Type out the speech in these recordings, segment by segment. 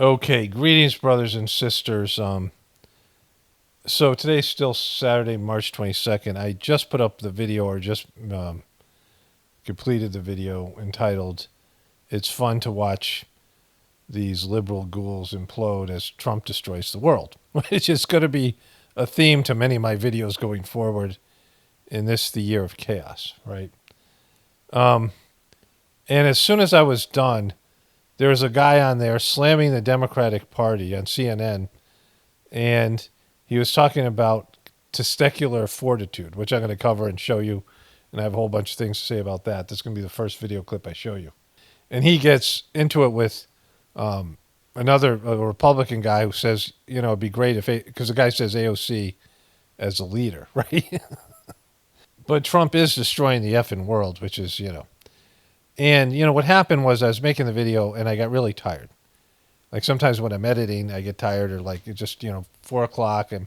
Okay, greetings, brothers and sisters. So today's still Saturday, March 22nd. I just put up the video, or just completed the video entitled, "It's Fun to Watch These Liberal Ghouls Implode as Trump Destroys the World," which is going to be a theme to many of my videos going forward in this, the year of chaos, right? And as soon as I was done, there was a guy on there slamming the Democratic Party on CNN, and he was talking about testicular fortitude, which I'm going to cover and show you, and I have a whole bunch of things to say about that. This is going to be the first video clip I show you. And he gets into it with a Republican guy who says, it'd be great if, because the guy says AOC as a leader, right? But Trump is destroying the effing world, which is, And, what happened was I was making the video and I got really tired. Like sometimes when I'm editing, I get tired, or like it just, 4 o'clock and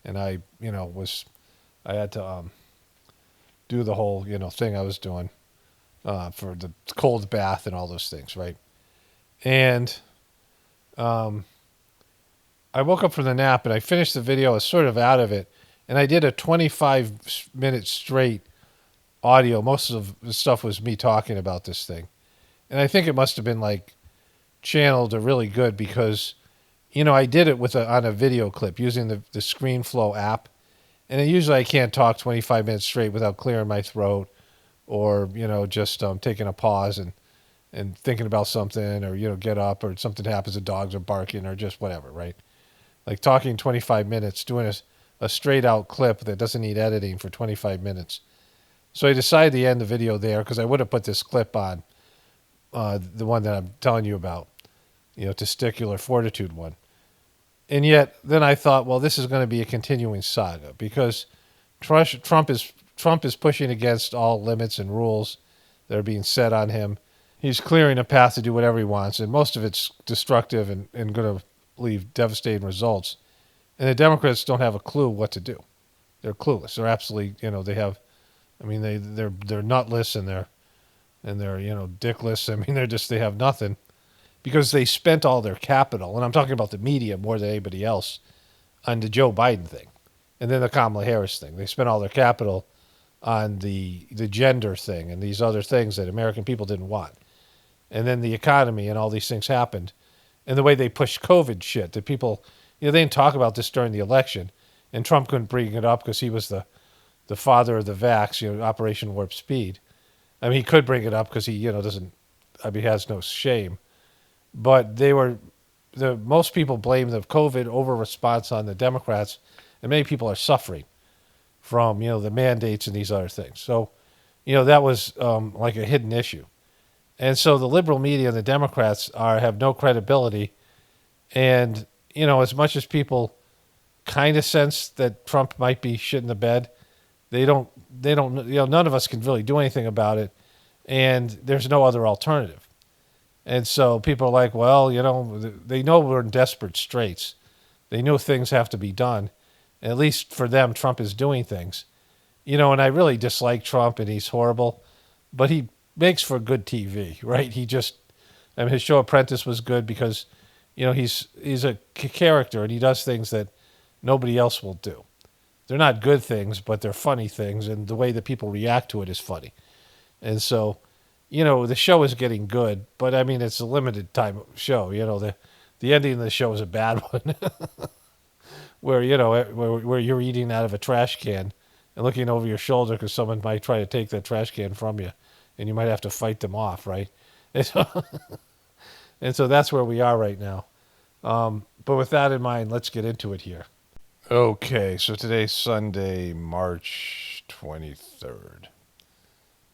I, I had to do the whole, thing I was doing for the cold bath and all those things, right? And I woke up from the nap and I finished the video. I was sort of out of it. And I did a 25-minute straight audio. Most of the stuff was me talking about this thing. And I think it must have been like channeled really good because, I did it on a video clip using the ScreenFlow app. And usually I can't talk 25 minutes straight without clearing my throat or, just taking a pause and thinking about something, or, get up, or something happens, the dogs are barking, or just whatever, right? Like talking 25 minutes, doing a straight out clip that doesn't need editing for 25 minutes. So I decided to end the video there because I would have put this clip on, the one that I'm telling you about, testicular fortitude one. And yet then I thought, well, this is going to be a continuing saga because Trump is pushing against all limits and rules that are being set on him. He's clearing a path to do whatever he wants, and most of it's destructive and going to leave devastating results. And the Democrats don't have a clue what to do. They're clueless. They're absolutely, they have, they're nutless and they're dickless. They have nothing because they spent all their capital, and I'm talking about the media more than anybody else, on the Joe Biden thing, and then the Kamala Harris thing. They spent all their capital on the gender thing and these other things that American people didn't want. And then the economy and all these things happened. And the way they pushed COVID shit, that people, they didn't talk about this during the election, and Trump couldn't bring it up because he was the father of the vax, Operation Warp Speed. He could bring it up because he, has no shame. But most people blame the COVID over response on the Democrats, and many people are suffering from, the mandates and these other things. So, that was like a hidden issue. And so the liberal media and the Democrats have no credibility. And, as much as people kind of sense that Trump might be shitting the bed, they don't, none of us can really do anything about it. And there's no other alternative. And so people are like, well, they know we're in desperate straits. They know things have to be done. And at least for them, Trump is doing things. And I really dislike Trump, and he's horrible. But he makes for good TV, right? His show Apprentice was good because, he's a character and he does things that nobody else will do. They're not good things, but they're funny things, and the way that people react to it is funny. And so, the show is getting good, but it's a limited time show. The ending of the show is a bad one, where where you're eating out of a trash can and looking over your shoulder because someone might try to take that trash can from you, and you might have to fight them off, right? And so that's where we are right now. But with that in mind, let's get into it here. Okay, so today's Sunday, March 23rd.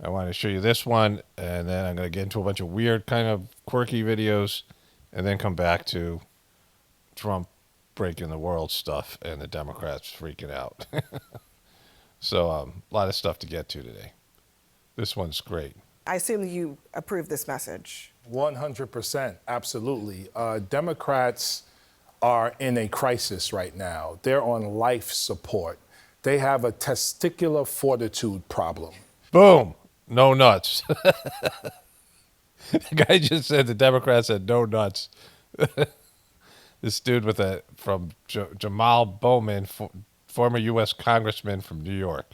I want to show you this one, and then I'm going to get into a bunch of weird, kind of quirky videos, and then come back to Trump breaking the world stuff and the Democrats freaking out. So a lot of stuff to get to today. This one's great. I assume you approve this message. 100%, absolutely. Democrats are in a crisis right now. They're on life support. They have a testicular fortitude problem. Boom. No nuts. The guy just said the Democrats had no nuts. This dude from Jamal Bowman, former U.S. congressman from New York.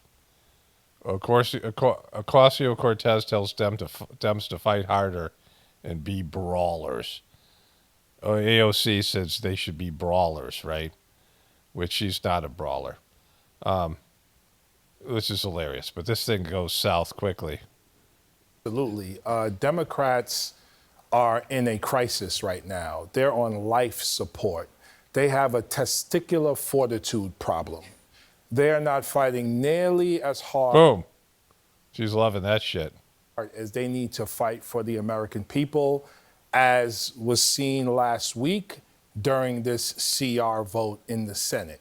Ocasio-Cortez tells Dems to fight harder and be brawlers. AOC says they should be brawlers, right? Which she's not a brawler. Which is hilarious. But this thing goes south quickly. Absolutely. Democrats are in a crisis right now. They're on life support. They have a testicular fortitude problem. They're not fighting nearly as hard. Boom. She's loving that shit. As they need to fight for the American people, as was seen last week during this CR vote in the Senate.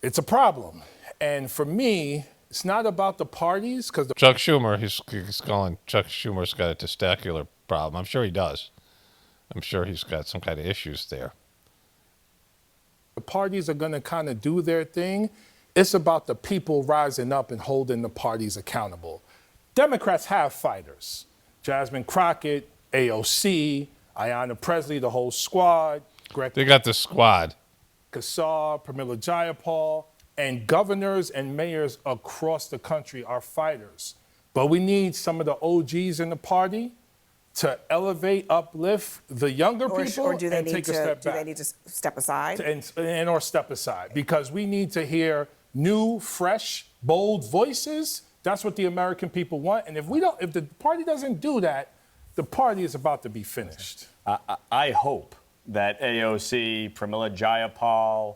It's a problem. And for me, it's not about the parties, because Chuck Schumer, he's calling Chuck Schumer's got a testicular problem. I'm sure he does. I'm sure he's got some kind of issues there. The parties are going to kind of do their thing. It's about the people rising up and holding the parties accountable. Democrats have fighters. Jasmine Crockett, AOC, Ayanna Pressley, the whole squad. They got the squad. Kassar, Pramila Jayapal, and governors and mayors across the country are fighters. But we need some of the OGs in the party to elevate, uplift the younger people or do they and need take a to, step do back. they need to step aside? Or step aside, because we need to hear new, fresh, bold voices. That's what the American people want. And if the party doesn't do that, the party is about to be finished. I hope that AOC, Pramila Jayapal,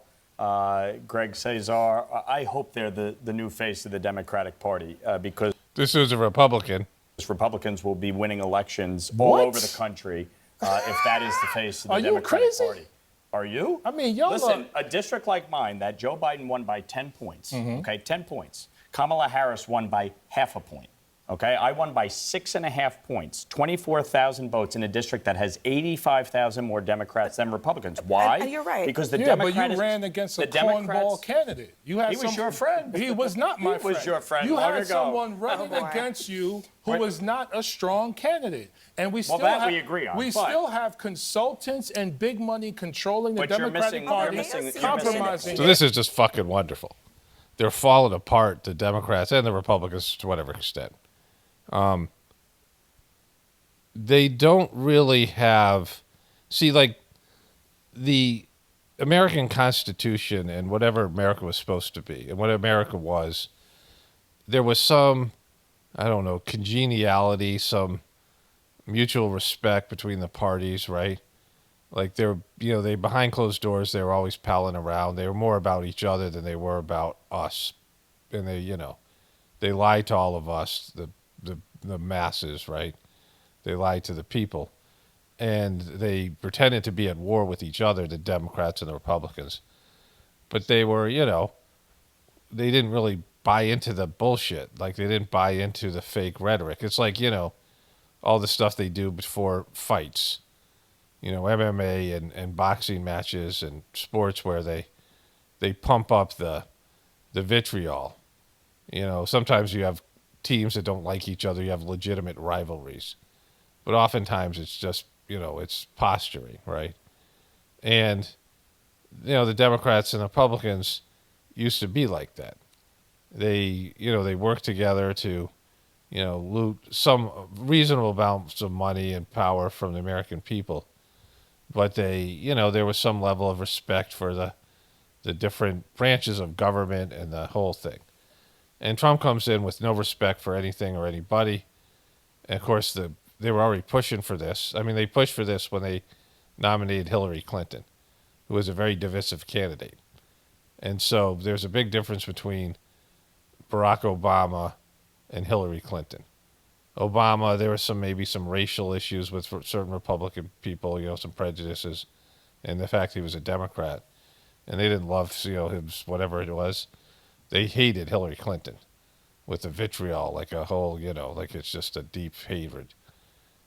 Greg Cesar, I hope they're the new face of the Democratic Party because this is a Republican. Republicans will be winning elections What? all over the country if that is the face of the Are you Democratic crazy? Party. Are you? I mean, y'all Listen, a district like mine that Joe Biden won by 10 points, okay, 10 points. Kamala Harris won by half a point. Okay, I won by 6.5 points, 24,000 votes in a district that has 85,000 more Democrats than Republicans. Why? And you're right. Because the Yeah, Democrats. but you ran against a cornball candidate. You had He was your friend. He was not my He friend. was your friend You long had ago. someone running boy. against you who Right. was not a strong candidate. And we still that have, we agree on, We but- still have consultants and big money controlling the But you're Democratic missing- Party, you're missing- you're compromising. So this is just fucking wonderful. They're falling apart, the Democrats and the Republicans to whatever extent. They don't really have... See, like, the American Constitution and whatever America was supposed to be, and what America was, there was some, I don't know, congeniality, some mutual respect between the parties, right? Like they behind closed doors, they were always palling around. They were more about each other than they were about us, and they lied to all of us, the masses, right? They lied to the people, and they pretended to be at war with each other, the Democrats and the Republicans, but they were, they didn't really buy into the bullshit. Like they didn't buy into the fake rhetoric. It's like all the stuff they do before fights. MMA and boxing matches and sports where they pump up the vitriol. Sometimes you have teams that don't like each other. You have legitimate rivalries. But oftentimes it's just, it's posturing, right? And, the Democrats and Republicans used to be like that. They work together to, loot some reasonable amounts of money and power from the American people. But there was some level of respect for the different branches of government and the whole thing. And Trump comes in with no respect for anything or anybody. And of course, they were already pushing for this. I mean, they pushed for this when they nominated Hillary Clinton, who was a very divisive candidate. And so there's a big difference between Barack Obama and Hillary Clinton. Obama, there were maybe some racial issues with certain Republican people, some prejudices, and the fact he was a Democrat. And they didn't love, him, whatever it was. They hated Hillary Clinton with the vitriol, like a whole, like it's just a deep hatred.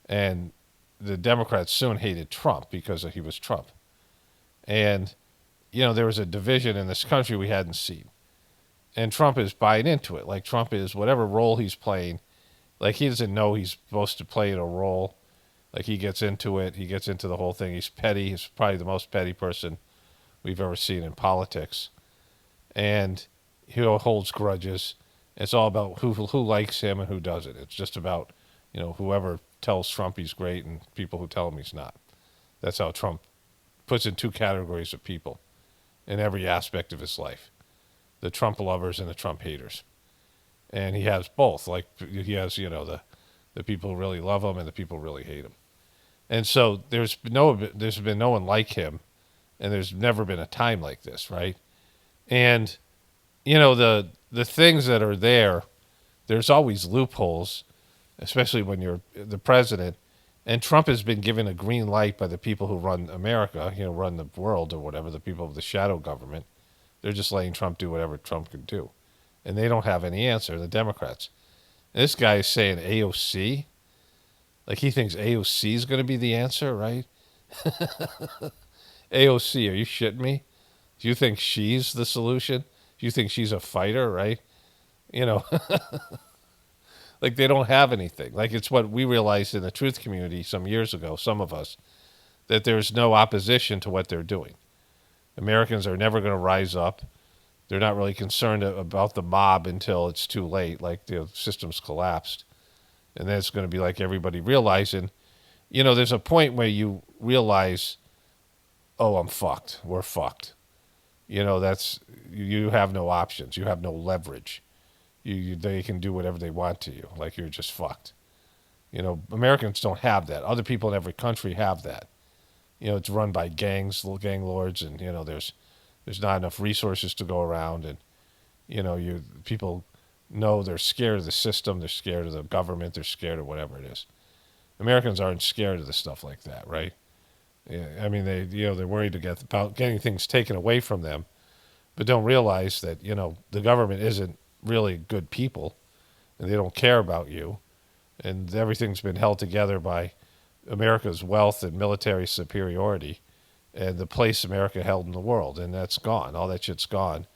And the Democrats soon hated Trump because he was Trump. And, there was a division in this country we hadn't seen. And Trump is buying into it. Like Trump is, whatever role he's playing, like he doesn't know he's supposed to play in a role. Like he gets into it. He gets into the whole thing. He's petty. He's probably the most petty person we've ever seen in politics. And he holds grudges. It's all about who likes him and who doesn't. It's just about, whoever tells Trump he's great and people who tell him he's not. That's how Trump puts in two categories of people in every aspect of his life: the Trump lovers and the Trump haters. And he has both. Like he has, the people who really love him and the people who really hate him. And so there's been no one like him, and there's never been a time like this, right? And the things that are there, there's always loopholes, especially when you're the president. And Trump has been given a green light by the people who run America, run the world or whatever, the people of the shadow government. They're just letting Trump do whatever Trump can do. And they don't have any answer, the Democrats. And this guy is saying AOC. Like he thinks AOC is going to be the answer, right? AOC, are you shitting me? Do you think she's the solution? Do you think she's a fighter, right? Like they don't have anything. Like it's what we realized in the truth community some years ago, some of us, that there's no opposition to what they're doing. Americans are never going to rise up. They're not really concerned about the mob until it's too late, like the system's collapsed. And then it's going to be like everybody realizing, there's a point where you realize, oh, I'm fucked. We're fucked. You have no options. You have no leverage. They can do whatever they want to you. Like you're just fucked. Americans don't have that. Other people in every country have that. It's run by gang lords, and there's not enough resources to go around, and people know they're scared of the system, they're scared of the government, they're scared of whatever it is. Americans aren't scared of the stuff like that, right? Yeah, I mean they're worried about getting things taken away from them, but don't realize that the government isn't really good people, and they don't care about you, and everything's been held together by America's wealth and military superiority and the place America held in the world, and that's gone. All that shit's gone,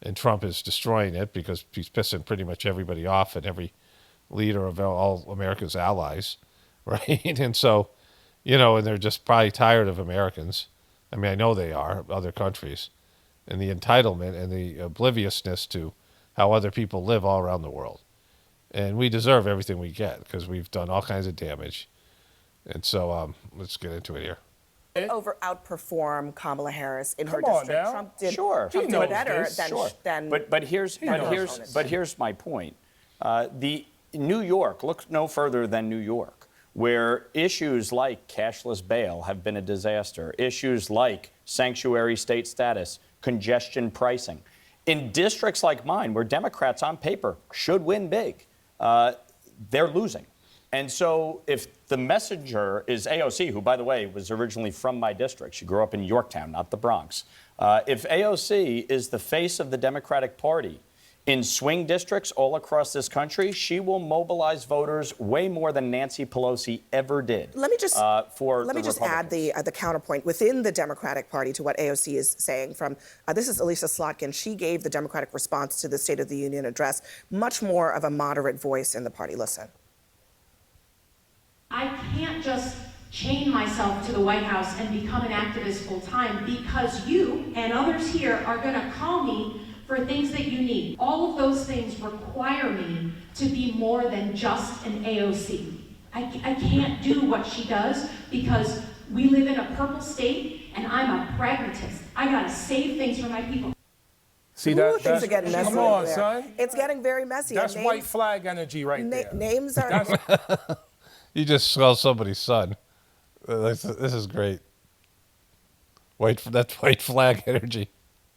and Trump is destroying it because he's pissing pretty much everybody off and every leader of all America's allies, right? And so, and they're just probably tired of Americans. I mean, I know they are, other countries, and the entitlement and the obliviousness to how other people live all around the world. And we deserve everything we get because we've done all kinds of damage. And so let's get into it here. Outperform Kamala Harris in her Come on district. now. Trump did, Sure. Trump He did knows better this. than, Sure. than But here's my point. The New York, look no further than New York, where issues like cashless bail have been a disaster, issues like sanctuary state status, congestion pricing. In districts like mine, where Democrats on paper should win big, they're losing. And so if the messenger is AOC, who, by the way, was originally from my district, she grew up in Yorktown, not the Bronx. If AOC is the face of the Democratic Party in swing districts all across this country, she will mobilize voters way more than Nancy Pelosi ever did. Let me just add Republicans. the counterpoint within the Democratic Party to what AOC is saying. From this is Elisa Slotkin. She gave the Democratic response to the State of the Union address much more of a moderate voice in the party. Listen. I can't just chain myself to the White House and become an activist full time because you and others here are going to call me for things that you need. All of those things require me to be more than just an AOC. I can't do what she does because we live in a purple state and I'm a pragmatist. I got to save things for my people. See Ooh, things are getting messy. Come on, there. son. It's getting very messy. That's and white flag energy right there. Names are. You just smell somebody's son. This is great. That's white flag energy.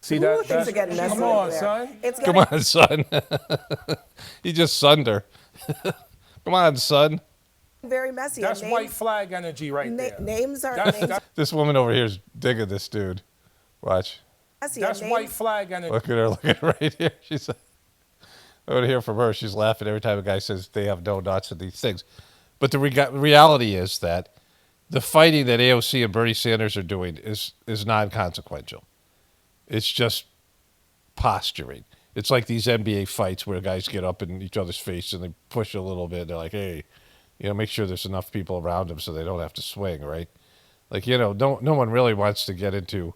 See Ooh, things are getting messy. Come on, there. son. It's Come getting, on, son. He just sunned her. Come on, son. very messy. That's and white flag energy right there. Names are This woman over here is digging this dude. Watch. messy. That's and white names, flag energy. Look at her right here. She's. I want to hear from her. She's laughing every time a guy says they have no nuts and these things. But the reality is that the fighting that AOC and Bernie Sanders are doing is non-consequential. It's just posturing. It's like these NBA fights where guys get up in each other's face and they push a little bit. They're like, hey, make sure there's enough people around them so they don't have to swing, right? Like, no one really wants to get into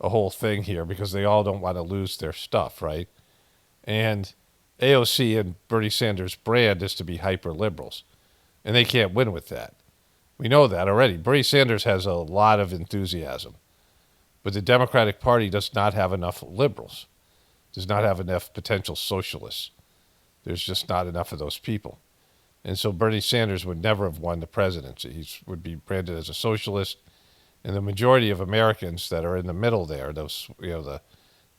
a whole thing here because they all don't want to lose their stuff, right? And AOC and Bernie Sanders' brand is to be hyper liberals, and they can't win with that. We know that already. Bernie Sanders has a lot of enthusiasm, but the Democratic Party does not have enough liberals, does not have enough potential socialists. There's just not enough of those people. And so Bernie Sanders would never have won the presidency. He would be branded as a socialist. And the majority of Americans that are in the middle there, those, the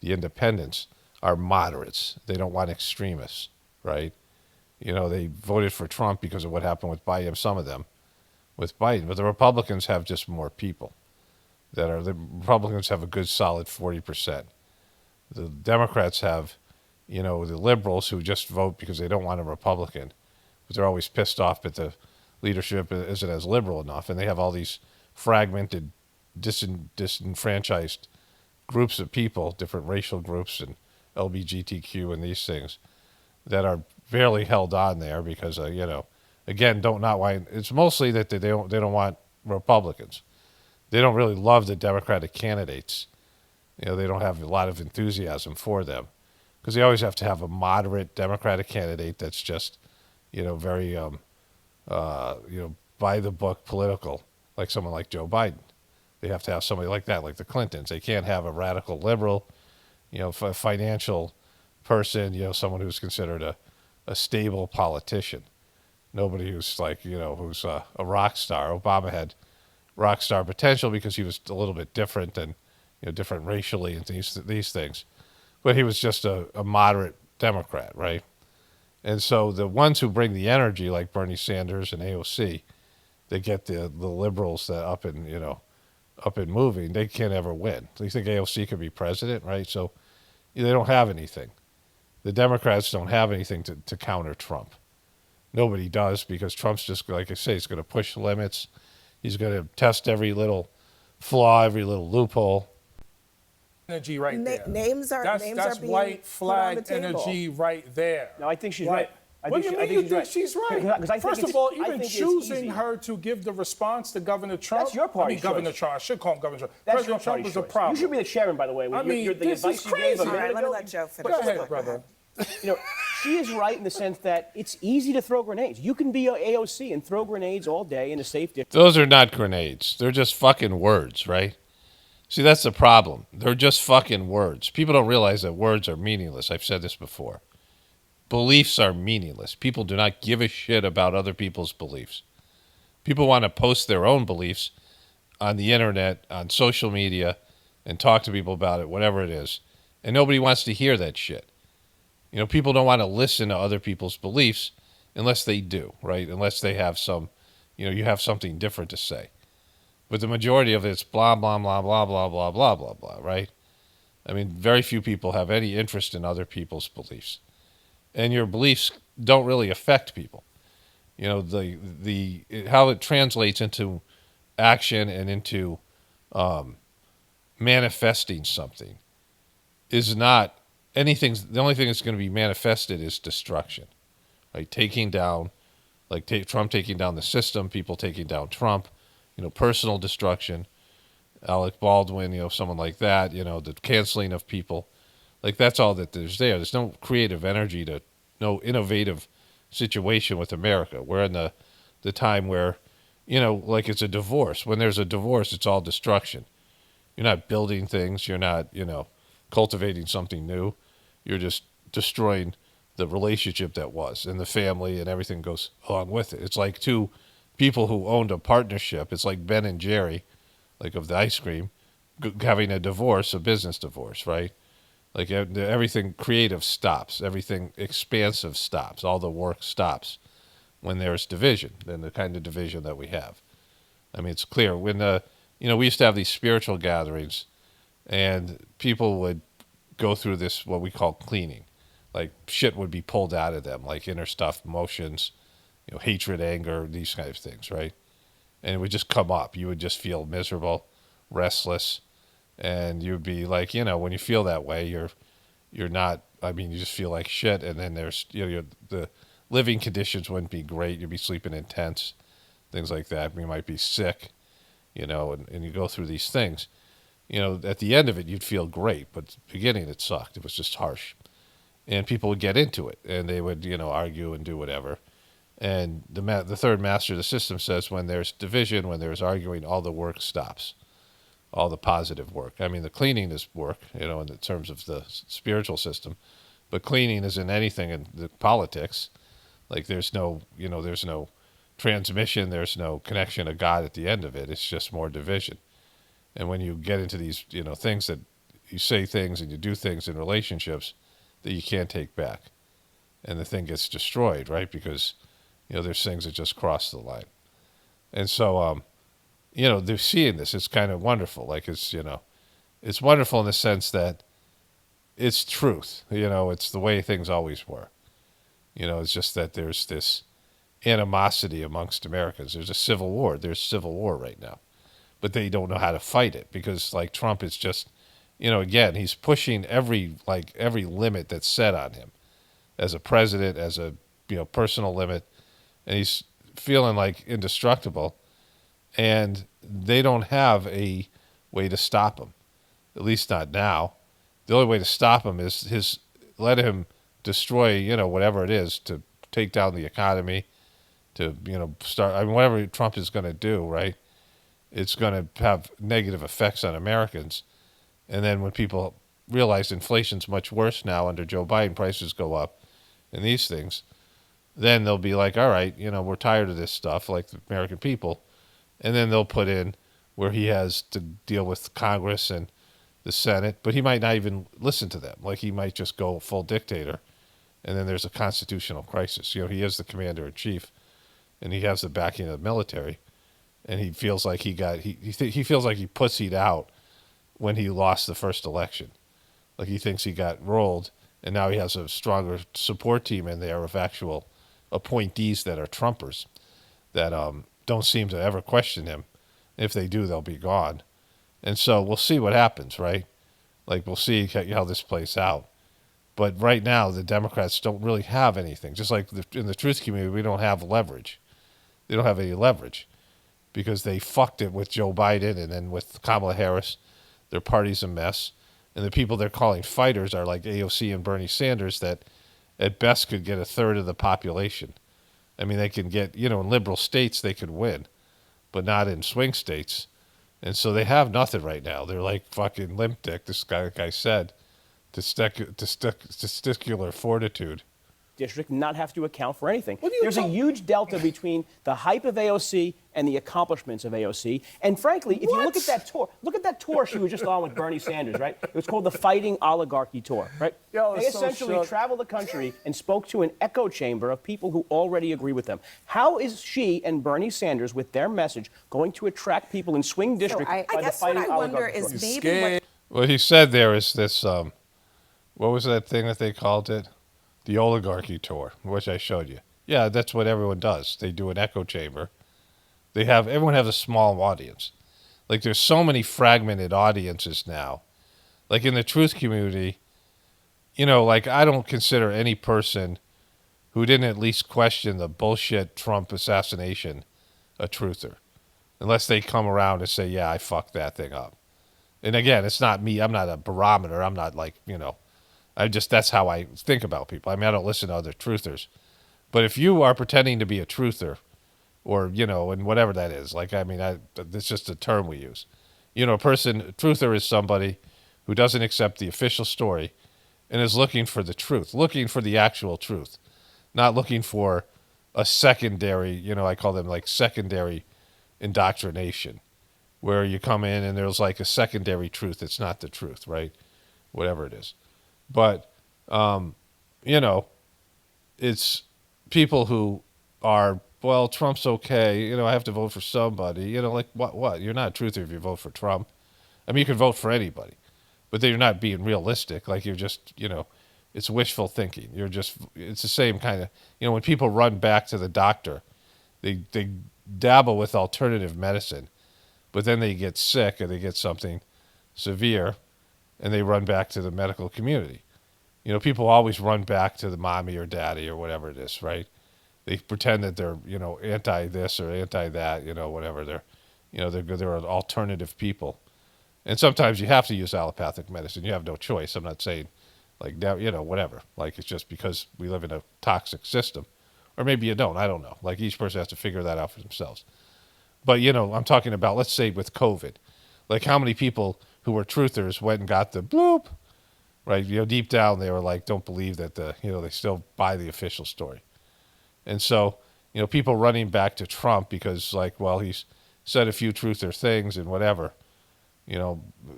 independents, are moderates. They don't want extremists, right? They voted for Trump because of what happened with Biden, some of them, with Biden. But the Republicans have just more people. The Republicans have a good solid 40%. The Democrats have, the liberals who just vote because they don't want a Republican. But they're always pissed off that the leadership isn't as liberal enough. And they have all these fragmented, disenfranchised groups of people, different racial groups and LGBTQ and these things that are barely held on there because, again, don't not why. It's mostly that they don't want Republicans. They don't really love the Democratic candidates. They don't have a lot of enthusiasm for them because they always have to have a moderate Democratic candidate that's just, very, by the book political, like someone like Joe Biden. They have to have somebody like that, like the Clintons. They can't have a radical liberal, financial person, someone who's considered a stable politician. Nobody who's like, who's a rock star. Obama had rock star potential because he was a little bit different and, different racially and these things. But he was just a moderate Democrat, right? And so the ones who bring the energy, like Bernie Sanders and AOC, they get the liberals that up and moving. They can't ever win. Do you think AOC could be president, right? So they don't have anything. The Democrats don't have anything to counter Trump. Nobody does because Trump's just, like I say, he's going to push limits. He's going to test every little flaw, every little loophole. Energy right there. Names are That's being white put on the flag table. energy right there. No, I think she's right. What do you mean you think she's right? First of all, even it's choosing easy. her to give the response to Governor Trump. That's your party's Governor choice. Trump. I should call him Governor Trump. That's President Trump was a problem. You should be the chairman, by the way. I mean, the this advice is you gave crazy. All right, let me let Joe finish. Go ahead, Go brother. She is right in the sense that it's easy to throw grenades. You can be AOC and throw grenades all day in a safe distance. Those are not grenades. They're just fucking words, right? See, that's the problem. They're just fucking words. People don't realize that words are meaningless. I've said this before. Beliefs are meaningless. People do not give a shit about other people's beliefs. People want to post their own beliefs on the internet, on social media, and talk to people about it, whatever it is. And nobody wants to hear that shit. People don't want to listen to other people's beliefs unless they do, right? Unless they have some, you have something different to say. But the majority of it's blah, blah, blah, blah, blah, blah, blah, blah, blah, right? I mean, very few people have any interest in other people's beliefs. And your beliefs don't really affect people. How it translates into action and into manifesting something is not anything. The only thing that's going to be manifested is destruction, right? Taking down, like Trump taking down the system, people taking down Trump, personal destruction, Alec Baldwin, someone like that, the canceling of people. Like that's all that there's there. There's no creative energy no innovative situation with America. We're in the time where, like it's a divorce. When there's a divorce, it's all destruction. You're not building things. You're not, cultivating something new. You're just destroying the relationship that was and the family and everything goes along with it. It's like two people who owned a partnership. It's like Ben and Jerry, like of the ice cream, having a divorce, a business divorce, right? Like everything creative stops, everything expansive stops, all the work stops when there's division, then the kind of division that we have. I mean, it's clear when we used to have these spiritual gatherings, and people would go through this what we call cleaning, like shit would be pulled out of them, like inner stuff, emotions, hatred, anger, these kinds of things, right? And it would just come up. You would just feel miserable, restless. And you'd be like, when you feel that way, you're not. I mean, you just feel like shit. And then there's, the living conditions wouldn't be great. You'd be sleeping in tents, things like that. You might be sick, and you go through these things. At the end of it, you'd feel great, but at the beginning it sucked. It was just harsh. And people would get into it, and they would, argue and do whatever. And the third master of the system says when there's division, when there's arguing, all the work stops, all the positive work. I mean, the cleaning is work, in the terms of the spiritual system, but cleaning isn't anything in the politics. Like there's no transmission, there's no connection to God at the end of it. It's just more division. And when you get into these, things that you say things and you do things in relationships that you can't take back, and the thing gets destroyed, right? Because, there's things that just cross the line. And so, they're seeing this. It's kind of wonderful. Like it's wonderful in the sense that it's truth. It's the way things always were. It's just that there's this animosity amongst Americans. There's a civil war. There's civil war right now. But they don't know how to fight it because, like, Trump is just, again, he's pushing every limit that's set on him as a president, as a, personal limit. And he's feeling like indestructible. And they don't have a way to stop him, at least not now. The only way to stop him is let him destroy, whatever it is to take down the economy, to, start, whatever Trump is going to do, right? It's going to have negative effects on Americans. And then when people realize inflation's much worse now under Joe Biden, prices go up and these things, then they'll be like, all right, we're tired of this stuff, like the American people. And then they'll put in where he has to deal with Congress and the Senate, but he might not even listen to them. Like he might just go full dictator. And then there's a constitutional crisis. He is the commander in chief and he has the backing of the military. And he feels like he feels like he pussied out when he lost the first election. Like he thinks he got rolled, and now he has a stronger support team in there of actual appointees that are Trumpers that don't seem to ever question him. If they do, they'll be gone. And so we'll see what happens, right? Like we'll see how this plays out. But right now, the Democrats don't really have anything. Just like in the truth community, we don't have leverage. They don't have any leverage, because they fucked it with Joe Biden and then with Kamala Harris. Their party's a mess. And the people they're calling fighters are like AOC and Bernie Sanders that at best could get a third of the population. I mean, they can get, in liberal states they could win, but not in swing states. And so they have nothing right now. They're like fucking limp dick, this guy, like I said, testicular fortitude. District not have to account for anything. There's a huge delta between the hype of AOC and the accomplishments of AOC. And frankly, if you look at that tour she was just on with Bernie Sanders, right? It was called the Fighting Oligarchy Tour, right? They essentially traveled the country and spoke to an echo chamber of people who already agree with them. How is she and Bernie Sanders, with their message, going to attract people in swing districts by the Fighting Oligarchy Tour? What he said there is this, what was that thing that they called it? The oligarchy tour, which I showed you. Yeah, that's what everyone does. They do an echo chamber. Everyone has a small audience. Like there's so many fragmented audiences now. Like in the truth community, like I don't consider any person who didn't at least question the bullshit Trump assassination a truther. Unless they come around and say, yeah, I fucked that thing up. And again, it's not me. I'm not a barometer. I'm not like, that's how I think about people. I mean, I don't listen to other truthers. But if you are pretending to be a truther, or, and whatever that is, like, I mean, it's just a term we use. A truther is somebody who doesn't accept the official story and is looking for the truth, looking for the actual truth, not looking for a secondary, I call them like secondary indoctrination, where you come in and there's like a secondary truth. It's not the truth, right? Whatever it is. But, it's people who are, well, Trump's okay. I have to vote for somebody. Like what? You're not a truther if you vote for Trump. I mean, you can vote for anybody, but then you're not being realistic. Like you're just, it's wishful thinking. It's the same kind of, when people run back to the doctor, they dabble with alternative medicine, but then they get sick or they get something severe and they run back to the medical community. People always run back to the mommy or daddy or whatever it is, right? They pretend that they're, anti this or anti that, whatever. They're an alternative people. And sometimes you have to use allopathic medicine. You have no choice. I'm not saying like that, whatever. Like it's just because we live in a toxic system. Or maybe you don't. I don't know. Like each person has to figure that out for themselves. But, I'm talking about, let's say with COVID, like how many people who were truthers went and got the bloop, right? Deep down they were like, don't believe that they still buy the official story. And so, people running back to Trump because like, well, he's said a few truther things and whatever,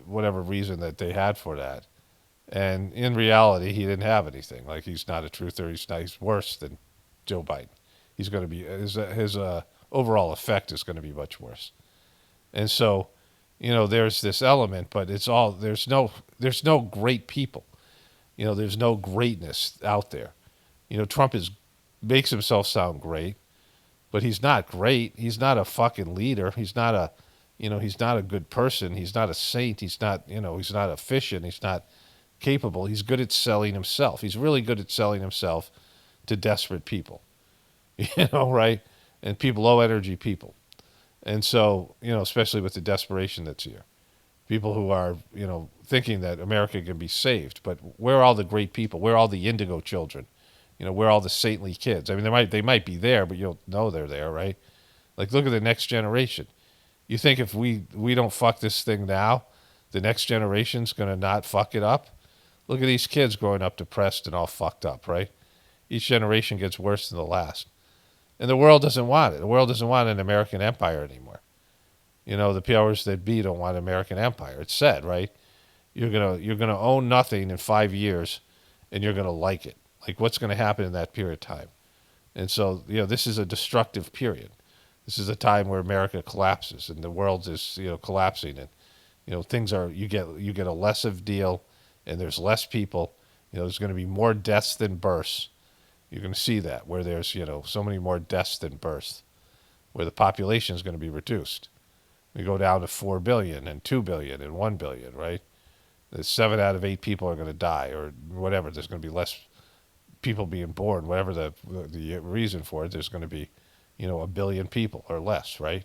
whatever reason that they had for that. And in reality, he didn't have anything. Like he's not a truther. He's worse than Joe Biden. He's going to be, his overall effect is going to be much worse. And so, there's this element, but there's no great people. There's no greatness out there. Trump makes himself sound great, but he's not great. He's not a fucking leader. He's not a good person. He's not a saint. He's not efficient. He's not capable. He's good at selling himself. He's really good at selling himself to desperate people, right? And people, low energy people. And so, especially with the desperation that's here, people who are, thinking that America can be saved. But where are all the great people? Where are all the indigo children? Where are all the saintly kids? I mean, they might be there, but you don't know they're there, right? Like, look at the next generation. You think if we don't fuck this thing now, the next generation's going to not fuck it up? Look at these kids growing up depressed and all fucked up, right? Each generation gets worse than the last. And the world doesn't want it. The world doesn't want an American empire anymore. The powers that be don't want an American empire. It's said, right? You're gonna own nothing in 5 years, and you're gonna like it. Like what's going to happen in that period of time? And so, this is a destructive period. This is a time where America collapses and the world is, collapsing, and things are you get a less of deal, and there's less people. There's going to be more deaths than births. You're going to see that where there's, so many more deaths than births, where the population is going to be reduced. We go down to 4 billion and 2 billion and 1 billion, right? 7 out of 8 people are going to die or whatever. There's going to be less people being born, whatever the reason for it. There's going to be, 1 billion people or less, right?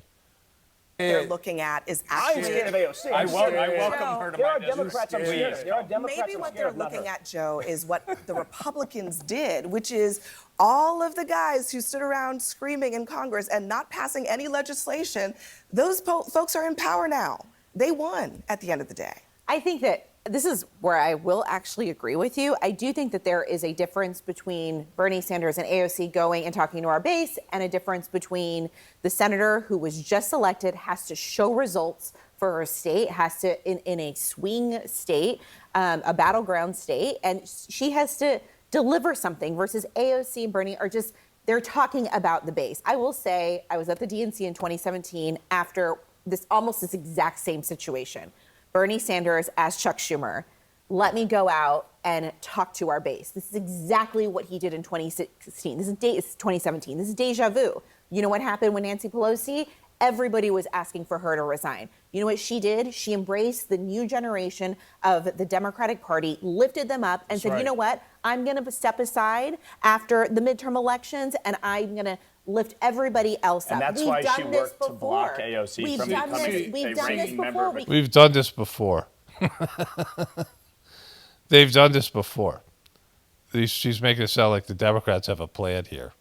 They're looking at is I'm actually scared of AOC. I welcome her to There my are business. Democrats I'm scared of. There are Democrats maybe I'm what scared they're of, not looking her. at, Joe, is what the Republicans did, which is all of the guys who stood around screaming in Congress and not passing any legislation. Those folks are in power now. They won at the end of the day. I think that this is where I will actually agree with you. I do think that there is a difference between Bernie Sanders and AOC going and talking to our base, and a difference between the senator who was just elected, has to show results for her state, has to, in a swing state, a battleground state, and she has to deliver something, versus AOC and Bernie are just, they're talking about the base. I will say, I was at the DNC in 2017 after almost this exact same situation. Bernie Sanders asked Chuck Schumer, let me go out and talk to our base. This is exactly what he did in 2016. This is 2017. This is deja vu. You know what happened when Nancy Pelosi? Everybody was asking for her to resign. You know what she did? She embraced the new generation of the Democratic Party, lifted them up, and said, you know what? I'm going to step aside after the midterm elections, and I'm going to lift everybody else up. And that's why she worked to block AOC from becoming We've a done this ranking member of before. it. We've done this before. They've done this before. She's making it sound like the Democrats have a plan here.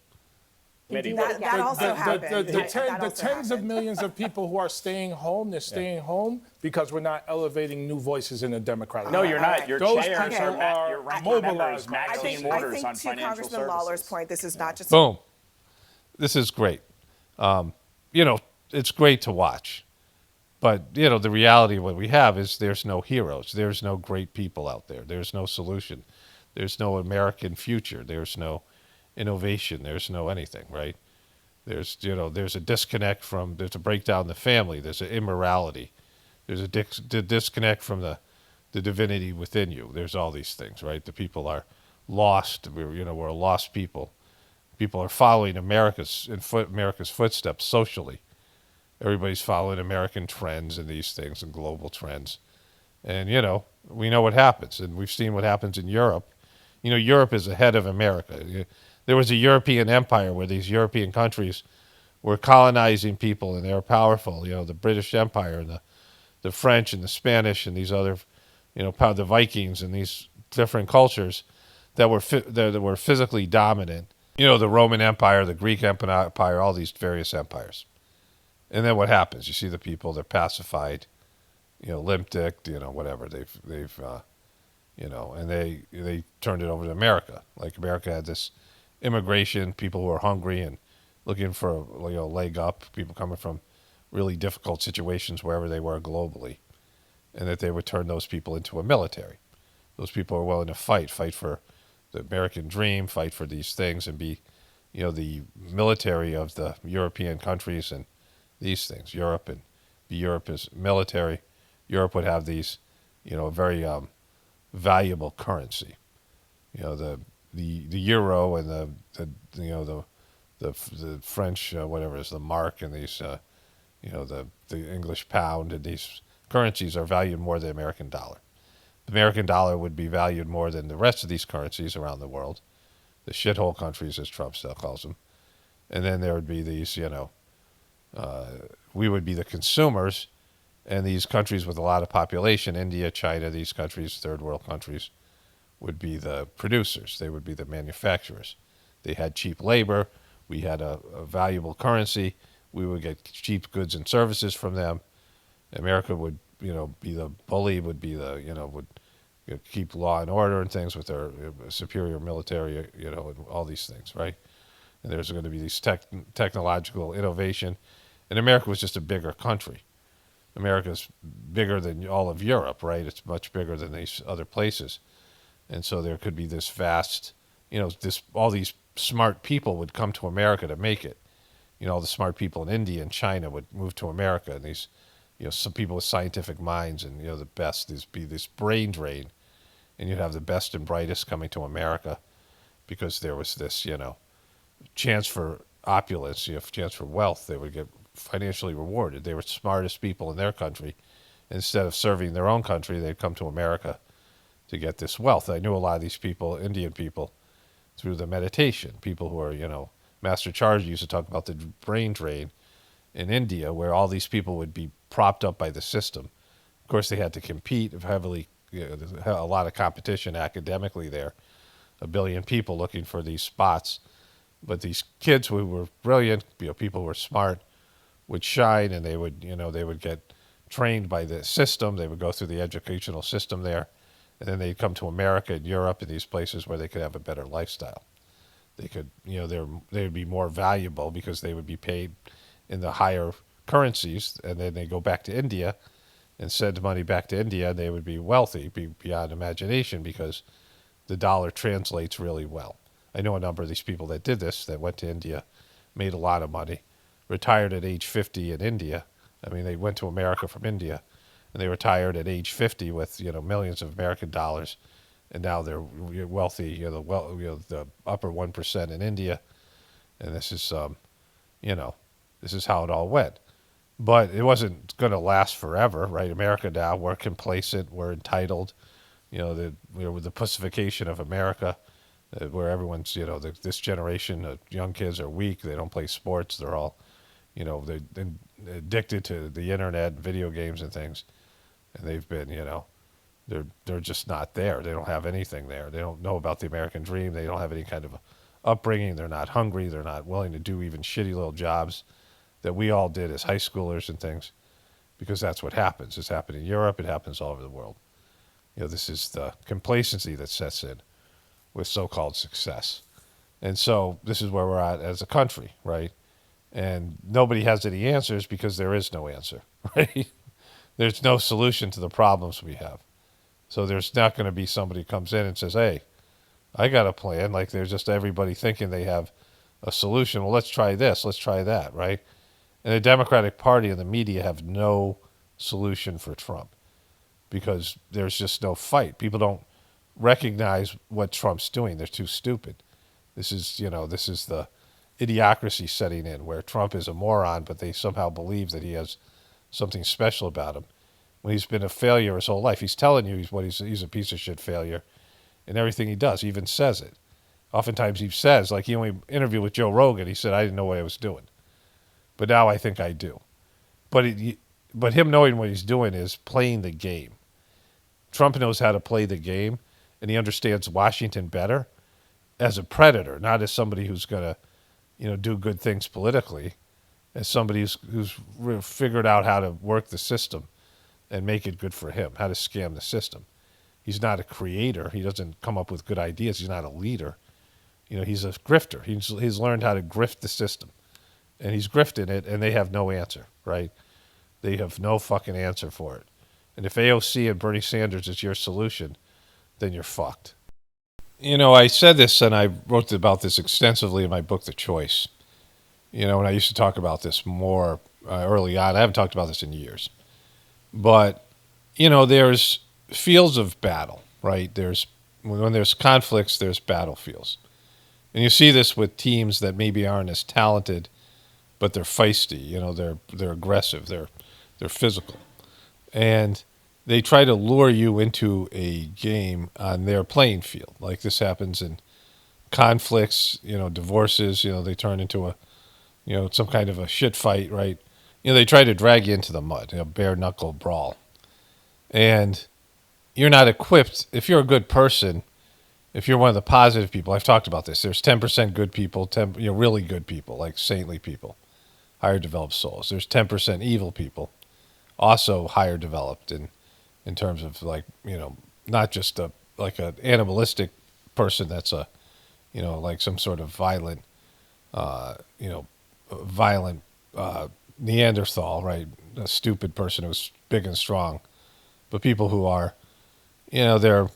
That also happened. The tens of millions of people who are staying home, they're staying home because we're not elevating new voices in the Democratic No, Party. you're not. Your Those chairs people are your are ranking members, mobilized. Maxine I Waters think on to financial Congressman Lawler's services. point, this is not just Boom. This is great. It's great to watch. But, the reality of what we have is there's no heroes. There's no great people out there. There's no solution. There's no American future. There's no innovation. There's no anything, right? There's a disconnect there's a breakdown in the family. There's an immorality. There's a disconnect from the divinity within you. There's all these things, right? The people are lost. We're a lost people. People are following America's footsteps socially. Everybody's following American trends and these things and global trends. And, we know what happens. And we've seen what happens in Europe. Europe is ahead of America. there was a European empire where these European countries were colonizing people and they were powerful. You know, the British Empire and the French and the Spanish and these other, you know, the Vikings and these different cultures that were physically dominant. You know, the Roman Empire, the Greek Empire, all these various empires. And then what happens? You see the people, they're pacified, you know, limp-dicked, you know, whatever. They've you know, and they turned it over to America. Like America had this immigration, people who are hungry and looking for a, you know, leg up, people coming from really difficult situations wherever they were globally, and that they would turn those people into a military. Those people are willing to fight for the American dream, fight for these things, and be, you know, the military of the European countries and these things. Europe and Europe is military. Europe would have these, you know, very valuable currency. You know, the euro and the you know the French whatever is the mark, and these you know, the English pound, and these currencies are valued more than the American dollar. The American dollar would be valued more than the rest of these currencies around the world, the shithole countries, as Trump still calls them. And then there would be these, you know, we would be the consumers, and these countries with a lot of population, India, China, these countries, third world countries, would be the producers. They would be the manufacturers. They had cheap labor. We had a valuable currency. We would get cheap goods and services from them. America would, you know, be the bully, would be the, you know, would, you know, keep law and order and things with their superior military, you know, and all these things, right? And there's going to be these technological innovation. And America was just a bigger country. America's bigger than all of Europe, right? It's much bigger than these other places. And so there could be this vast, you know, all these smart people would come to America to make it. You know, all the smart people in India and China would move to America, and these, you know, some people with scientific minds and, you know, the best, there'd be this brain drain, and you'd have the best and brightest coming to America because there was this, you know, chance for opulence, you know, chance for wealth. They would get financially rewarded. They were the smartest people in their country. Instead of serving their own country, they'd come to America to get this wealth. I knew a lot of these people, Indian people, through the meditation, people who are, you know, Master Charge used to talk about the brain drain in India, where all these people would be propped up by the system. Of course, they had to compete heavily. You know, there's a lot of competition academically there. 1 billion people looking for these spots. But these kids who were brilliant, you know, people who were smart, would shine, and they would, you know, they would get trained by the system. They would go through the educational system there, and then they'd come to America and Europe and these places where they could have a better lifestyle. They could, you know, they would be more valuable because they would be paid in the higher currencies, and then they go back to India and send money back to India, and they would be wealthy, be beyond imagination, because the dollar translates really well. I know a number of these people that did this, that went to India, made a lot of money, retired at age 50 in India. I mean, they went to America from India, and they retired at age 50 with, you know, millions of American dollars, and now they're wealthy, you know, the upper 1% in India, and this is, you know, this is how it all went. But it wasn't going to last forever, right? America now, we're complacent, we're entitled, you know, with the pussification of America, where everyone's, you know, this generation of young kids are weak, they don't play sports, they're all, you know, they're addicted to the internet, video games and things, and they've been, you know, they're just not there. They don't have anything there. They don't know about the American dream. They don't have any kind of upbringing. They're not hungry. They're not willing to do even shitty little jobs that we all did as high schoolers and things, because that's what happens. It's happened in Europe. It happens all over the world. You know, this is the complacency that sets in with so-called success. And so this is where we're at as a country, right? And nobody has any answers because there is no answer, right? There's no solution to the problems we have. So there's not going to be somebody who comes in and says, hey, I got a plan. Like, there's just everybody thinking they have a solution. Well, let's try this. Let's try that, right? And the Democratic Party and the media have no solution for Trump because there's just no fight. People don't recognize what Trump's doing. They're too stupid. This is, you know, this is the idiocracy setting in, where Trump is a moron, but they somehow believe that he has something special about him when he's been a failure his whole life. He's telling you he's a piece of shit failure in everything he does. He even says it. Oftentimes he says, like, he interview with Joe Rogan, he said, I didn't know what I was doing. But now I think I do. But him knowing what he's doing is playing the game. Trump knows how to play the game, and he understands Washington better as a predator, not as somebody who's going to, do good things politically, as somebody who's figured out how to work the system and make it good for him, how to scam the system. He's not a creator. He doesn't come up with good ideas. He's not a leader. He's a grifter. He's learned how to grift the system, and he's grifting it, and they have no answer, right? They have no fucking answer for it. And if AOC and Bernie Sanders is your solution, then you're fucked. I said this, and I wrote about this extensively in my book, The Choice. And I used to talk about this more early on. I haven't talked about this in years. But, there's fields of battle, right? When there's conflicts, there's battlefields. And you see this with teams that maybe aren't as talented, but they're feisty. They're aggressive. They're physical. And they try to lure you into a game on their playing field. Like this happens in conflicts, divorces, they turn into some kind of a shit fight, right? They try to drag you into the mud, bare knuckle brawl. And you're not equipped. If you're a good person, if you're one of the positive people, I've talked about this. There's 10% good people, really good people, like saintly people, higher developed souls. There's 10% evil people, also higher developed in terms of not just like an animalistic person that's like some sort of violent Neanderthal, right? A stupid person who's big and strong, but people who are, they're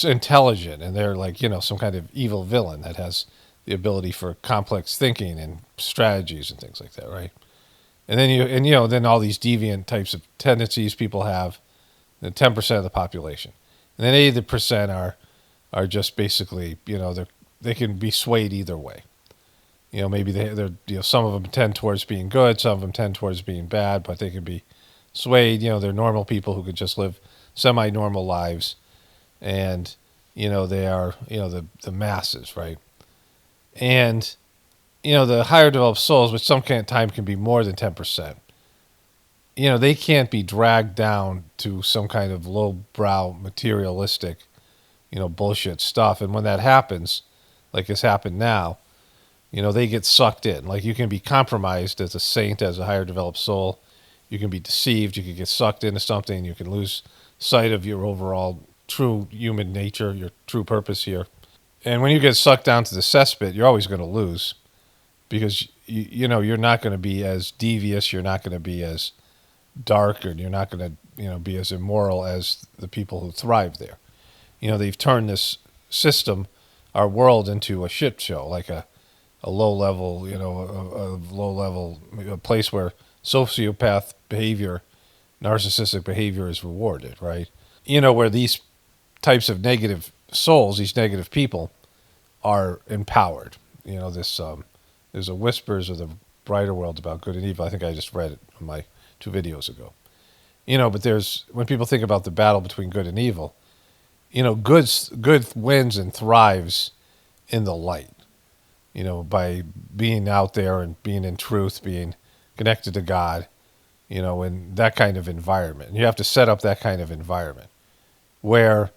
intelligent, and they're like, some kind of evil villain that has the ability for complex thinking and strategies and things like that, right? And then then all these deviant types of tendencies people have, 10% of the population. And then 80% are just basically, they can be swayed either way. Maybe they're some of them tend towards being good, some of them tend towards being bad, but they can be swayed. They're normal people who could just live semi-normal lives, and they are the masses, right? And the higher developed souls, which sometimes can be more than 10%, they can't be dragged down to some kind of lowbrow materialistic, bullshit stuff. And when that happens, like has happened now, they get sucked in. Like you can be compromised as a saint, as a higher developed soul. You can be deceived. You can get sucked into something. You can lose sight of your overall true human nature, your true purpose here. And when you get sucked down to the cesspit, you're always going to lose, because you're not going to be as devious. You're not going to be as dark, and you're not going to be as immoral as the people who thrive there. They've turned this system, our world, into a shit show, like a low level, a place where sociopath behavior, narcissistic behavior is rewarded, right? Where these types of negative souls, these negative people, are empowered. There's a Whispers of the Brighter World about good and evil. I think I just read it in my 2 videos ago. But when people think about the battle between good and evil, good wins and thrives in the light, by being out there and being in truth, being connected to God, in that kind of environment. And you have to set up that kind of environment where,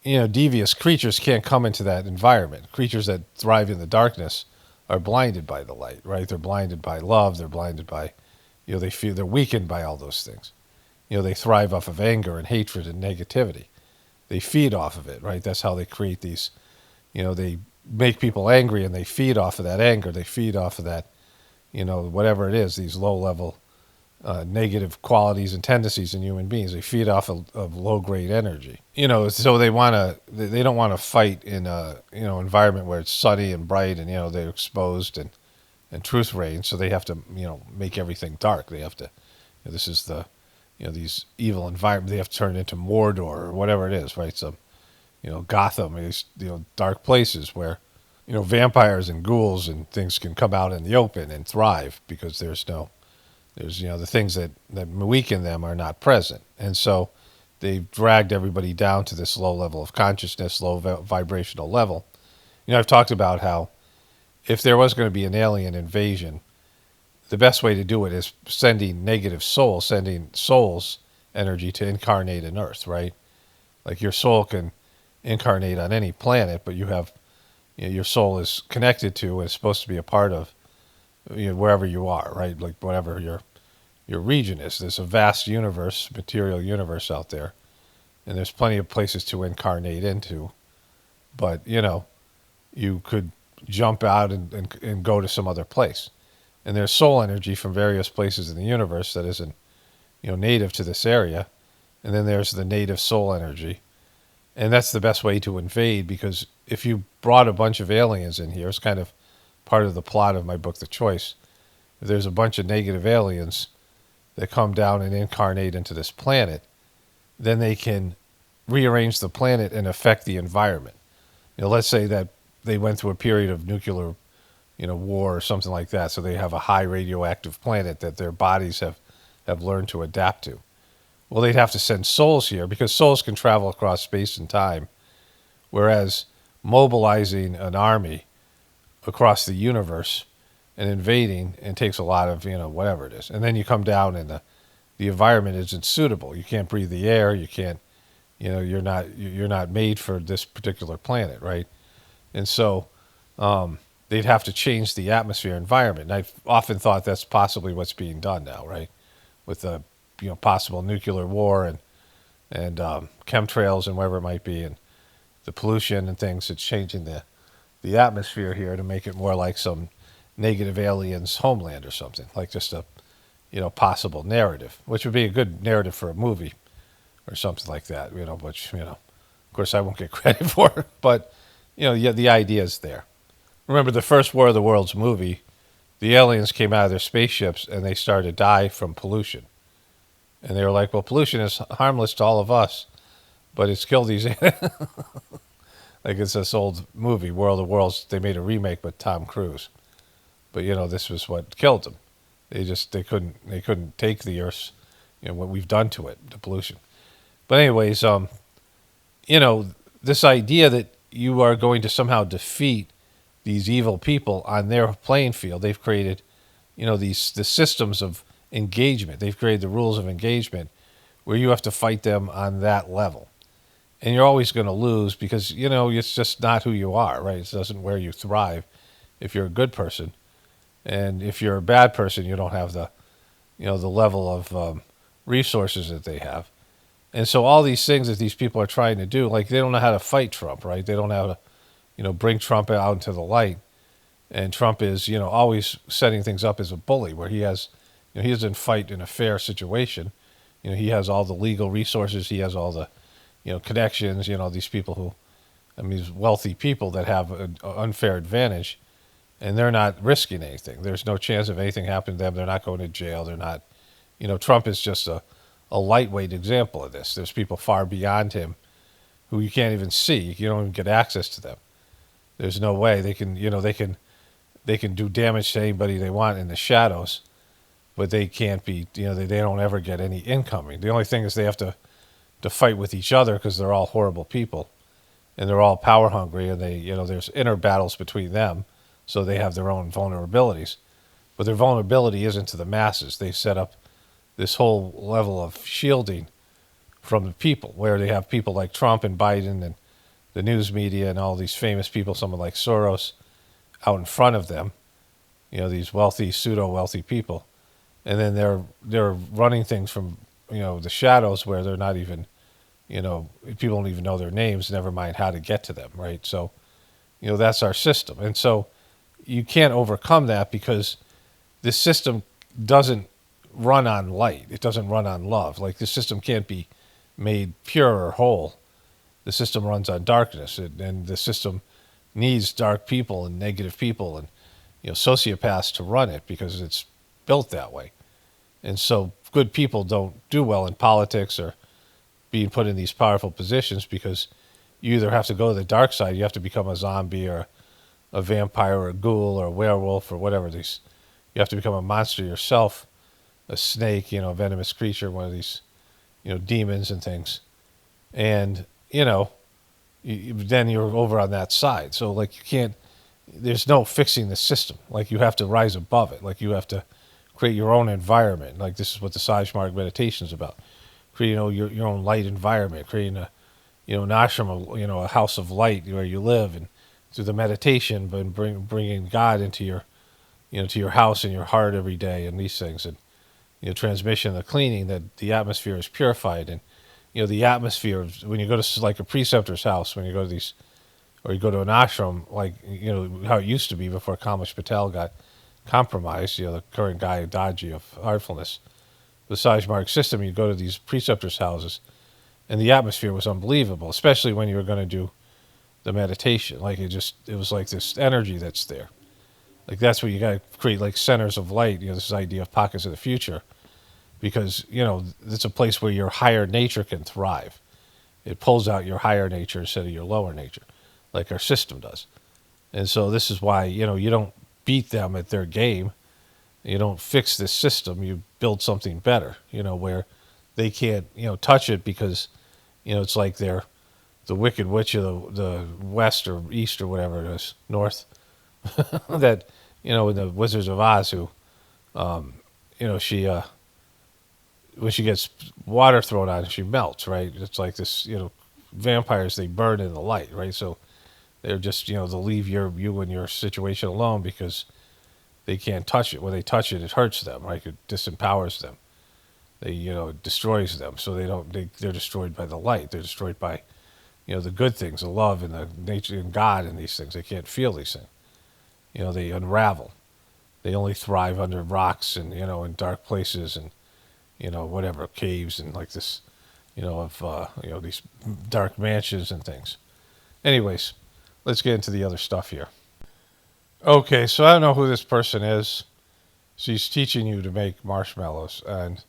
devious creatures can't come into that environment. Creatures that thrive in the darkness are blinded by the light, right? They're blinded by love. They're blinded by, they feel they're weakened by all those things. They thrive off of anger and hatred and negativity. They feed off of it, right? That's how they create these, they make people angry, and they feed off of that anger. They feed off of that, whatever it is, these low-level negative qualities and tendencies in human beings. They feed off of low-grade energy. So they don't want to fight in a, environment where it's sunny and bright and, they're exposed and truth reigns. So they have to, make everything dark. They have to, this is the, these evil environments, they have to turn into Mordor or whatever it is, right? So, Gotham, these, dark places where, vampires and ghouls and things can come out in the open and thrive, because there's the things that weaken them are not present. And so they've dragged everybody down to this low level of consciousness, low vibrational level. I've talked about how if there was going to be an alien invasion, the best way to do it is sending negative souls, sending souls energy to incarnate in Earth, right? Like your soul can incarnate on any planet, but your soul is connected to and is supposed to be a part of wherever you are, right? Like whatever your region is. There's a vast universe, material universe out there, and there's plenty of places to incarnate into. But you could jump out and go to some other place. And there's soul energy from various places in the universe that isn't native to this area. And then there's the native soul energy. And that's the best way to invade, because if you brought a bunch of aliens in here, it's kind of part of the plot of my book, The Choice. If there's a bunch of negative aliens that come down and incarnate into this planet, then they can rearrange the planet and affect the environment. Let's say that they went through a period of nuclear, war or something like that, so they have a high radioactive planet that their bodies have learned to adapt to. Well, they'd have to send souls here, because souls can travel across space and time, whereas mobilizing an army across the universe and invading, it takes a lot of, whatever it is. And then you come down and the environment isn't suitable. You can't breathe the air. You can't, you're not made for this particular planet, right? And so they'd have to change the atmosphere environment. And I've often thought that's possibly what's being done now, right? With the possible nuclear war and chemtrails and whatever it might be, and the pollution and things. It's changing the atmosphere here to make it more like some negative aliens homeland or something, like just a possible narrative, which would be a good narrative for a movie or something like that. Which of course I won't get credit for, but yeah, the idea is there. Remember the first War of the Worlds movie? The aliens came out of their spaceships and they started to die from pollution. And they were like, well, pollution is harmless to all of us, but it's killed these. Like it's this old movie, War of the Worlds. They made a remake with Tom Cruise. But, this was what killed them. They couldn't take the Earth's, what we've done to it, the pollution. But anyways, this idea that you are going to somehow defeat these evil people on their playing field, they've created, the systems of engagement. They've created the rules of engagement where you have to fight them on that level. And you're always going to lose because, it's just not who you are, right? It doesn't where you thrive if you're a good person. And if you're a bad person, you don't have the level of resources that they have. And so all these things that these people are trying to do, like they don't know how to fight Trump, right? They don't know how to, bring Trump out into the light. And Trump is, always setting things up as a bully where he has, he doesn't fight in a fair situation. He has all the legal resources. He has all the, connections, these people these wealthy people that have an unfair advantage. And they're not risking anything. There's no chance of anything happening to them. They're not going to jail. They're not, Trump is just a lightweight example of this. There's people far beyond him who you can't even see. You don't even get access to them. There's no way they can, they can do damage to anybody they want in the shadows, but they can't be, they don't ever get any incoming. The only thing is they have to fight with each other because they're all horrible people and they're all power hungry, and they, there's inner battles between them. So they have their own vulnerabilities. But their vulnerability isn't to the masses. They set up this whole level of shielding from the people, where they have people like Trump and Biden and the news media and all these famous people, someone like Soros, out in front of them, these wealthy, pseudo-wealthy people. And then they're running things from, the shadows where they're not even, people don't even know their names, never mind how to get to them, right? So, that's our system. And so you can't overcome that because this system doesn't run on light. It doesn't run on love. Like, the system can't be made pure or whole. The system runs on darkness, and the system needs dark people and negative people and sociopaths to run it because it's built that way. And so good people don't do well in politics or being put in these powerful positions because you either have to go to the dark side, you have to become a zombie or a vampire or a ghoul or a werewolf or whatever these. You have to become a monster yourself, a snake, a venomous creature, one of these, demons and things. and then you're over on that side. So like you can't. There's no fixing the system. Like you have to rise above it. Like you have to create your own environment. Like this is what the Sajmark meditation is about. Creating your own light environment. Creating a an ashram, a house of light where you live, and through the meditation, but bringing God into your to your house and your heart every day, and these things, and transmission, the cleaning, that the atmosphere is purified, and the atmosphere when you go to like a preceptor's house, when you go to these, or you go to an ashram, like how it used to be before Kamesh Patel got compromised, the current guy Daji of Heartfulness, the Sajmark system, you go to these preceptors' houses, and the atmosphere was unbelievable, especially when you were going to do the meditation. Like it was like this energy that's there. Like that's what you got to create, like centers of light. This idea of pockets of the future, because it's a place where your higher nature can thrive. It pulls out your higher nature instead of your lower nature, like our system does. And so this is why you don't beat them at their game. You don't fix this system. You build something better. Where they can't touch it, because it's like they're the Wicked Witch of the West or East or whatever it is, North. That in the Wizards of Oz, who she when she gets water thrown on her, she melts, right? It's like this, vampires, they burn in the light, right? So they're just they'll leave you and your situation alone because they can't touch it. When they touch it, it hurts them, right? It disempowers them. They it destroys them. So they're destroyed by the light. They're destroyed by the good things, the love and the nature and God and these things. They can't feel these things. They unravel. They only thrive under rocks and in dark places and whatever, caves and like this, these dark mansions and things. Anyways, let's get into the other stuff here. Okay, so I don't know who this person is. She's teaching you to make marshmallows, and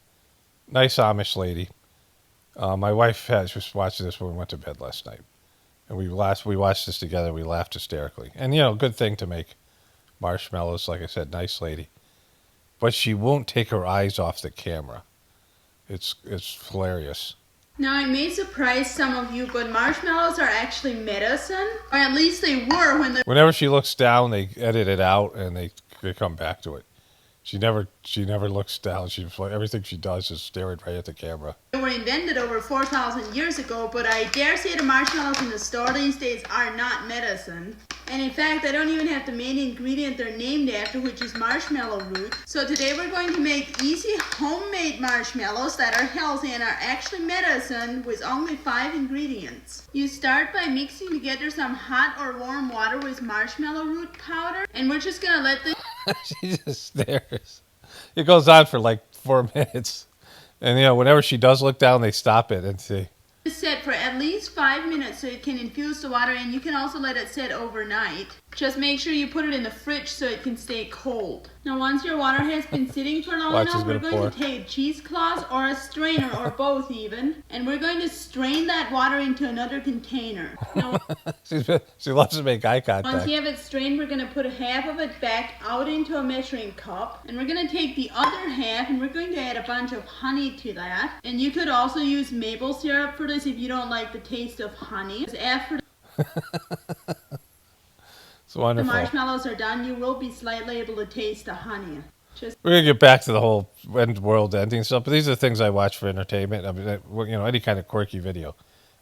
nice Amish lady. My wife has just watched this when we went to bed last night, and we watched this together. We laughed hysterically, and good thing to make marshmallows. Like I said, nice lady, but she won't take her eyes off the camera. It's hilarious. Now, it may surprise some of you, but marshmallows are actually medicine, or at least they were when they Whenever she looks down, they edit it out and they come back to it. She never looks down. Everything she does is staring right at the camera. were invented over 4,000 years ago, but I dare say the marshmallows in the store these days are not medicine. And in fact, I don't even have the main ingredient they're named after, which is marshmallow root. So today we're going to make easy homemade marshmallows that are healthy and are actually medicine with only 5 ingredients. You start by mixing together some hot or warm water with marshmallow root powder, and we're just gonna let the She just stares. It goes on for like 4 minutes. And whenever she does look down, they stop it and see. set for at least 5 minutes so it can infuse the water, and you can also let it sit overnight. Just make sure you put it in the fridge so it can stay cold. Now once your water has been sitting for long enough, we're going to take a cheesecloth or a strainer or both even, and we're going to strain that water into another container. Now, she loves to make eye contact. once you have it strained, we're going to put half of it back out into a measuring cup, and we're going to take the other half and we're going to add a bunch of honey to that. And you could also use maple syrup for this if you don't like the taste of honey. After It's wonderful. the marshmallows are done, you will be slightly able to taste the honey. We're going to get back to the whole world ending stuff, but these are the things I watch for entertainment. I mean, any kind of quirky video.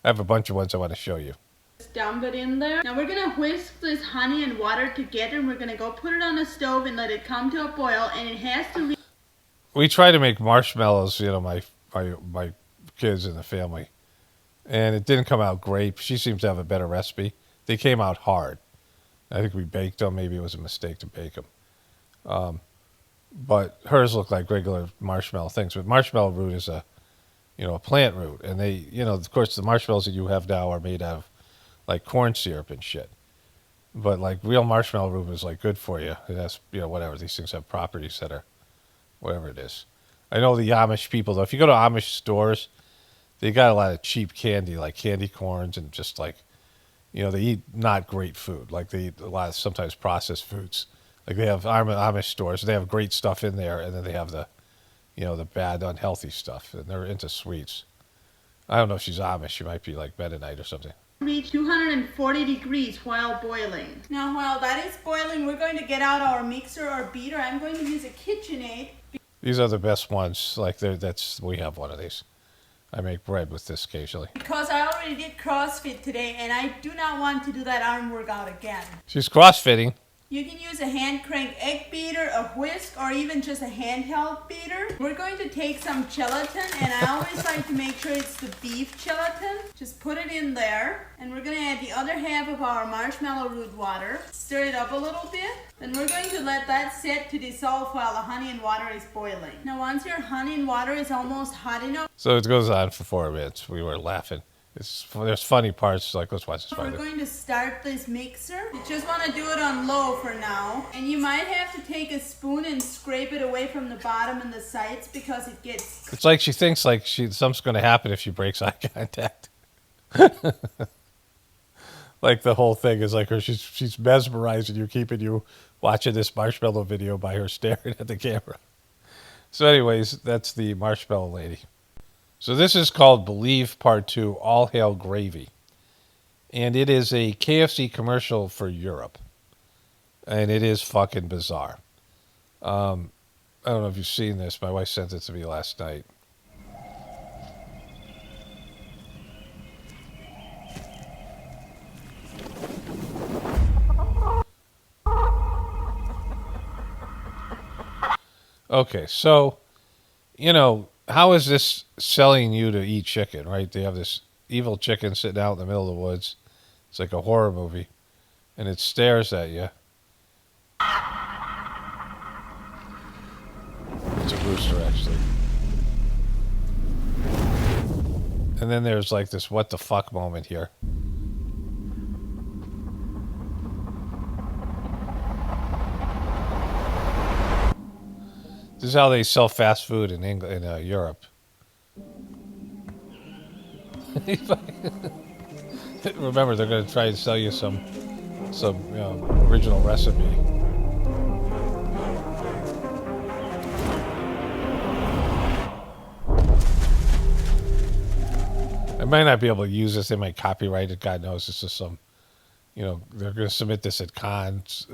I have a bunch of ones I want to show you. Just dump it in there. Now we're going to whisk this honey and water together, and we're going to go put it on the stove and let it come to a boil, and it has to We try to make marshmallows, my kids and the family, and it didn't come out great. She seems to have a better recipe. They came out hard. I think we baked them. Maybe it was a mistake to bake them. But hers look like regular marshmallow things. But marshmallow root is a plant root. And they, of course, the marshmallows that you have now are made out of like corn syrup and shit. But like real marshmallow root is like good for you. It has, whatever. These things have properties that are, whatever it is. I know the Amish people, though, if you go to Amish stores, they got a lot of cheap candy, like candy corns and just like, they eat not great food. Like they eat a lot of sometimes processed foods. Like they have Amish stores. They have great stuff in there, and then they have the, the bad, unhealthy stuff. And they're into sweets. I don't know if she's Amish. She might be like Mennonite or something. Reach 240 degrees while boiling. Now while that is boiling, we're going to get out our mixer or beater. I'm going to use a KitchenAid. These are the best ones. Like we have one of these. I make bread with this occasionally. Because I already did CrossFit today and I do not want to do that arm workout again. She's crossfitting. You can use a hand crank egg beater, a whisk, or even just a handheld beater. We're going to take some gelatin, and I always like to make sure it's the beef gelatin. Just put it in there, and we're going to add the other half of our marshmallow root water. Stir it up a little bit. Then we're going to let that set to dissolve while the honey and water is boiling. Now once your honey and water is almost hot enough, So it goes on for 4 minutes. We were laughing. There's funny parts, like let's watch this. we're going to start this mixer. You just want to do it on low for now. And you might have to take a spoon and scrape it away from the bottom and the sides because it gets... It's like she thinks like something's going to happen if she breaks eye contact. Like the whole thing is like her. She's mesmerizing you, keeping you watching this marshmallow video by her staring at the camera. So anyways, that's the marshmallow lady. So this is called Believe Part 2, All Hail Gravy. And it is a KFC commercial for Europe. And it is fucking bizarre. I don't know if you've seen this. My wife sent it to me last night. Okay, so, you know, how is this selling you to eat chicken, right? They have this evil chicken sitting out in the middle of the woods. It's like a horror movie. And it stares at you. It's a rooster, actually. And then there's like this what the fuck moment here. This is how they sell fast food in England, in Europe. Remember, they're going to try and sell you some original recipe. I might not be able to use this. They might copyright it. God knows. It's just some, they're going to submit this at cons.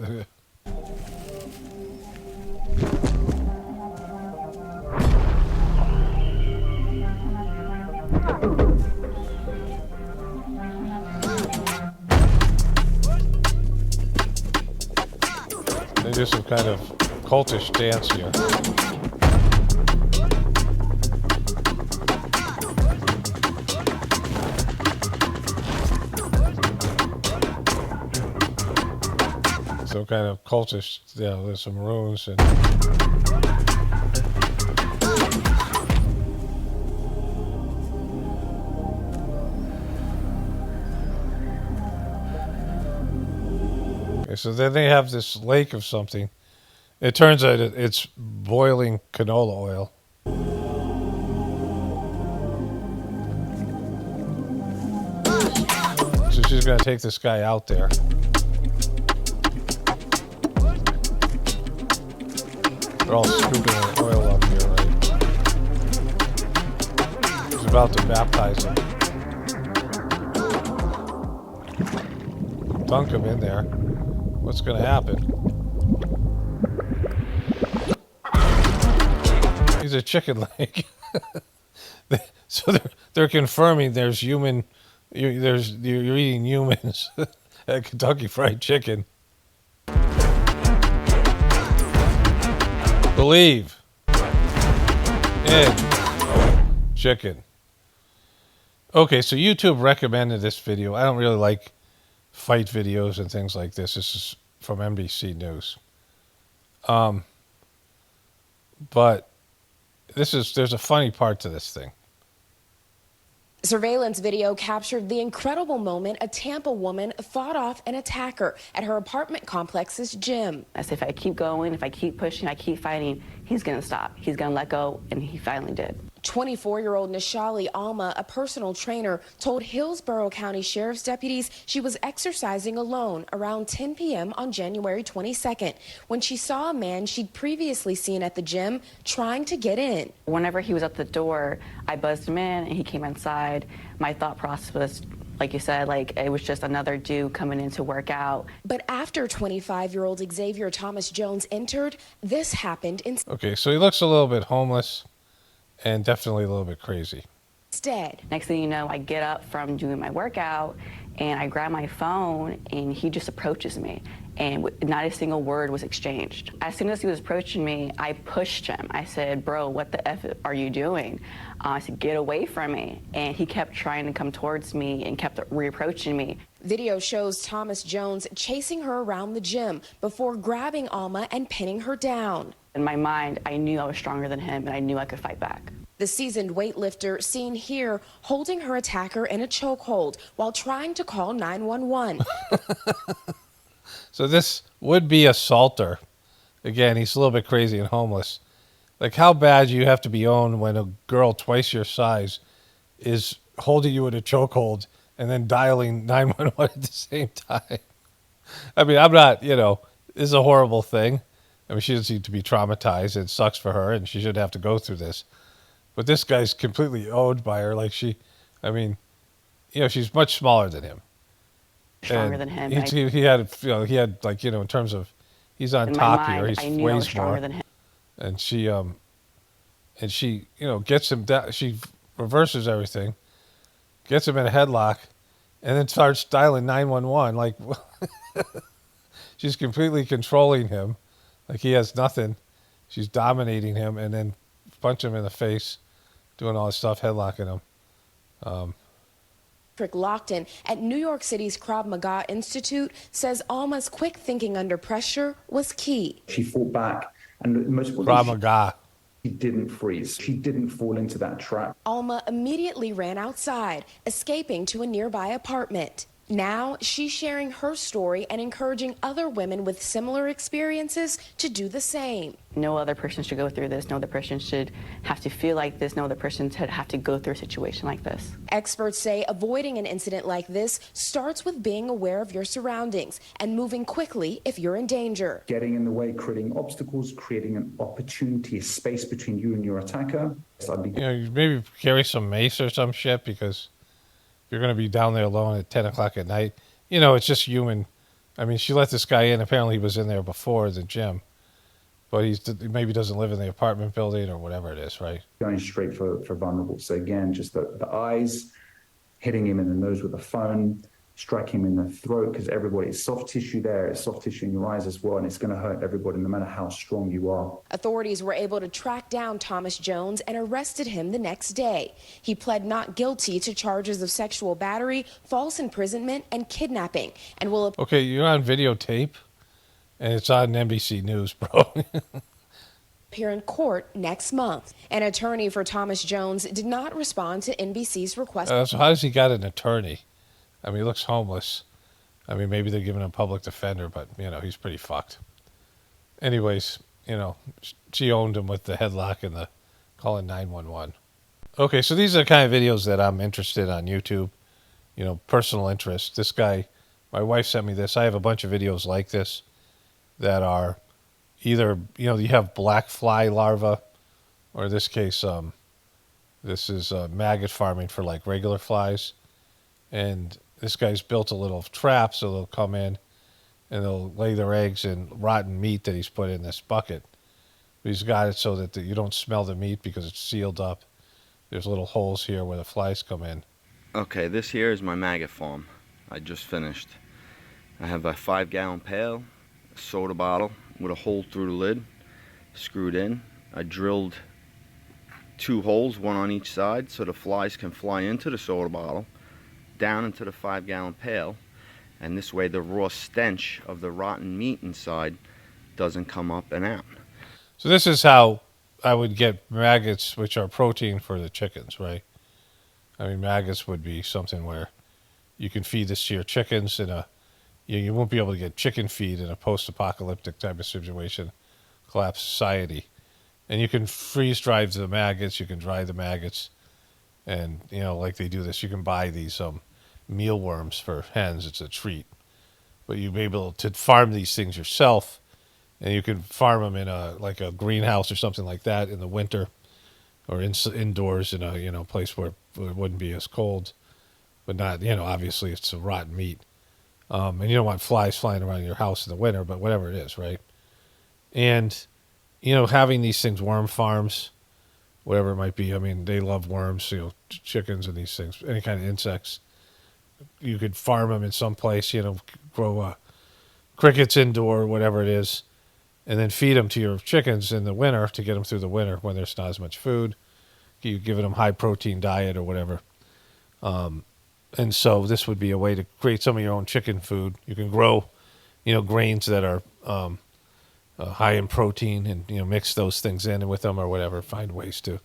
They do some kind of cultish dance here. Some kind of cultish, there's some runes and... So then they have this lake of something. It turns out it's boiling canola oil. So she's going to take this guy out there. They're all scooping the oil up here, right? She's about to baptize him. Dunk him in there. What's going to happen? He's a chicken leg. So they're confirming there's human. You're eating humans at Kentucky Fried Chicken. Believe in chicken. Okay, so YouTube recommended this video. I don't really like fight videos and things like this. This is from NBC News. But there's a funny part to this thing. Surveillance video captured the incredible moment a Tampa woman fought off an attacker at her apartment complex's gym. I said, if I keep going, if I keep pushing, I keep fighting, he's going to stop. He's going to let go, and he finally did. 24-year-old Nishali Alma, a personal trainer, told Hillsborough County Sheriff's deputies she was exercising alone around 10 p.m. on January 22nd when she saw a man she'd previously seen at the gym trying to get in. Whenever he was at the door, I buzzed him in and he came inside. My thought process was, like you said, like it was just another dude coming in to work out. But after 25-year-old Xavier Thomas Jones entered, this happened Okay, so he looks a little bit homeless and definitely a little bit crazy. instead. Next thing you know, I get up from doing my workout and I grab my phone and he just approaches me. And not a single word was exchanged. As soon as he was approaching me, I pushed him. I said, bro, what the F are you doing? I said, get away from me. And he kept trying to come towards me and kept reapproaching me. Video shows Thomas Jones chasing her around the gym before grabbing Alma and pinning her down. In my mind, I knew I was stronger than him and I knew I could fight back. The seasoned weightlifter seen here holding her attacker in a chokehold while trying to call 911. So this would-be assaulter, again, he's a little bit crazy and homeless. Like, how bad you have to be owned when a girl twice your size is holding you in a chokehold and then dialing 911 at the same time? I mean, I'm not, this is a horrible thing. I mean, she doesn't need to be traumatized. It sucks for her, and she shouldn't have to go through this. But this guy's completely owned by her. Like, she's much smaller than him. Stronger than him. He had like, in terms of, he's on top here. He's I knew I was weighs stronger more. than him. And she gets him down. She reverses everything, gets him in a headlock, and then starts dialing 911. Like, she's completely controlling him. Like, he has nothing. She's dominating him, and then punch him in the face, doing all this stuff, headlocking him. Lockton at New York City's Krav Maga Institute says Alma's quick thinking under pressure was key. She fought back, and most Krav Maga. She didn't freeze. She didn't fall into that trap. Alma immediately ran outside, escaping to a nearby apartment. Now she's sharing her story and encouraging other women with similar experiences to do the same. No other person should go through this. No other person should have to feel like this. No other person should have to go through a situation like this. Experts say avoiding an incident like this starts with being aware of your surroundings and moving quickly if you're in danger. Getting in the way, creating obstacles, creating an opportunity, a space between you and your attacker. You maybe carry some mace or some shit, because you're going to be down there alone at 10 o'clock at night. It's just human. I mean, she let this guy in. Apparently, he was in there before the gym. But he maybe doesn't live in the apartment building or whatever it is, right? Going straight for vulnerable. So again, just the eyes, hitting him in the nose with a phone, striking him in the throat, because everybody, it's soft tissue there. It's soft tissue in your eyes as well, and it's going to hurt everybody no matter how strong you are. Authorities were able to track down Thomas Jones and arrested him the next day. He pled not guilty to charges of sexual battery, false imprisonment, and kidnapping, and will... Okay, you're on videotape, and it's on NBC News, bro. appear in court next month. An attorney for Thomas Jones did not respond to NBC's request. So how does he got an attorney? I mean, he looks homeless. I mean, maybe they're giving him a public defender, but, he's pretty fucked. Anyways, she owned him with the headlock and the calling 911. Okay, so these are the kind of videos that I'm interested in on YouTube. Personal interest. This guy, my wife sent me this. I have a bunch of videos like this that are either, you have black fly larvae, or in this case, this is maggot farming for like regular flies. And this guy's built a little trap so they'll come in and they'll lay their eggs in rotten meat that he's put in this bucket. But he's got it so that you don't smell the meat because it's sealed up. There's little holes here where the flies come in. Okay, this here is my maggot farm. I just finished. I have a 5-gallon pail, a soda bottle with a hole through the lid, screwed in. I drilled 2 holes, one on each side, so the flies can fly into the soda bottle, down into the 5-gallon pail, and this way the raw stench of the rotten meat inside doesn't come up and out. So this is how I would get maggots, which are protein for the chickens, right? I mean, maggots would be something where you can feed this to your chickens in a, you won't be able to get chicken feed in a post-apocalyptic type of situation, collapsed society. And you can freeze dry the maggots. You can dry the maggots. And, like they do this, you can buy these mealworms for hens. It's a treat. But you'll be able to farm these things yourself. And you can farm them in a greenhouse or something like that in the winter, or indoors in a place where it wouldn't be as cold. But not, obviously it's a rotten meat. And you don't want flies flying around your house in the winter, but whatever it is, right? And, having these things, worm farms, whatever it might be. I mean, they love worms, chickens and these things, any kind of insects. You could farm them in some place, grow crickets indoor, whatever it is, and then feed them to your chickens in the winter to get them through the winter when there's not as much food. You give them high protein diet or whatever. And so this would be a way to create some of your own chicken food. You can grow, grains that are high in protein, and mix those things in with them or whatever. Find ways to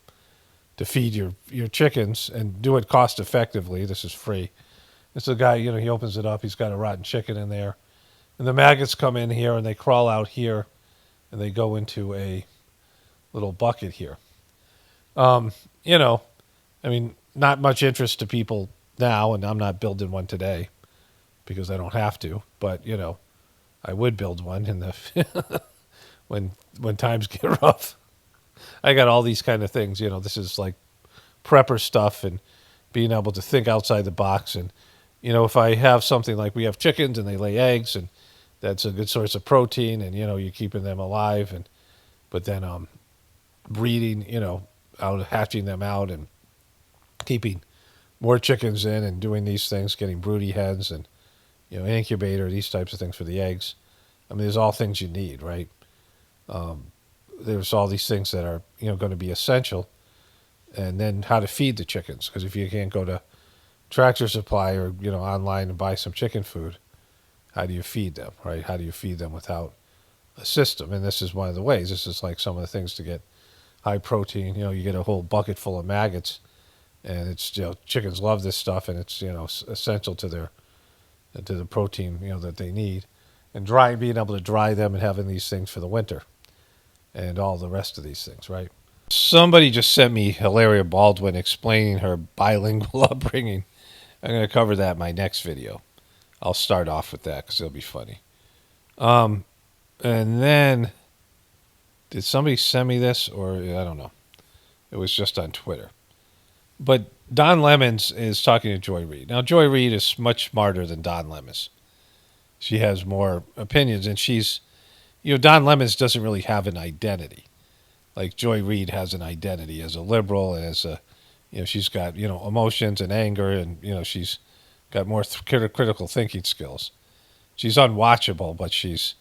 feed your chickens and do it cost effectively. This is free. It's a guy, he opens it up. He's got a rotten chicken in there, and the maggots come in here and they crawl out here, and they go into a little bucket here. I mean, not much interest to people now, and I'm not building one today because I don't have to. But I would build one in the when times get rough. I got all these kind of things. This is like prepper stuff and being able to think outside the box. And if I have something like we have chickens and they lay eggs, and that's a good source of protein, and you're keeping them alive, but then breeding, out hatching them out and keeping more chickens in and doing these things, getting broody hens and incubator, these types of things for the eggs. I mean, there's all things you need, right? There's all these things that are going to be essential, and then how to feed the chickens, because if you can't go to Tractor Supply or online and buy some chicken food, how do you feed them, right? How do you feed them without a system? And this is one of the ways. This is like some of the things to get high protein. You get a whole bucket full of maggots, and it's chickens love this stuff, and it's essential to the protein that they need, and being able to dry them and having these things for the winter, and all the rest of these things, right? Somebody just sent me Hilaria Baldwin explaining her bilingual upbringing. I'm going to cover that in my next video. I'll start off with that because it'll be funny. And then, did somebody send me this, or I don't know. It was just on Twitter. But Don Lemons is talking to Joy Reid. Now, Joy Reid is much smarter than Don Lemons. She has more opinions, and she's, Don Lemons doesn't really have an identity. Like Joy Reid has an identity as a liberal, and as a, she's got, emotions and anger, and, she's got more critical thinking skills. She's unwatchable, but she's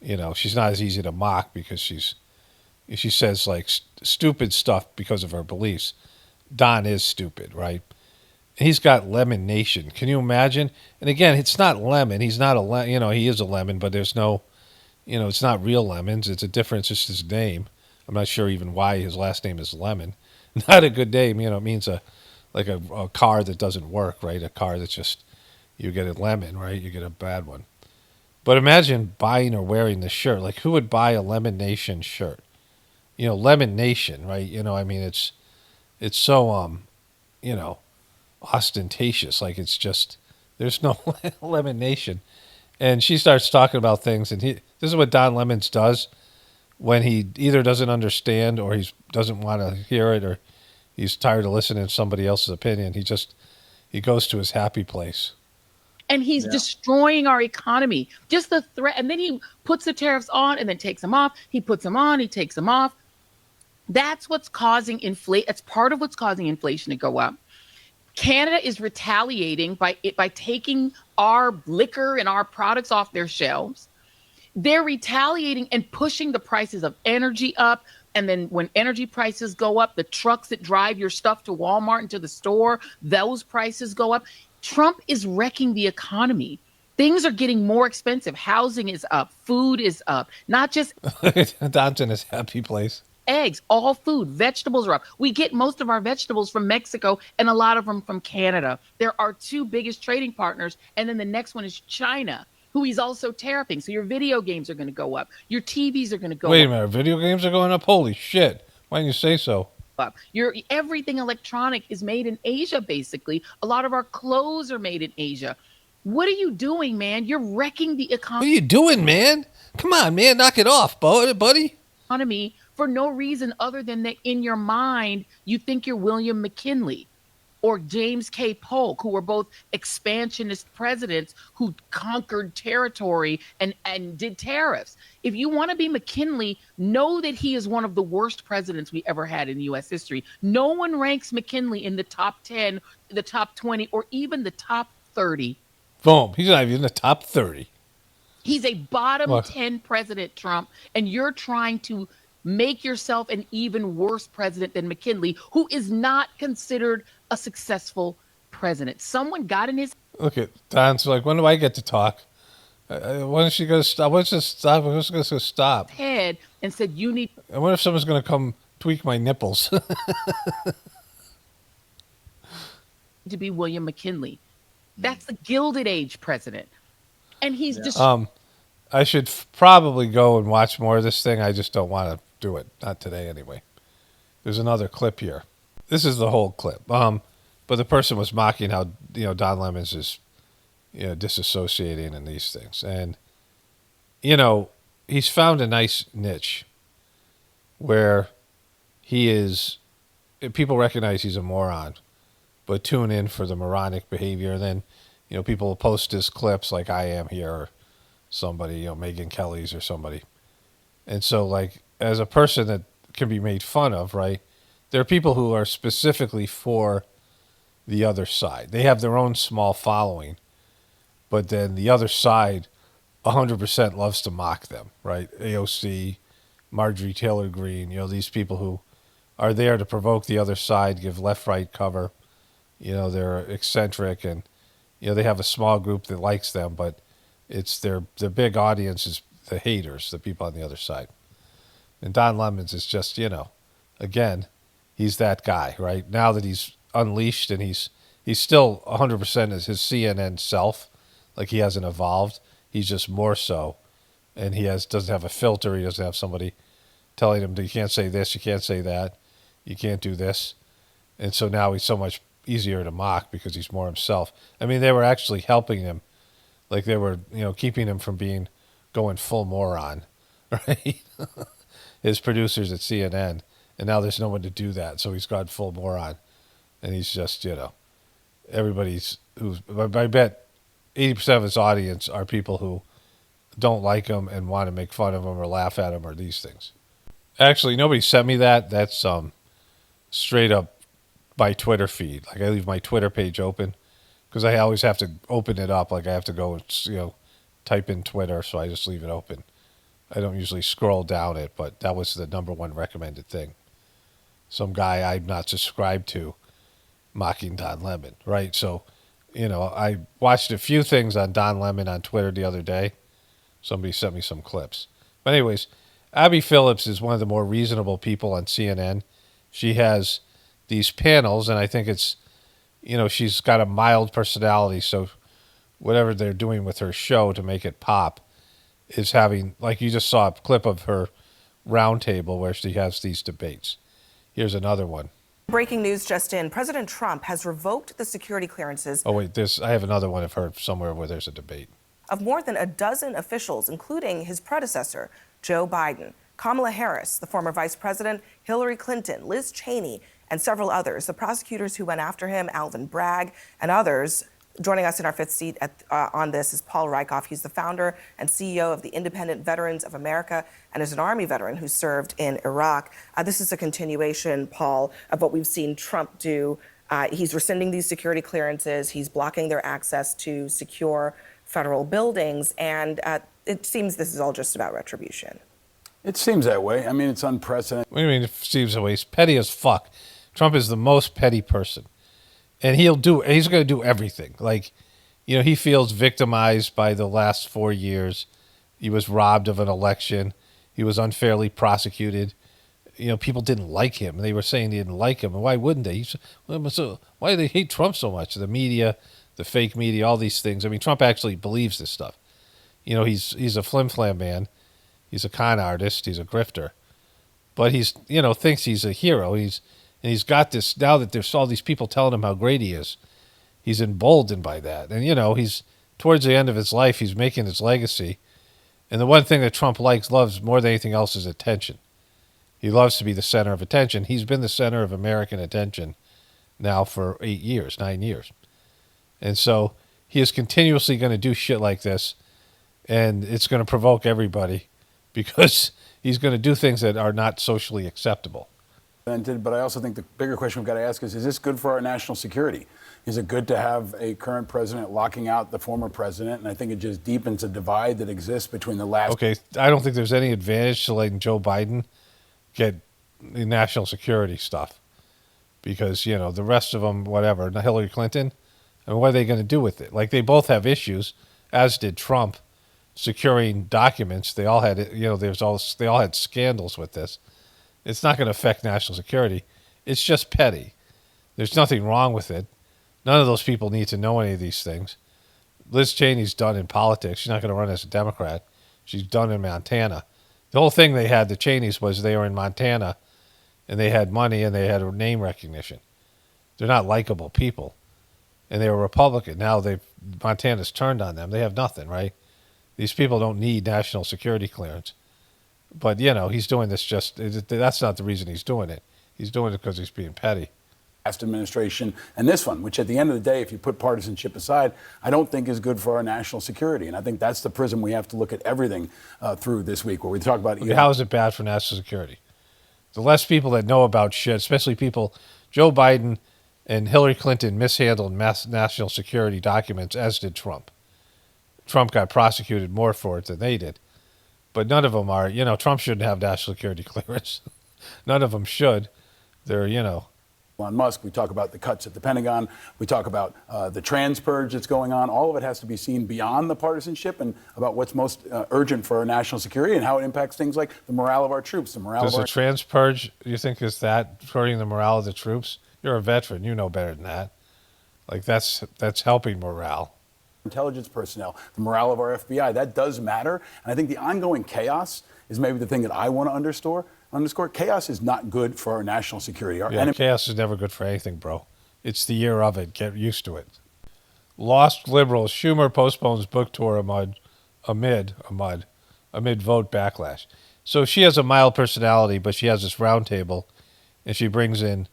not as easy to mock because she says like stupid stuff because of her beliefs. Don is stupid, right? He's got Lemon Nation. Can you imagine? And again, it's not lemon. He's not he is a lemon, but there's no, it's not real lemons. It's a difference. It's his name. I'm not sure even why his last name is Lemon. Not a good name. It means a car that doesn't work, right? A car that's just, you get a lemon, right? You get a bad one. But imagine buying or wearing this shirt. Like, who would buy a Lemon Nation shirt? Lemon Nation, right? It's so, ostentatious. Like, it's just, there's no Lemon Nation. And she starts talking about things, and this is what Don Lemons does when he either doesn't understand or he doesn't want to hear it, or he's tired of listening to somebody else's opinion. He goes to his happy place. And he's destroying our economy. Just the threat. And then he puts the tariffs on and then takes them off. He puts them on, he takes them off. That's what's causing inflation. It's part of what's causing inflation to go up. Canada is retaliating by taking our liquor and our products off their shelves. They're retaliating and pushing the prices of energy up. And then when energy prices go up, the trucks that drive your stuff to Walmart and to the store, those prices go up. Trump is wrecking the economy. Things are getting more expensive. Housing is up. Food is up. Not just Don's in his happy place. Eggs, all food, vegetables are up. We get most of our vegetables from Mexico and a lot of them from Canada. They're our two biggest trading partners. And then the next one is China. who he's also tariffing. So your video games are going to go up. Your TVs are going to go Wait a up. minute, video games are going up? Holy shit. Why didn't you say so? Everything electronic is made in Asia, basically. A lot of our clothes are made in Asia. What are you doing, man? You're wrecking the economy. What are you doing, man? Come on, man, knock it off, buddy. Economy for no reason other than that in your mind you think you're William McKinley or James K. Polk, who were both expansionist presidents who conquered territory and did tariffs. If you want to be McKinley, know that he is one of the worst presidents we ever had in U.S. history. No one ranks McKinley in the top 10, the top 20, or even the top 30. Boom. He's not even in the top 30. He's a bottom 10 president, Trump, and you're trying to make yourself an even worse president than McKinley, who is not considered a successful president. Someone got in his... Look at Don's like, when do I get to talk? When is she going to stop? When's this stop? When's going to stop? ...head and said, you need... I wonder if someone's going to come tweak my nipples. ...to be William McKinley. That's the Gilded Age president. And he's just... I should probably go and watch more of this thing. I just don't want to do it. Not today, anyway. There's another clip here. This is the whole clip. But the person was mocking how, Don Lemons is, disassociating in these things. And, he's found a nice niche where he is, people recognize he's a moron, but tune in for the moronic behavior. And then, people will post his clips like I am here, or somebody, Megyn Kelly's or somebody. And so, like, as a person that can be made fun of, right, there are people who are specifically for the other side. They have their own small following, but then the other side 100% loves to mock them, right? AOC, Marjorie Taylor Greene, these people who are there to provoke the other side, give left-right cover. They're eccentric, and, they have a small group that likes them, but it's their big audience is the haters, the people on the other side. And Don Lemons is just, again, he's that guy, right? Now that he's unleashed and he's still 100% as his CNN self, like he hasn't evolved. He's just more so. And he doesn't have a filter. He doesn't have somebody telling him, you can't say this, you can't say that, you can't do this. And so now he's so much easier to mock because he's more himself. I mean, they were actually helping him. Like they were, keeping him from going full moron, right? His producers at CNN. And now there's no one to do that. So he's gone full moron. And he's just, I bet 80% of his audience are people who don't like him and want to make fun of him or laugh at him or these things. Actually, nobody sent me that. That's straight up my Twitter feed. Like I leave my Twitter page open because I always have to open it up. Like I have to go and, type in Twitter, so I just leave it open. I don't usually scroll down it, but that was the number one recommended thing. Some guy I'm not subscribed to mocking Don Lemon, right? So, I watched a few things on Don Lemon on Twitter the other day. Somebody sent me some clips. But anyways, Abby Phillips is one of the more reasonable people on CNN. She has these panels, and I think it's, she's got a mild personality, so whatever they're doing with her show to make it pop is having, like you just saw a clip of her roundtable where she has these debates. Here's another one. Breaking news just in. President Trump has revoked the security clearances. Oh, wait, I have another one of her somewhere where there's a debate. Of more than a dozen officials, including his predecessor, Joe Biden, Kamala Harris, the former vice president, Hillary Clinton, Liz Cheney, and several others. The prosecutors who went after him, Alvin Bragg, and others. Joining us in our fifth seat on this is Paul Rieckhoff. He's the founder and CEO of the Independent Veterans of America and is an Army veteran who served in Iraq. This is a continuation, Paul, of what we've seen Trump do. He's rescinding these security clearances. He's blocking their access to secure federal buildings. And it seems this is all just about retribution. It seems that way. I mean, it's unprecedented. What do you mean it seems that way? He's petty as fuck. Trump is the most petty person. And he's going to do everything. Like, he feels victimized by the last 4 years. He was robbed of an election. He was unfairly prosecuted. People didn't like him. They were saying they didn't like him. And why wouldn't they? Why do they hate Trump so much? The media, the fake media, all these things. I mean, Trump actually believes this stuff. he's a flim-flam man. He's a con artist. He's a grifter. But he's, thinks he's a hero. He's got this, now that there's all these people telling him how great he is, he's emboldened by that. And, he's towards the end of his life, he's making his legacy. And the one thing that Trump loves more than anything else is attention. He loves to be the center of attention. He's been the center of American attention now for 9 years. And so he is continuously going to do shit like this, and it's going to provoke everybody because he's going to do things that are not socially acceptable. But I also think the bigger question we've got to ask is this good for our national security? Is it good to have a current president locking out the former president? And I think it just deepens a divide that exists between the last... Okay, I don't think there's any advantage to letting Joe Biden get the national security stuff because, the rest of them, whatever, Hillary Clinton, what are they going to do with it? Like, they both have issues, as did Trump, securing documents. They all had, they all had scandals with this. It's not going to affect national security. It's just petty. There's nothing wrong with it. None of those people need to know any of these things. Liz Cheney's done in politics. She's not going to run as a Democrat. She's done in Montana. The whole thing they had, the Cheneys, was they were in Montana, and they had money, and they had a name recognition. They're not likable people. And they were Republican. Now Montana's turned on them. They have nothing, right? These people don't need national security clearance. But, he's doing this that's not the reason he's doing it. He's doing it because he's being petty. Last administration and this one, which at the end of the day, if you put partisanship aside, I don't think is good for our national security. And I think that's the prism we have to look at everything through this week, where we talk about... How is it bad for national security? The less people that know about shit, especially Joe Biden and Hillary Clinton mishandled national security documents, as did Trump. Trump got prosecuted more for it than they did. But none of them are, Trump shouldn't have national security clearance. None of them should. They're, Elon Musk, we talk about the cuts at the Pentagon, we talk about the trans purge that's going on. All of it has to be seen beyond the partisanship and about what's most urgent for our national security and how it impacts things like the morale of our troops, Does the trans purge, you think, is that hurting the morale of the troops? You're a veteran. You know better than that. Like, that's helping morale. Intelligence personnel, the morale of our FBI, that does matter. And I think the ongoing chaos is maybe the thing that I want to underscore. Chaos is not good for our national security. Chaos is never good for anything, bro. It's the year of it. Get used to it. Lost liberals. Schumer postpones book tour amid vote backlash. So she has a mild personality, but she has this round table, and she brings in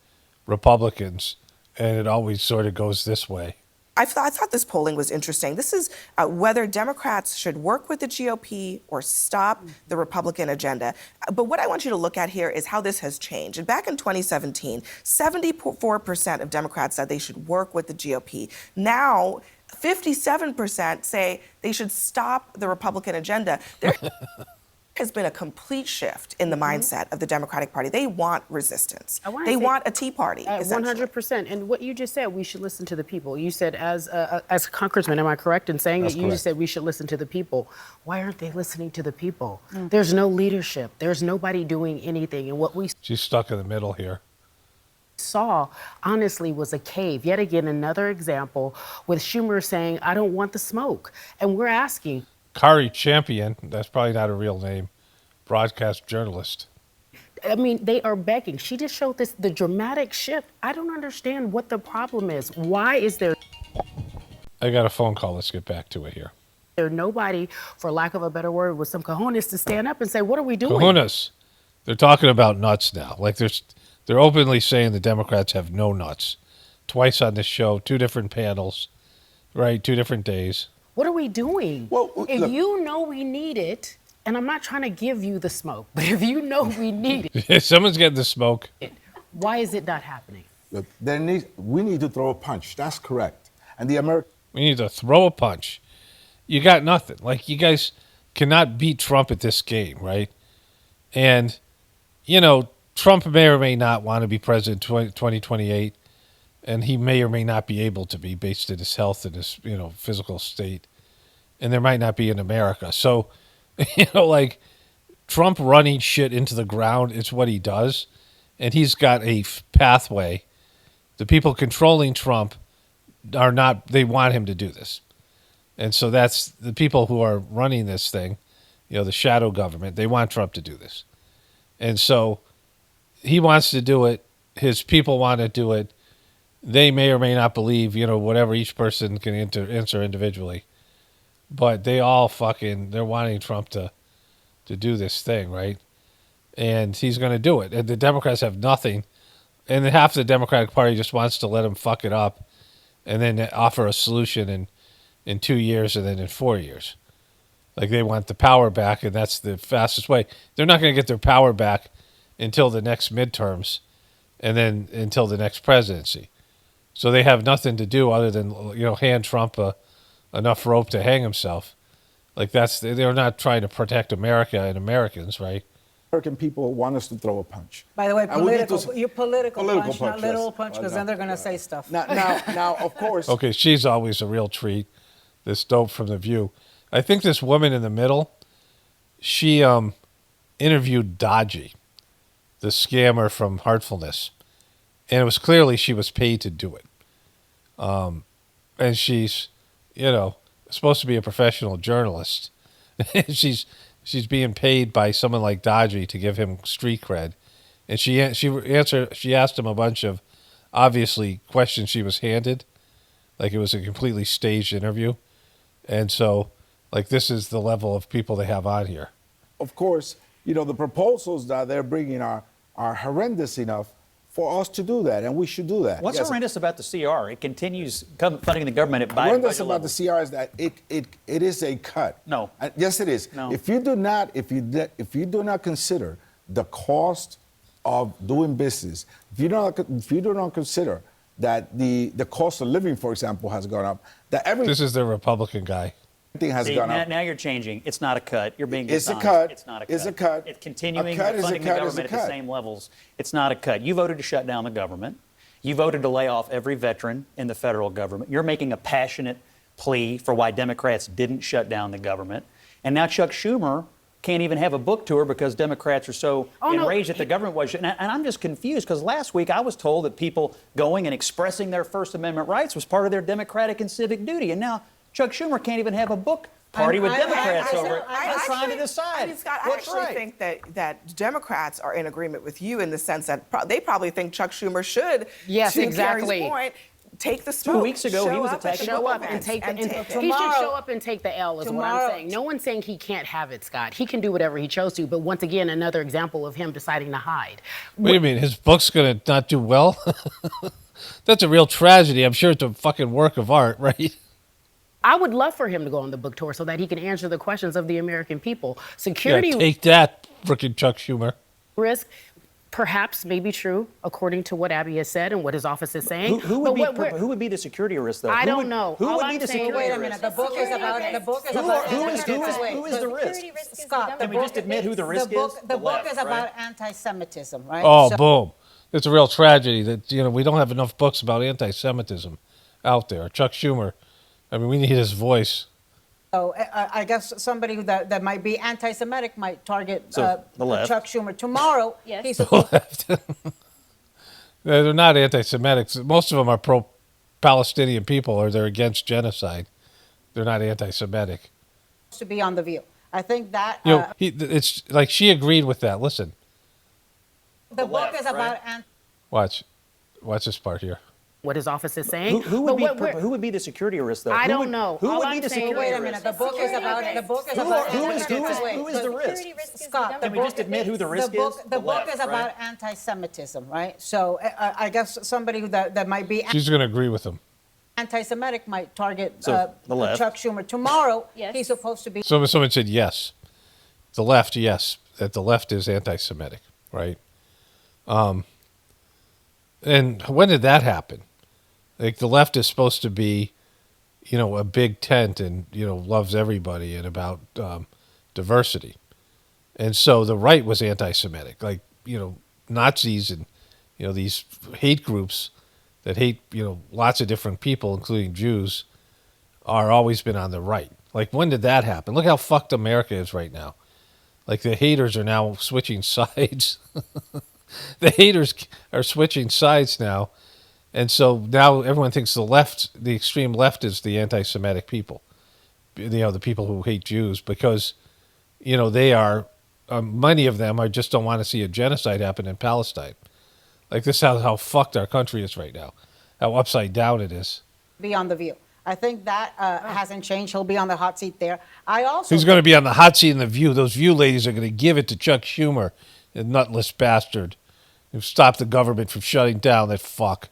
Republicans, and it always sort of goes this way. I thought this polling was interesting. This is whether Democrats should work with the GOP or stop the Republican agenda. But what I want you to look at here is how this has changed. And back in 2017, 74% of Democrats said they should work with the GOP. Now, 57% say they should stop the Republican agenda. There has been a complete shift in the mindset of the Democratic Party. They want resistance. They want a Tea Party, 100%. And what you just said, we should listen to the people. You said, as a congressman, am I correct in saying that? You just said we should listen to the people. Why aren't they listening to the people? There's no leadership. There's nobody doing anything. And what we... She's stuck in the middle here. Saw, honestly, was a cave. Yet again, another example with Schumer saying, I don't want the smoke. And we're asking... Kari Champion, that's probably not a real name, broadcast journalist. I mean, they are begging. She just showed the dramatic shift. I don't understand what the problem is. Why is there... I got a phone call. Let's get back to it here. There's nobody, for lack of a better word, with some cojones to stand up and say, what are we doing? Cojones. They're talking about nuts now. Like, they're openly saying the Democrats have no nuts. Twice on this show, 2 different panels, right? 2 different days. What are we doing? Well, if you know we need it, and I'm not trying to give you the smoke, but if you know we need it. Someone's getting the smoke. Why is it not happening? Look, we need to throw a punch. That's correct. And we need to throw a punch. You got nothing. Like, you guys cannot beat Trump at this game, right? And, Trump may or may not want to be president 2028. And he may or may not be able to be based on his health and his, physical state. And there might not be in America. So, like, Trump running shit into the ground is what he does. And he's got a pathway. The people controlling Trump they want him to do this. And so that's the people who are running this thing, the shadow government. They want Trump to do this. And so he wants to do it. His people want to do it. They may or may not believe, whatever each person can answer individually. But they all they're wanting Trump to do this thing, right? And he's going to do it. And the Democrats have nothing. And half the Democratic Party just wants to let him fuck it up and then offer a solution in 2 years and then in 4 years. Like they want the power back, and that's the fastest way. They're not going to get their power back until the next midterms and then until the next presidency. So they have nothing to do other than, hand Trump enough rope to hang himself. Like they're not trying to protect America and Americans, right? American people want us to throw a punch. By the way, And we need your political punch, not yes. literal punch, because then they're going to say stuff. Now, of course. Okay, she's always a real treat. This dope from The View. I think this woman in the middle, she interviewed Dodgy, the scammer from Heartfulness. And it was clearly she was paid to do it. And she's, supposed to be a professional journalist. she's being paid by someone like Dodgy to give him street cred. And she asked him a bunch of, obviously, questions she was handed. Like it was a completely staged interview. And so, this is the level of people they have on here. Of course, the proposals that they're bringing are horrendous enough for us to do that, and we should do that. What's horrendous about the CR? It continues funding the government at Biden. Horrendous about the CR is that it is a cut. No. Yes, it is. No. If you do not consider the cost of doing business, if you do not consider that the cost of living, for example, has gone up, this is the Republican guy. Everything has gone up. Now you're changing. It's not a cut. You're being It's a dishonest. cut. It's not a cut. It's a cut. It's continuing A cut is a funding the cut is government a at the cut. same levels. It's not a cut. You voted to shut down the government. You voted to lay off every veteran in the federal government. You're making a passionate plea for why Democrats didn't shut down the government. And now Chuck Schumer can't even have a book tour because Democrats are so enraged that the government was. And I'm just confused because last week I was told that people going and expressing their First Amendment rights was part of their democratic and civic duty. And now Chuck Schumer can't even have a book party with Democrats over it. I'm trying to decide. Scott, what's I actually right. think that Democrats are in agreement with you in the sense that they probably think Chuck Schumer should, Yes, to exactly. Gary's point, take the smoke. 2 weeks ago, he was attacking Show up and take the. He should show up and take the L. Is what I'm saying. No one's saying he can't have it, Scott. He can do whatever he chose to. But once again, another example of him deciding to hide. What do you mean? His book's going to not do well? That's a real tragedy. I'm sure it's a fucking work of art, right? I would love for him to go on the book tour so that he can answer the questions of the American people. Security Yeah, take that, frickin' Chuck Schumer. risk. Perhaps may be true, according to what Abby has said and what his office is saying. Who would be the security risk, though? I don't know. Who All would I'm be the saying- security Wait a minute. risk? The book is about. Who is the risk? Scott, Can we just admit who the risk is? The book left, is about right? anti-Semitism, right? Oh, boom. It's a real tragedy that, we don't have enough books about anti-Semitism out there. Chuck Schumer, I mean, we need his voice. So I guess somebody that might be anti-Semitic might target the left. Chuck Schumer tomorrow. Yes. He's They're not anti-Semitic. Most of them are pro-Palestinian people, or they're against genocide. They're not anti-Semitic. to be on The View. I think that It's like she agreed with that. Listen, the book is about watch this part here. What his office is saying. Who would be the security risk, though? I don't know. Who All would I'm be the saying- security Wait a minute. risk? The book is about. Who is the risk? Scott, Can we just admit who the risk is? The book is about anti-Semitism, right? So I guess somebody that might be She's going to agree with him. anti-Semitic might target the left. Chuck Schumer tomorrow. Yes. He's supposed to be. Someone said yes. The left, yes, that the left is anti-Semitic, right? And when did that happen? Like the left is supposed to be, a big tent and loves everybody and about diversity, and so the right was anti-Semitic, like Nazis and these hate groups that hate lots of different people, including Jews, are always been on the right. Like when did that happen? Look how fucked America is right now. Like the haters are now switching sides. The haters are switching sides now. And so now everyone thinks the extreme left is the anti-Semitic people. the people who hate Jews, because they are many of them just don't want to see a genocide happen in Palestine. Like, this is how fucked our country is right now, how upside down it is. Be on The View. I think that hasn't changed. He'll be on the hot seat there. I also. He's going to be on the hot seat in The View. Those View ladies are going to give it to Chuck Schumer, the nutless bastard who stopped the government from shutting down that fuck.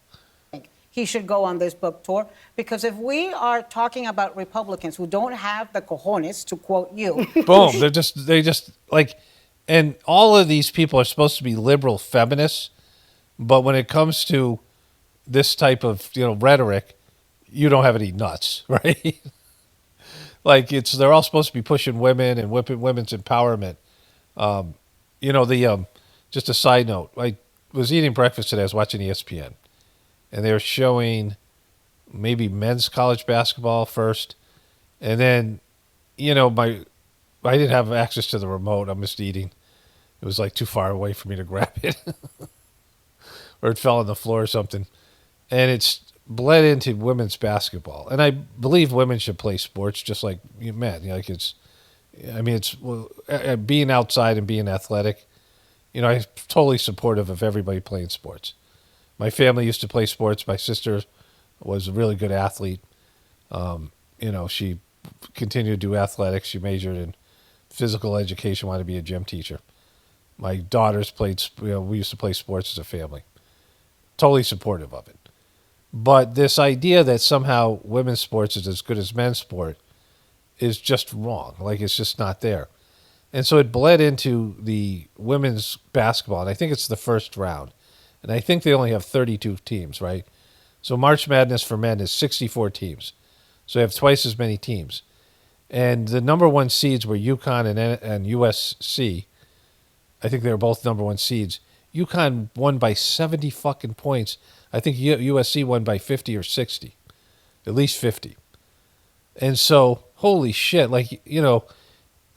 He should go on this book tour, because if we are talking about Republicans who don't have the cojones, to quote you. Boom. They just like, and all of these people are supposed to be liberal feminists, but when it comes to this type of rhetoric, you don't have any nuts, right? Like, they're all supposed to be pushing women and women's empowerment. Just a side note, I was eating breakfast today. I was watching ESPN, and they were showing maybe men's college basketball first, and then I didn't have access to the remote. I'm just eating. It was like too far away for me to grab it, or it fell on the floor or something, and it's bled into women's basketball. And I believe women should play sports just like men. It's being outside and being athletic. I'm totally supportive of everybody playing sports. My family used to play sports. My sister was a really good athlete. She continued to do athletics. She majored in physical education, wanted to be a gym teacher. My daughters played, we used to play sports as a family. Totally supportive of it. But this idea that somehow women's sports is as good as men's sport is just wrong. Like, it's just not there. And so it bled into the women's basketball, and I think it's the first round. And I think they only have 32 teams, right? So March Madness for men is 64 teams. So they have twice as many teams. And the number one seeds were UConn and USC. I think they were both number one seeds. UConn won by 70 fucking points. I think USC won by 50 or 60. At least 50. And so, holy shit,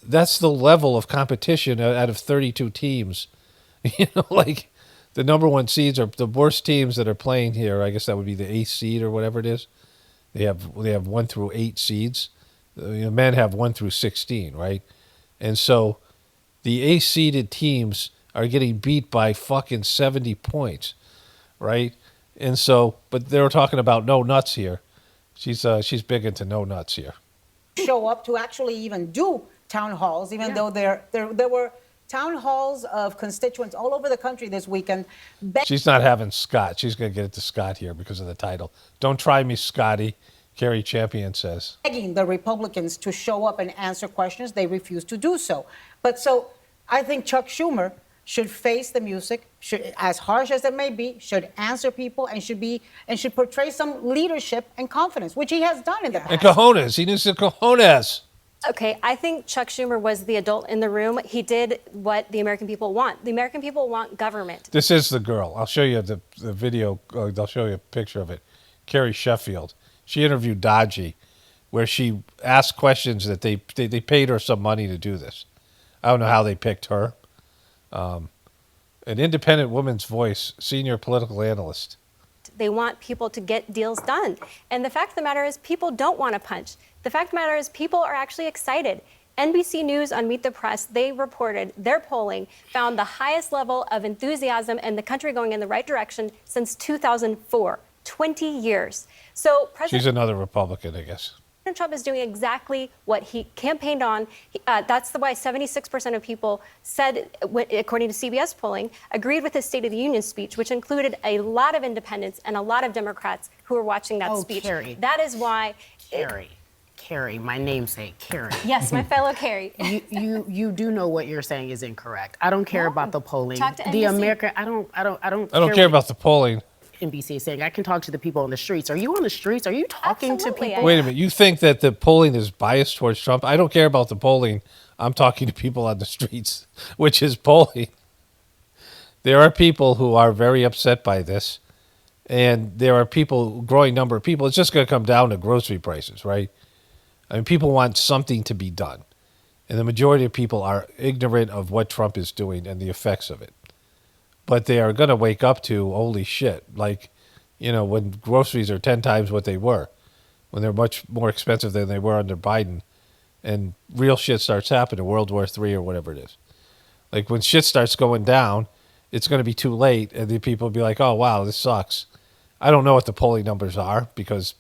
that's the level of competition out of 32 teams. The number one seeds are the worst teams that are playing here. I guess that would be the 8th seed or whatever it is. They have 1 through 8 seeds. Men have 1 through 16, right? And so the 8 seeded teams are getting beat by fucking 70 points, right? And so, but they were talking about no nuts here. She's big into no nuts here. Show up to actually even do town halls, even though there were town halls of constituents all over the country this weekend. She's not having Scott. She's going to get it to Scott here because of the title. Don't try me, Scotty, Carrie Champion says. Begging the Republicans to show up and answer questions. They refuse to do so. But so I think Chuck Schumer should face the music, as harsh as it may be, should answer people, and should portray some leadership and confidence, which he has done in the past. And cojones. He needs the cojones. Okay, I think Chuck Schumer was the adult in the room. He did what the American people want. The American people want government. This is the girl. I'll show you the video. I'll show you a picture of it. Carrie Sheffield. She interviewed Dodgy, where she asked questions that they paid her some money to do this. I don't know how they picked her. An independent woman's voice, senior political analyst. They want people to get deals done. And the fact of the matter is people don't want to punch. The fact of the matter is people are actually excited. NBC News on Meet the Press, they reported their polling found the highest level of enthusiasm and the country going in the right direction since 2004, 20 years. So She's another Republican, I guess. President Trump is doing exactly what he campaigned on. That's why 76% of people said, according to CBS polling, agreed with his State of the Union speech, which included a lot of independents and a lot of Democrats who were watching that speech. Carrie. That is why. Carrie, my namesake, Carrie. Yes, my fellow Carrie. You do know what you're saying is incorrect. I don't care about the polling. Talk to the NBC. American. I don't care about the polling. NBC is saying I can talk to the people on the streets. Are you on the streets? Are you talking to people? Wait a minute. You think that the polling is biased towards Trump? I don't care about the polling. I'm talking to people on the streets, which is polling. There are people who are very upset by this, and there are people, growing number of people. It's just going to come down to grocery prices, right? I mean, people want something to be done, and the majority of people are ignorant of what Trump is doing and the effects of it. But they are going to wake up to, holy shit, when groceries are 10 times what they were, when they're much more expensive than they were under Biden, and real shit starts happening, World War III or whatever it is. Like when shit starts going down, it's going to be too late, and the people will be like, "Oh wow, this sucks." I don't know what the polling numbers are because,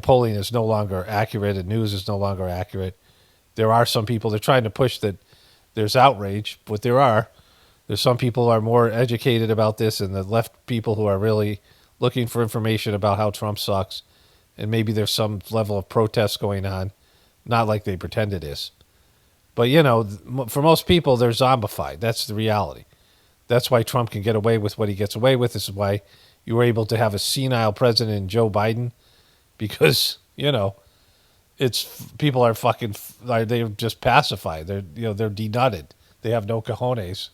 polling is no longer accurate and news is no longer accurate. There are some people they're trying to push that there's outrage, but there's some people who are more educated about this, and the left people who are really looking for information about how Trump sucks, and maybe there's some level of protest going on, not like they pretend it is. But, for most people, they're zombified. That's the reality. That's why Trump can get away with what he gets away with. This is why you were able to have a senile president in Joe Biden, because, it's people are they're just pacified. They're denutted. They have no cojones.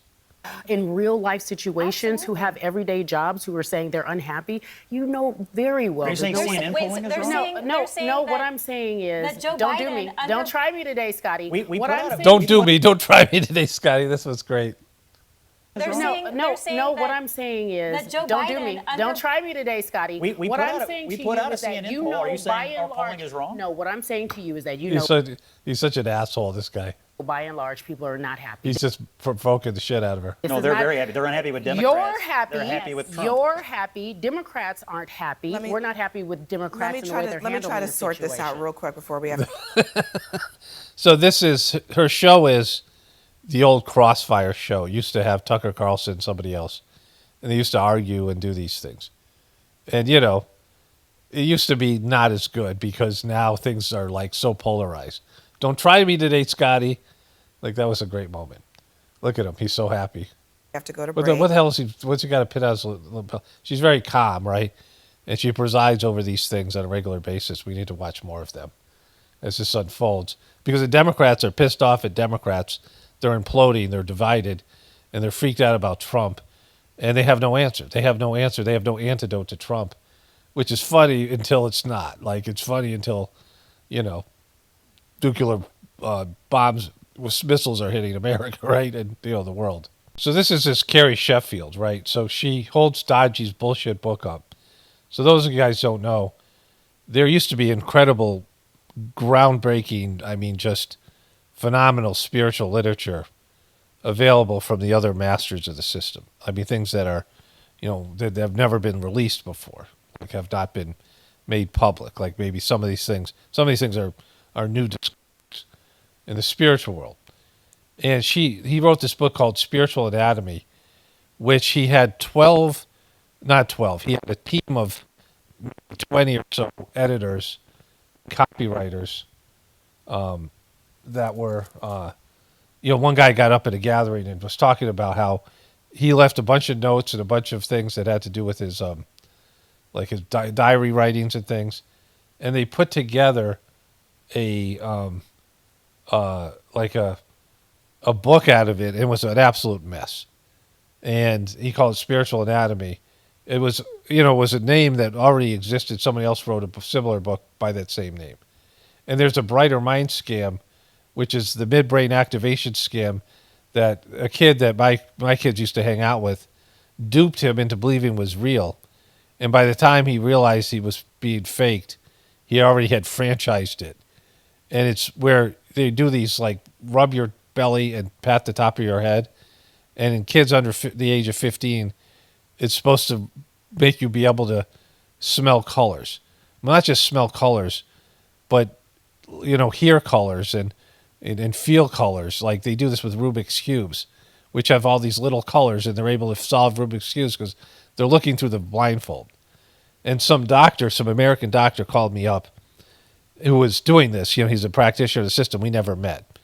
In real life situations, who have everyday jobs, who are saying they're unhappy, you know very well. Are you saying CNN polling is wrong? No. What I'm saying is, don't do me. Don't try me today, Scotty. Don't do me. Don't try me today, Scotty. This was great. What I'm saying is, don't do me. Don't try me today, Scotty. What I'm saying to you is that you know, Are you saying our by polling and large, is wrong? no. What I'm saying to you is that He's such an asshole, this guy. by and large, people are not happy. He's just provoking the shit out of her. No, they're very happy. They're unhappy with Democrats. You're happy. They're happy with Trump. You're happy. Democrats aren't happy. We're not happy with Democrats and the way they're handling Let me try to sort this out real quick before we have. So her show is the old Crossfire show. It used to have Tucker Carlson and somebody else, and they used to argue and do these things. And it used to be not as good because now things are like so polarized. Don't try me today, Scotty. Like that was a great moment. Look at him; he's so happy. Have to go to What break. the hell is he? What's he got to put out? She's very calm, right? And she presides over these things on a regular basis. We need to watch more of them as this unfolds because the Democrats are pissed off at Democrats. They're imploding. They're divided, and they're freaked out about Trump, and they have no answer. They have no answer. They have no antidote to Trump, which is funny until it's not. Like it's funny until, nuclear bombs with missiles are hitting America, right, and the world. So this is this Carrie Sheffield, right? So she holds Dodgy's bullshit book up. So those of you guys don't know, there used to be incredible, groundbreaking, just phenomenal spiritual literature available from the other masters of the system. Things that are, that have never been released before, like have not been made public. Like maybe some of these things are new discoveries in the spiritual world. And he wrote this book called Spiritual Anatomy, which he had he had a team of 20 or so editors, copywriters, that were, one guy got up at a gathering and was talking about how he left a bunch of notes and a bunch of things that had to do with his, his diary writings and things. And they put together a book out of it. It was an absolute mess. And he called it Spiritual Anatomy. It was, was a name that already existed. Somebody else wrote a similar book by that same name. And there's a Brighter Mind scam, which is the midbrain activation scam that a kid that my kids used to hang out with duped him into believing was real. And by the time he realized he was being faked, he already had franchised it. And it's where they do these rub your belly and pat the top of your head. And in kids under the age of 15, it's supposed to make you be able to smell colors. Well, not just smell colors, but, hear colors and feel colors. Like they do this with Rubik's Cubes, which have all these little colors, and they're able to solve Rubik's Cubes because they're looking through the blindfold. And some American doctor called me up who was doing this. He's a practitioner of the system. We never met.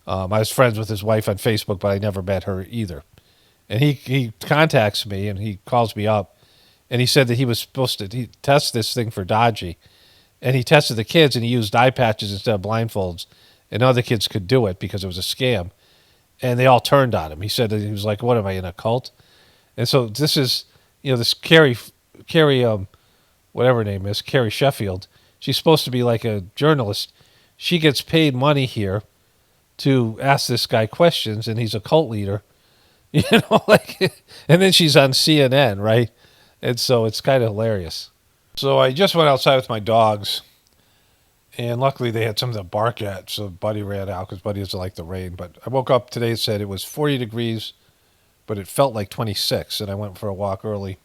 I was friends with his wife on Facebook, but I never met her either. And he contacts me and he calls me up, and he said that he was supposed to test this thing for Dodgy, and he tested the kids and he used eye patches instead of blindfolds, and other kids could do it because it was a scam, and they all turned on him. He said that he was like, "What am I, in a cult?" And so this is, this Carrie, whatever her name is, Carrie Sheffield. She's supposed to be like a journalist. She gets paid money here to ask this guy questions, and he's a cult leader, and then she's on CNN, right? And so it's kind of hilarious. So I just went outside with my dogs, And luckily they had something to bark at, so Buddy ran out because Buddy doesn't like the rain. But I woke up today and said it was 40 degrees, but it felt like 26, and I went for a walk early.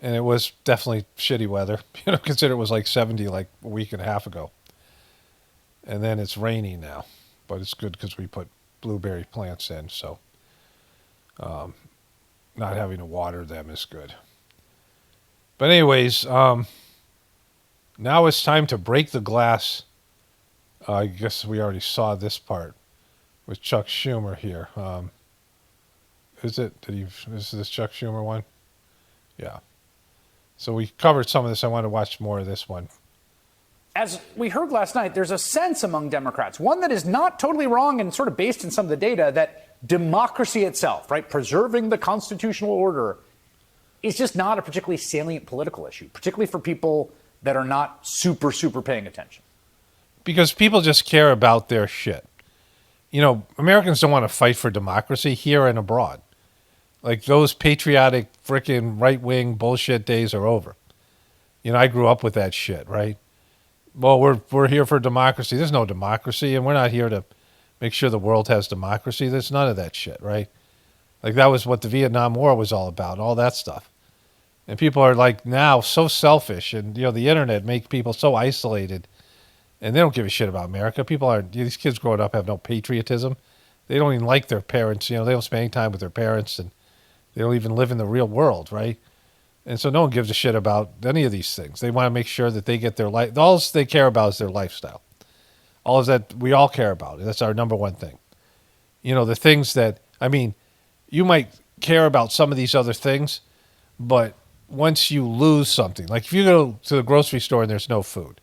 And it was definitely shitty weather. Consider it was like 70 like a week and a half ago. And then it's raining now, but it's good because we put blueberry plants in, so not having to water them is good. But anyways, now it's time to break the glass. I guess we already saw this part with Chuck Schumer here. Is it? Is this Chuck Schumer one? Yeah. So we covered some of this. I want to watch more of this one. As we heard last night, there's a sense among Democrats, one that is not totally wrong and sort of based in some of the data, that democracy itself, right, preserving the constitutional order, is just not a particularly salient political issue, particularly for people that are not super paying attention. Because people just care about their shit. Americans don't want to fight for democracy here and abroad. Like, those patriotic frickin' right-wing bullshit days are over. I grew up with that shit, right? Well, we're here for democracy. There's no democracy, and we're not here to make sure the world has democracy. There's none of that shit, right? Like, that was what the Vietnam War was all about, all that stuff. And people are, like, now so selfish, and, the internet make people so isolated, and they don't give a shit about America. These kids growing up have no patriotism. They don't even like their parents. They don't spend any time with their parents, and they don't even live in the real world, right? And so no one gives a shit about any of these things. They want to make sure that they get their life. All they care about is their lifestyle. All of that we all care about. That's our number one thing. The things that, you might care about some of these other things, but once you lose something, like if you go to the grocery store and there's no food,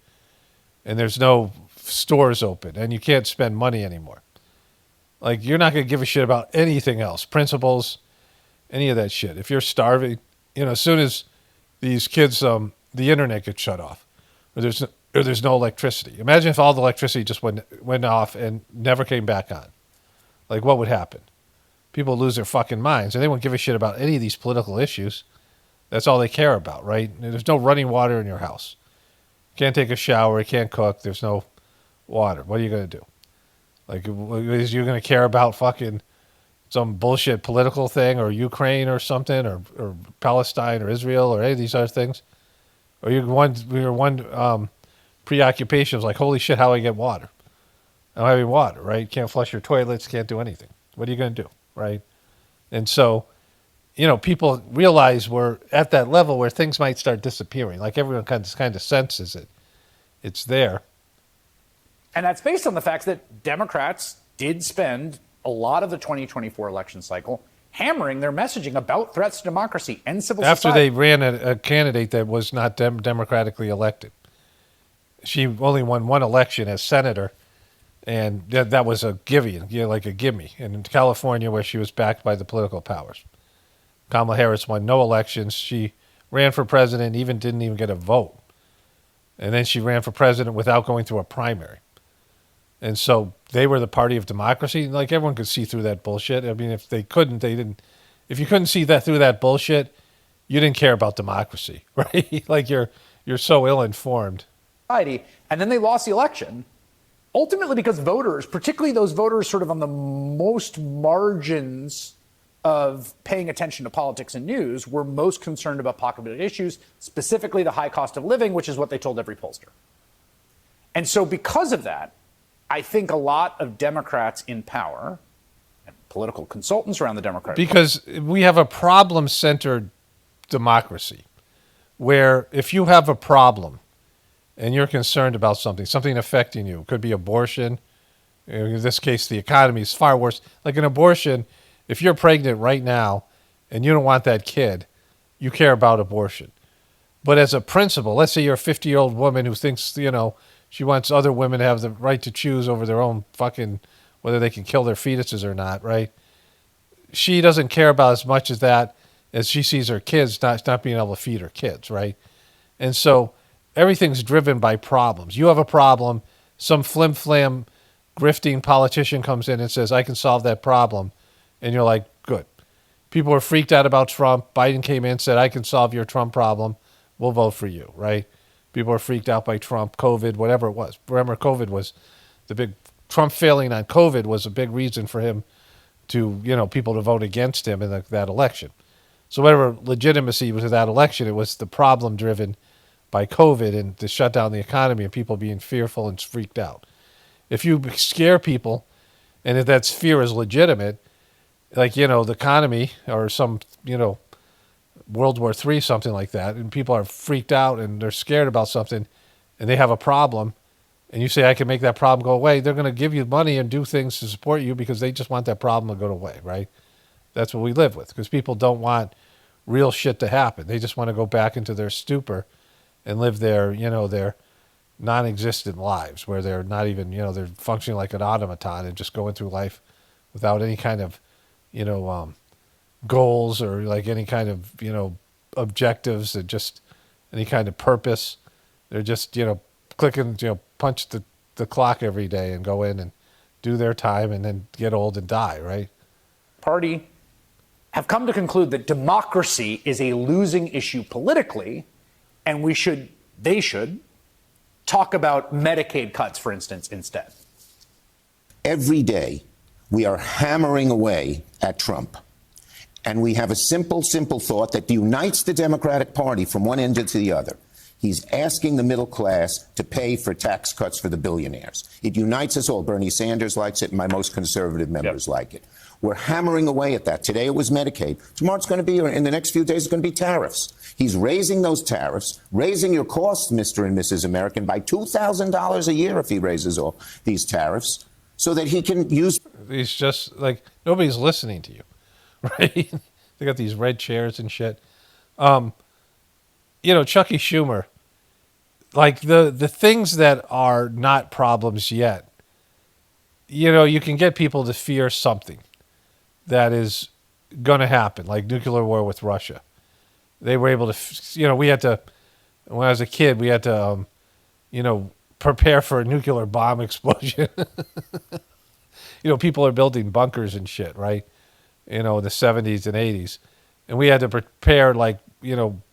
and there's no stores open, and you can't spend money anymore, like, you're not going to give a shit about anything else, principles, any of that shit. If you're starving, as soon as these kids, the internet gets shut off, or there's no electricity. Imagine if all the electricity just went off and never came back on. Like, what would happen? People lose their fucking minds, and they won't give a shit about any of these political issues. That's all they care about, right? And there's no running water in your house. You can't take a shower. You can't cook. There's no water. What are you going to do? Like, is you going to care about fucking some bullshit political thing, or Ukraine or something, or Palestine or Israel or any of these other things? Or your one preoccupation is like, holy shit, how do I get water? I don't have any water, right? Can't flush your toilets, can't do anything. What are you going to do, right? And so, people realize we're at that level where things might start disappearing. Like, everyone kind of senses it. It's there. And that's based on the fact that Democrats did spend a lot of the 2024 election cycle hammering their messaging about threats to democracy and civil society. After they ran a candidate that was not democratically elected. She only won one election as senator, and that was a like a gimme. And in California, where she was backed by the political powers. Kamala Harris won no elections. She ran for president, didn't even get a vote. And then she ran for president without going through a primary. And so they were the party of democracy. Like, everyone could see through that bullshit. If they couldn't, they didn't. If you couldn't see that through that bullshit, you didn't care about democracy, right? Like, you're so ill-informed. And then they lost the election, ultimately because voters, particularly those voters sort of on the most margins of paying attention to politics and news, were most concerned about pocketbook issues, specifically the high cost of living, which is what they told every pollster. And so because of that, I think a lot of Democrats in power and political consultants around the Democratic Party, because we have a problem-centered democracy where if you have a problem and you're concerned about something affecting you, it could be abortion. In this case, the economy is far worse. Like, an abortion, if you're pregnant right now and you don't want that kid, you care about abortion. But as a principle, let's say you're a 50-year-old woman who thinks, she wants other women to have the right to choose over their own fucking, whether they can kill their fetuses or not, right? She doesn't care about as much as that as she sees her kids not being able to feed her kids, right? And so everything's driven by problems. You have a problem, some flim-flam grifting politician comes in and says, I can solve that problem. And you're like, good. People were freaked out about Trump. Biden came in and said, I can solve your Trump problem. We'll vote for you, right? People are freaked out by Trump, COVID, whatever it was. Remember, COVID was the big, Trump failing on COVID was a big reason for him to, people to vote against him in that election. So whatever legitimacy was of that election, it was the problem driven by COVID and to shut down the economy and people being fearful and freaked out. If you scare people, and if that fear is legitimate, like, the economy or some, World War III, something like that, and people are freaked out and they're scared about something and they have a problem, and you say, I can make that problem go away, they're going to give you money and do things to support you because they just want that problem to go away, right? That's what we live with, because people don't want real shit to happen. They just want to go back into their stupor and live their, their non-existent lives where they're not even, they're functioning like an automaton and just going through life without any kind of, goals or like any kind of, objectives or just any kind of purpose. They're just, clicking, punch the clock every day and go in and do their time and then get old and die, right? Party have come to conclude that democracy is a losing issue politically, and they should talk about Medicaid cuts, for instance, instead. Every day, we are hammering away at Trump. And we have a simple thought that unites the Democratic Party from one end to the other. He's asking the middle class to pay for tax cuts for the billionaires. It unites us all. Bernie Sanders likes it, and my most conservative members like it. We're hammering away at that. Today it was Medicaid. Tomorrow it's going to be, or in the next few days, it's going to be tariffs. He's raising those tariffs, raising your costs, Mr. and Mrs. American, by $2,000 a year if he raises all these tariffs, so that he can use... He's just like, nobody's listening to you. Right? They got these red chairs and shit. Chucky Schumer, like the things that are not problems yet, you can get people to fear something that is going to happen, like nuclear war with Russia. They were able to, we had to, when I was a kid, we had to, prepare for a nuclear bomb explosion. People are building bunkers and shit, right? In the 70s and 80s. And we had to prepare, like,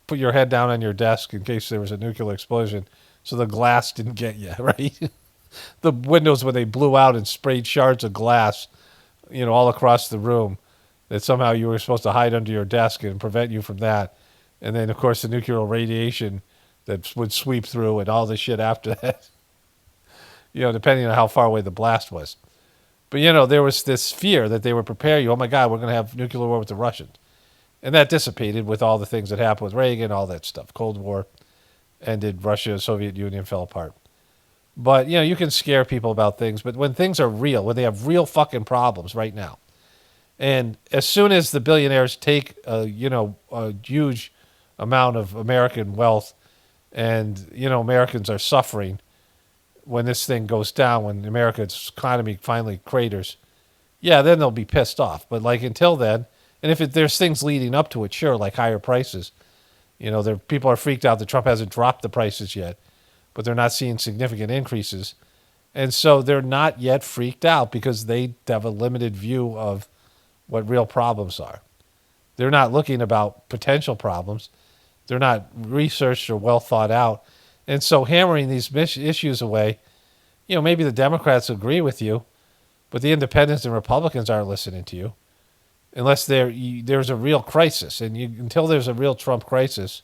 put your head down on your desk in case there was a nuclear explosion so the glass didn't get you, right? The windows, when they blew out and sprayed shards of glass, all across the room, that somehow you were supposed to hide under your desk and prevent you from that. And then, of course, the nuclear radiation that would sweep through and all the shit after that, depending on how far away the blast was. But, there was this fear that they would prepare you. Oh, my God, we're going to have nuclear war with the Russians. And that dissipated with all the things that happened with Reagan, all that stuff. Cold War ended, Russia, Soviet Union fell apart. But, you can scare people about things. But when things are real, when they have real fucking problems right now, and as soon as the billionaires take, a huge amount of American wealth and, Americans are suffering, when this thing goes down, when America's economy finally craters, then they'll be pissed off. But like until then, and if there's things leading up to it, sure, like higher prices, people are freaked out that Trump hasn't dropped the prices yet, but they're not seeing significant increases. And so they're not yet freaked out because they have a limited view of what real problems are. They're not looking about potential problems. They're not researched or well thought out. And so hammering these issues away, maybe the Democrats agree with you, but the independents and Republicans aren't listening to you unless there's a real crisis. And until there's a real Trump crisis,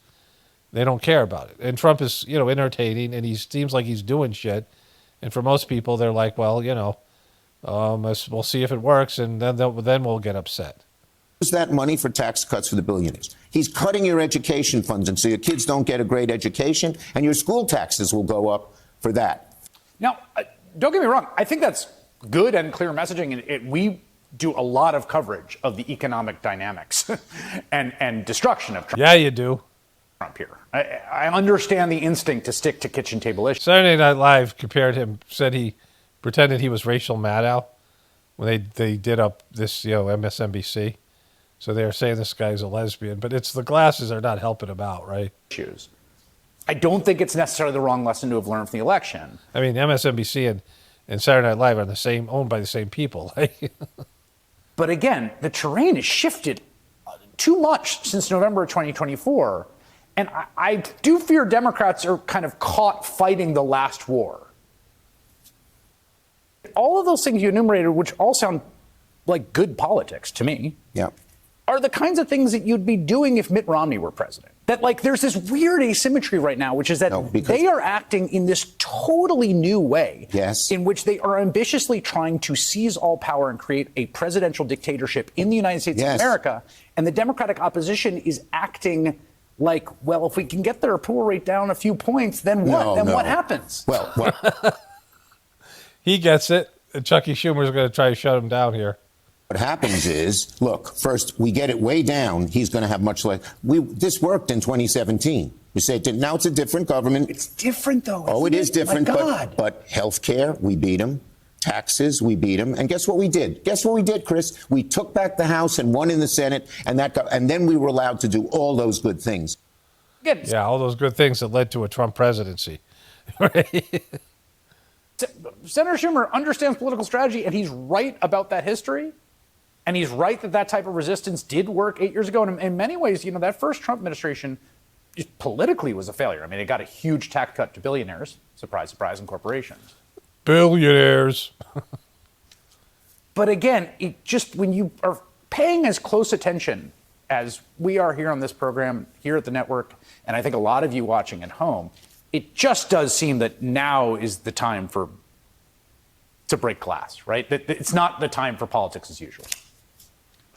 they don't care about it. And Trump is, entertaining, and he seems like he's doing shit. And for most people, they're like, well, we'll see if it works, and then we'll get upset. Use that money for tax cuts for the billionaires. He's cutting your education funds, and so your kids don't get a great education, and your school taxes will go up for that. Now, don't get me wrong. I think that's good and clear messaging, and we do a lot of coverage of the economic dynamics and destruction of Trump. Yeah, you do. Trump here. I understand the instinct to stick to kitchen table issues. Saturday Night Live said he pretended he was Rachel Maddow when they did up this, MSNBC. So they're saying this guy's a lesbian, but it's the glasses are not helping him out, right? I don't think it's necessarily the wrong lesson to have learned from the election. I mean, MSNBC and Saturday Night Live are owned by the same people. But again, the terrain has shifted too much since November of 2024. And I do fear Democrats are kind of caught fighting the last war. All of those things you enumerated, which all sound like good politics to me, are the kinds of things that you'd be doing if Mitt Romney were president. That, like, there's this weird asymmetry right now, which is that they are acting in this totally new way, in which they are ambitiously trying to seize all power and create a presidential dictatorship in the United States of America. And the Democratic opposition is acting like, well, if we can get their approval rate down a few points, then what? What happens? Well, he gets it. Chucky Schumer's going to try to shut him down here. What happens is, look, first, we get it way down. He's going to have much less. This worked in 2017. We say now it's a different government. It's different, though. Oh, it is different. My God. But health care, we beat him. Taxes, we beat him. And guess what we did? Guess what we did, Chris? We took back the House and won in the Senate, and then we were allowed to do all those good things. Yeah, all those good things that led to a Trump presidency. Right? Senator Schumer understands political strategy, and he's right about that history. And he's right that type of resistance did work 8 years ago. And in many ways, that first Trump administration just politically was a failure. I mean, it got a huge tax cut to billionaires. Surprise, surprise, and corporations. Billionaires. But again, when you are paying as close attention as we are here on this program, here at the network, and I think a lot of you watching at home, it just does seem that now is the time to break glass, right? That it's not the time for politics as usual.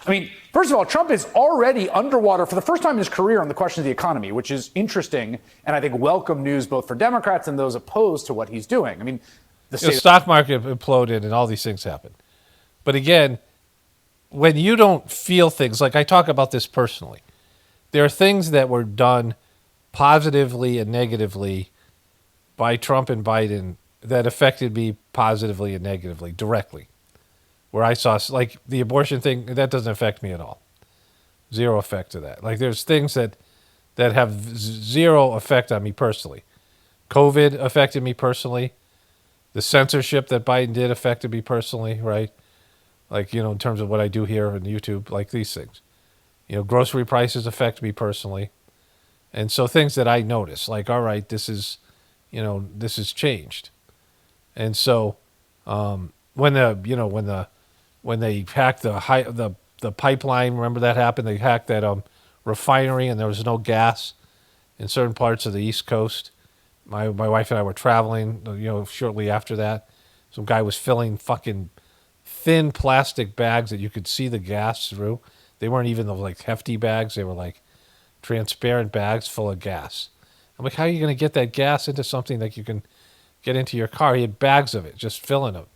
I mean, first of all, Trump is already underwater for the first time in his career on the question of the economy, which is interesting and I think welcome news both for Democrats and those opposed to what he's doing. I mean, the stock market imploded and all these things happened. But again, when you don't feel things, like I talk about this personally, there are things that were done positively and negatively by Trump and Biden that affected me positively and negatively directly. Where I saw, like the abortion thing, that doesn't affect me at all. Zero effect to that. Like there's things that have zero effect on me personally. COVID affected me personally. The censorship that Biden did affected me personally, right? Like, in terms of what I do here on YouTube, like these things. Grocery prices affect me personally. And so things that I notice, like, all right, this is changed. And so when they hacked the pipeline, remember that happened? They hacked that refinery and there was no gas in certain parts of the East Coast. My wife and I were traveling, shortly after that. Some guy was filling fucking thin plastic bags that you could see the gas through. They weren't even the like hefty bags. They were like transparent bags full of gas. I'm like, how are you going to get that gas into something that you can get into your car? He had bags of it, just filling them.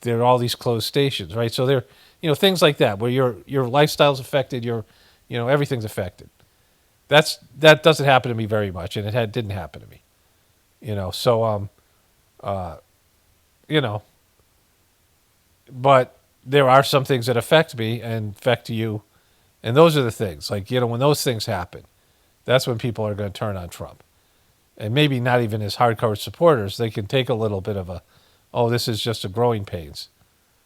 There are all these closed stations, right? So there, things like that where your lifestyle's affected, everything's affected. That doesn't happen to me very much, and it didn't happen to me, but there are some things that affect me and affect you, and those are the things. Like, when those things happen, that's when people are going to turn on Trump, and maybe not even as hardcore supporters. They can take a little bit of this is just a growing pains.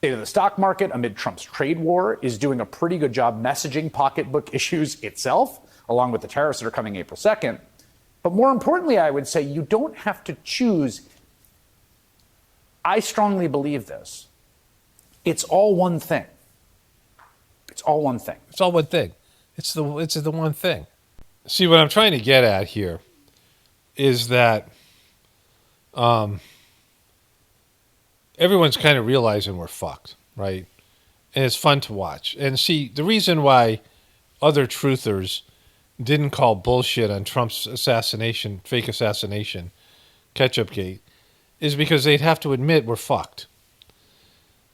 The stock market amid Trump's trade war is doing a pretty good job messaging pocketbook issues itself, along with the tariffs that are coming April 2nd. But more importantly, I would say you don't have to choose. I strongly believe this. It's all one thing. It's all one thing. It's all one thing. It's the one thing. See, what I'm trying to get at here is that everyone's kind of realizing we're fucked, right? And it's fun to watch. And see, the reason why other truthers didn't call bullshit on Trump's assassination, fake assassination, Ketchupgate, is because they'd have to admit we're fucked.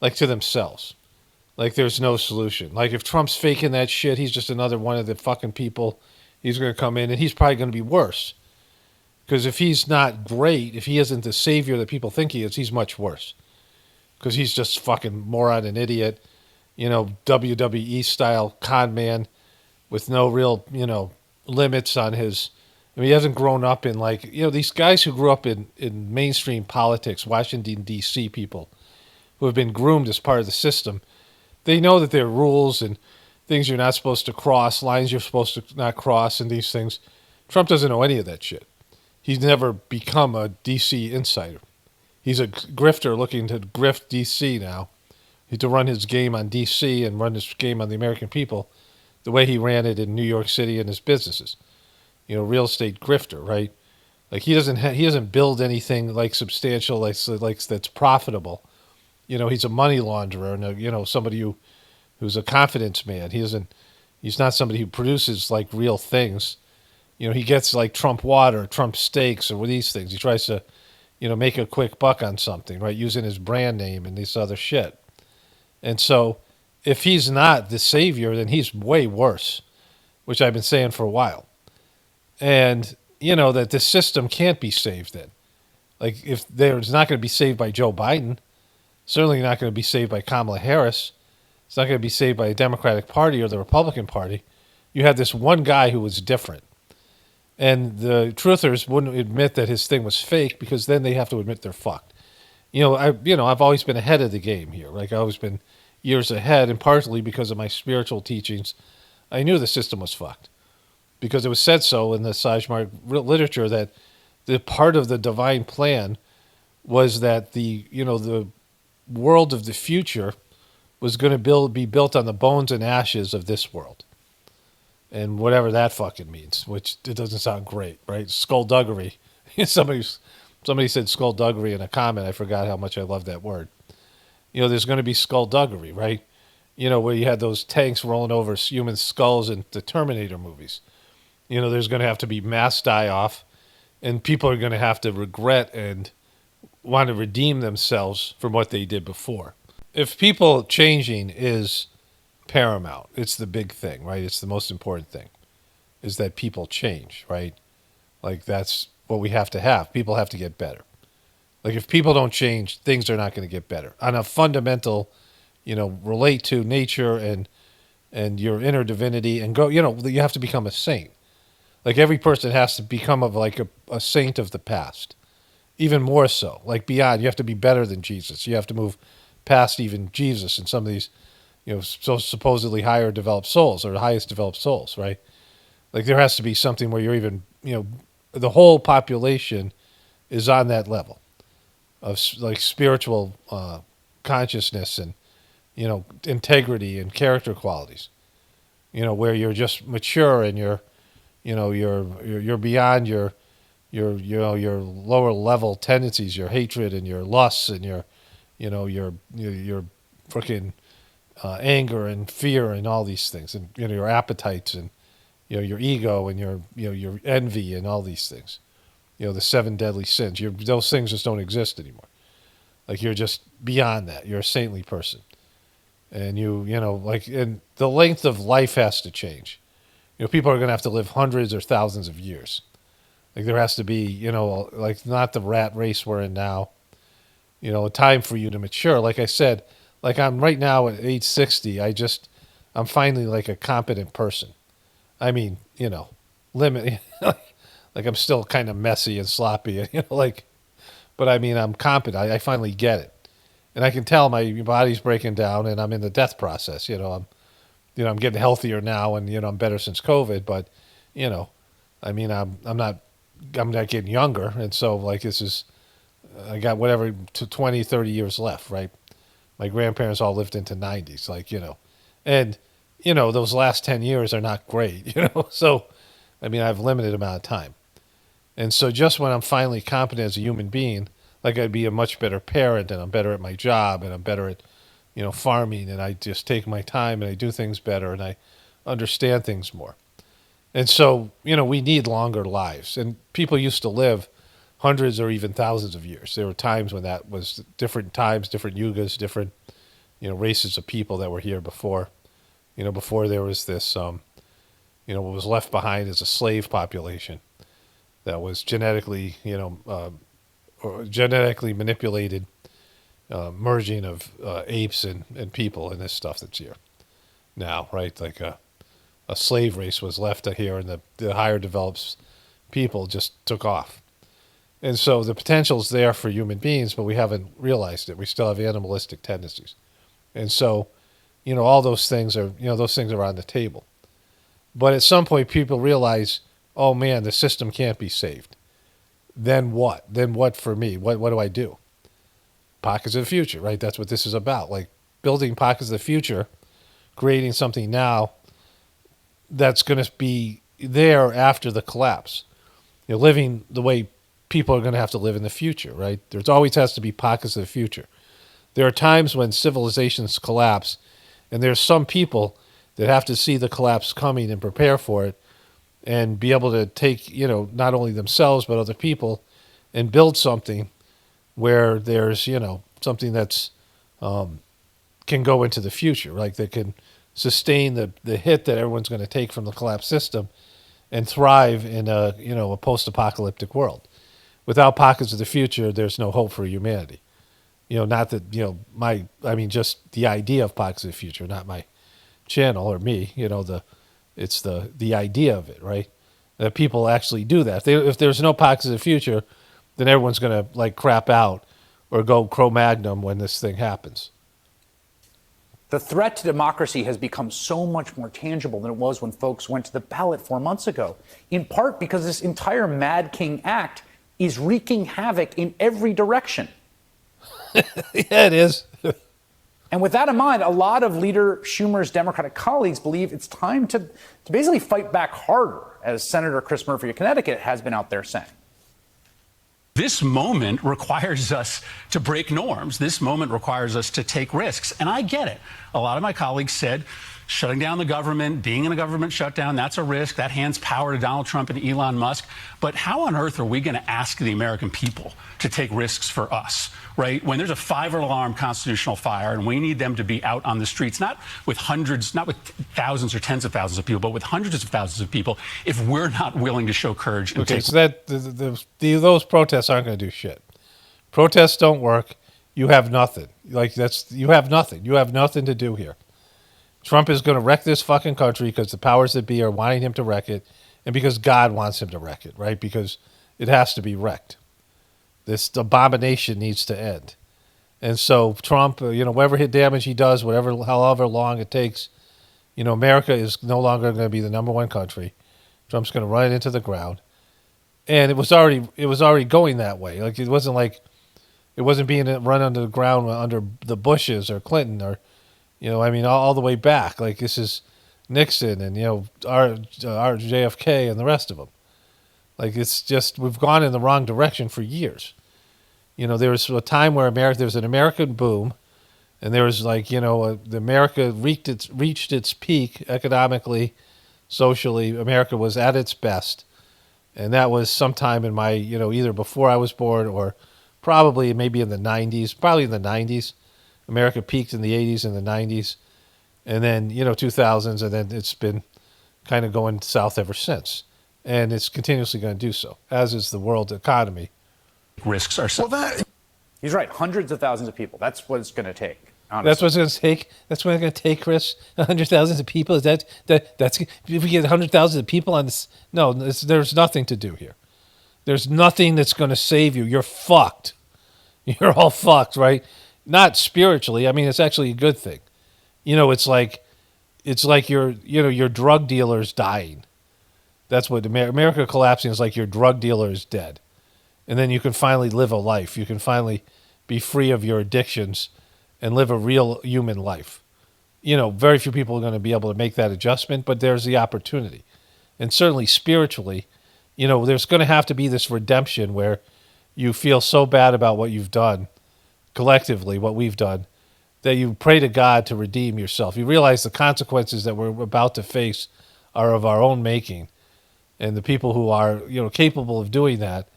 Like, to themselves. Like, there's no solution. Like, if Trump's faking that shit, he's just another one of the fucking people. He's going to come in, and he's probably going to be worse. Because if he's not great, if he isn't the savior that people think he is, he's much worse. Because he's just fucking moron and idiot, WWE-style con man with no real, limits on his. I mean, he hasn't grown up in, these guys who grew up in mainstream politics, Washington, D.C. people, who have been groomed as part of the system. They know that there are rules and things you're not supposed to cross, lines you're supposed to not cross, and these things. Trump doesn't know any of that shit. He's never become a DC insider. He's a grifter looking to grift DC now. To run his game on DC and run his game on the American people the way he ran it in New York City and his businesses. You know, real estate grifter, right? Like he doesn't build anything like substantial, like that's profitable. You know, he's a money launderer and you know, somebody who's a confidence man. He's not somebody who produces like real things. You know, he gets like Trump water, Trump steaks, or these things. He tries to, you know, make a quick buck on something, right? Using his brand name and this other shit. And so if he's not the savior, then he's way worse, which I've been saying for a while. And, you know, that the system can't be saved then. Like, if there's not going to be saved by Joe Biden, certainly not going to be saved by Kamala Harris, it's not going to be saved by the Democratic Party or the Republican Party. You have this one guy who was different. And the truthers wouldn't admit that his thing was fake because then they have to admit they're fucked. I've always been ahead of the game here. Like, I've always been years ahead, and partly because of my spiritual teachings, I knew the system was fucked. Because it was said so in the Sajmark literature that the part of the divine plan was that the world of the future was going to be built on the bones and ashes of this world. And whatever that fucking means, which it doesn't sound great, right? Skullduggery. Somebody said skullduggery in a comment. I forgot how much I love that word. You know, there's going to be skullduggery, right? You know, where you had those tanks rolling over human skulls in the Terminator movies. You know, there's going to have to be mass die-off, and people are going to have to regret and want to redeem themselves from what they did before. If people changing is paramount, it's the big thing, right? It's the most important thing, is that people change, right? Like, that's what we have to have. People have to get better. Like, if people don't change, things are not going to get better. On a fundamental, you know, relate to nature and your inner divinity and go, you know, you have to become a saint. Like, every person has to become a saint of the past. Even more so. Like, beyond, you have to be better than Jesus. You have to move past even Jesus and some of these, you know, so supposedly higher developed souls or the highest developed souls, right? Like, there has to be something where you're even, you know, the whole population is on that level of like spiritual consciousness and, you know, integrity and character qualities, you know, where you're just mature and you're beyond your lower level tendencies, your hatred and your lusts and your freaking anger and fear and all these things, and, you know, your appetites and, you know, your ego and your envy and all these things. You know, the 7 deadly sins. Those things just don't exist anymore. Like, you're just beyond that. You're a saintly person. And and the length of life has to change. You know, people are going to have to live hundreds or thousands of years. Like, there has to be, you know, like, not the rat race we're in now. You know, a time for you to mature. Like I said, like, I'm right now at age 60. I'm finally like a competent person. I mean, you know, like I'm still kind of messy and sloppy, you know, like, but I mean, I'm competent. I finally get it. And I can tell my body's breaking down and I'm in the death process. You know, I'm getting healthier now and, you know, I'm better since COVID, but, you know, I mean, I'm not getting younger. And so, like, I got whatever to 20, 30 years left, right? My grandparents all lived into 90s, like, you know, and, you know, those last 10 years are not great, you know? So, I mean, I have a limited amount of time. And so just when I'm finally competent as a human being, like, I'd be a much better parent and I'm better at my job and I'm better at, you know, farming, and I just take my time and I do things better and I understand things more. And so, you know, we need longer lives. And people used to live hundreds or even thousands of years. There were times when that was different times, different yugas, different, you know, races of people that were here before. You know, before there was this, you know, what was left behind as a slave population that was genetically, you know, or genetically manipulated merging of apes and people and this stuff that's here now, right? Like a slave race was left here, and the higher developed people just took off. And so the potential's there for human beings, but we haven't realized it. We still have animalistic tendencies. And so, you know, all those things are on the table. But at some point, people realize, oh man, the system can't be saved. Then what? Then what for me? What do I do? Pockets of the future, right? That's what this is about. Like building pockets of the future, creating something now that's going to be there after the collapse. Living the way people are going to have to live in the future, right? There's always has to be pockets of the future. There are times when civilizations collapse, and there's some people that have to see the collapse coming and prepare for it and be able to take, not only themselves but other people and build something where there's, something that's can go into the future, like that can sustain the hit that everyone's going to take from the collapsed system and thrive in a post-apocalyptic world. Without pockets of the future, there's no hope for humanity. Not that, just the idea of pockets of the future, not my channel or me, it's the idea of it, right? That people actually do that. If there's no pockets of the future, then everyone's going to like crap out or go Cro-Magnon when this thing happens. The threat to democracy has become so much more tangible than it was when folks went to the ballot 4 months ago, in part because this entire Mad King Act is wreaking havoc in every direction. Yeah, it is. And with that in mind, a lot of Leader Schumer's Democratic colleagues believe it's time to basically fight back harder, as Senator Chris Murphy of Connecticut has been out there saying. This moment requires us to break norms. This moment requires us to take risks. And I get it. A lot of my colleagues said shutting down the government, being in a government shutdown, that's a risk. That hands power to Donald Trump and Elon Musk. But how on earth are we going to ask the American people to take risks for us, right? When there's a 5-alarm constitutional fire and we need them to be out on the streets, not with hundreds, not with thousands or tens of thousands of people, but with hundreds of thousands of people, if we're not willing to show courage and take... So that those protests aren't going to do shit. Protests don't work. You have nothing. You have nothing. You have nothing to do here. Trump is going to wreck this fucking country because the powers that be are wanting him to wreck it, and because God wants him to wreck it, right? Because it has to be wrecked. This abomination needs to end. And so Trump, whatever damage he does, however long it takes, America is no longer going to be the number one country. Trump's going to run it into the ground. And it was already going that way. Like it wasn't being run under the ground under the Bushes or Clinton or, all the way back. Like this is Nixon and, our JFK and the rest of them. Like it's just, we've gone in the wrong direction for years. There was a time where there was an American boom, and there was America reached its peak economically, socially. America was at its best, and that was sometime in my, either before I was born or probably maybe in the 90s, probably in the 90s. America peaked in the 80s and the 90s, and then, 2000s, and then it's been kind of going south ever since. And it's continuously going to do so, as is the world economy. Risks are so. He's right. Hundreds of thousands of people. That's what it's going to take. Honestly. That's what it's going to take. That's what it's going to take, Chris. 100,000 of people. Is that's if we get 100,000 of people on this? No, there's nothing to do here. There's nothing that's going to save you. You're fucked. You're all fucked, right? Not spiritually. I mean, it's actually a good thing. It's like your drug dealer's dying. That's what America collapsing is like. Your drug dealer is dead. And then you can finally live a life. You can finally be free of your addictions and live a real human life. Very few people are going to be able to make that adjustment, but there's the opportunity. And certainly spiritually, there's going to have to be this redemption where you feel so bad about what you've done, collectively, what we've done, that you pray to God to redeem yourself. You realize the consequences that we're about to face are of our own making. And the people who are, capable of doing that,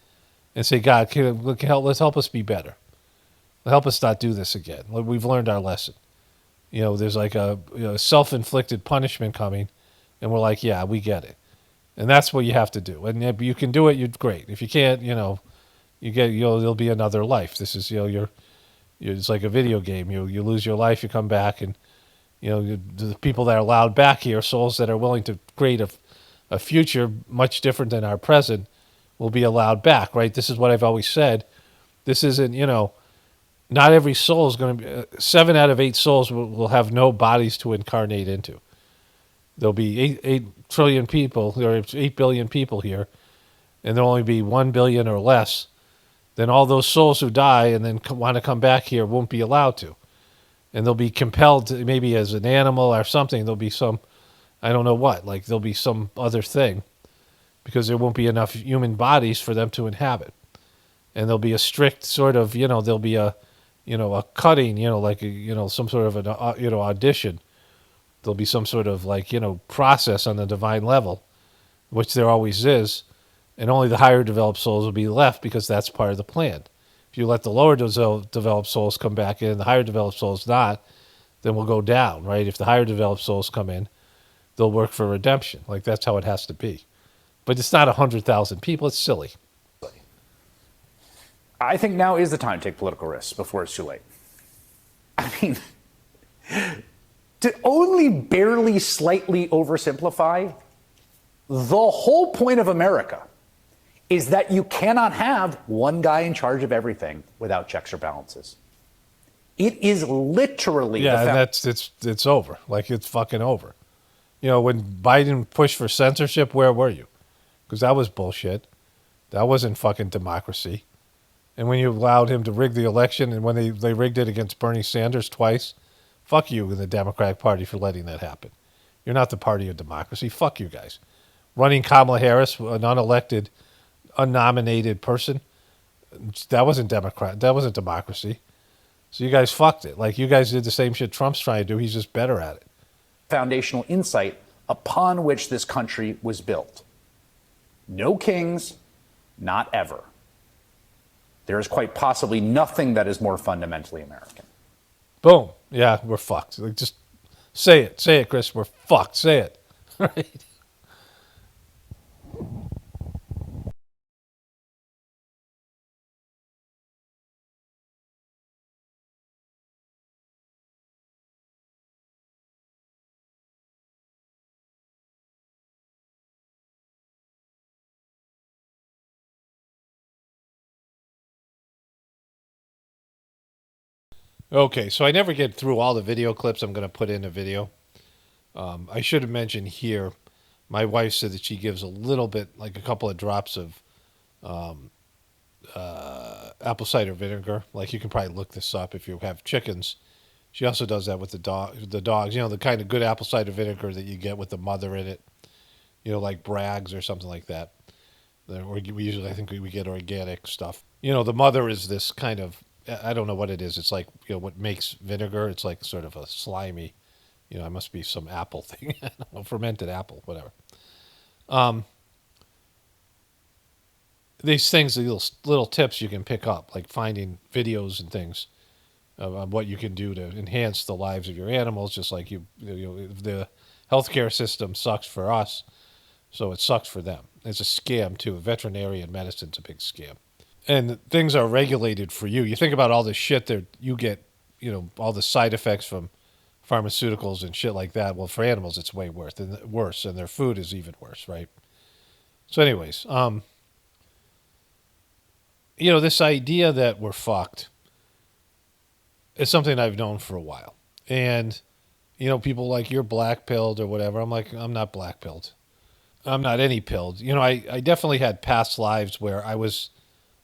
and say, God, let's help us be better. Help us not do this again. We've learned our lesson. There's like a self-inflicted punishment coming, and we're like, yeah, we get it. And that's what you have to do. And if you can do it, you're great. If you can't, there'll be another life. This is, it's like a video game. You lose your life, you come back, and the people that are allowed back here, souls that are willing to create a future much different than our present, will be allowed back, right? This is what I've always said. This isn't, not every soul is going to be, 7 out of 8 souls will have no bodies to incarnate into. there'll be 8 trillion people, or 8 billion people here, and there'll only be 1 billion or less, then all those souls who die and then want to come back here won't be allowed to. And they'll be compelled to, maybe as an animal or something, there'll be some, I don't know what, like there'll be some other thing, because there won't be enough human bodies for them to inhabit. And there'll be a strict sort of, there'll be a cutting, like, some sort of an, audition. There'll be some sort of like, process on the divine level, which there always is. And only the higher developed souls will be left, because that's part of the plan. If you let the lower developed souls come back in, the higher developed souls not, then we'll go down, right? If the higher developed souls come in, they'll work for redemption. Like, that's how it has to be. But it's not 100,000 people. It's silly. I think now is the time to take political risks before it's too late. I mean, to only barely slightly oversimplify, the whole point of America is that you cannot have one guy in charge of everything without checks or balances. It is literally and it's over. Like, it's fucking over. When Biden pushed for censorship, where were you? Because that was bullshit. That wasn't fucking democracy. And when you allowed him to rig the election, and when they rigged it against Bernie Sanders twice, fuck you and the Democratic Party for letting that happen. You're not the party of democracy. Fuck you guys. Running Kamala Harris, an unelected, unnominated person, that wasn't democracy. So you guys fucked it. Like, you guys did the same shit Trump's trying to do. He's just better at it. Foundational insight upon which this country was built. No kings, not ever. There is quite possibly nothing that is more fundamentally American. Boom. Yeah, we're fucked. Like, just say it. Say it, Chris. We're fucked. Say it. Right? Okay, so I never get through all the video clips I'm going to put in a video. I should have mentioned here, my wife said that she gives a little bit, like a couple of drops of apple cider vinegar. Like, you can probably look this up if you have chickens. She also does that with the dogs. The kind of good apple cider vinegar that you get with the mother in it. Like Bragg's or something like that. We usually, I think we get organic stuff. The mother is this kind of, I don't know what it is. It's like, what makes vinegar. It's like sort of a slimy, it must be some apple thing. I don't know, fermented apple, whatever. These things, these little tips you can pick up, like finding videos and things of what you can do to enhance the lives of your animals, just like the healthcare system sucks for us, so it sucks for them. It's a scam, too. Veterinarian medicine's a big scam. And things are regulated for you. You think about all the shit that you get, all the side effects from pharmaceuticals and shit like that. Well, for animals, it's way worse, and their food is even worse, right? So anyways, this idea that we're fucked is something I've known for a while. And, people like, you're black-pilled or whatever. I'm like, I'm not black-pilled. I'm not any pilled. I definitely had past lives where I was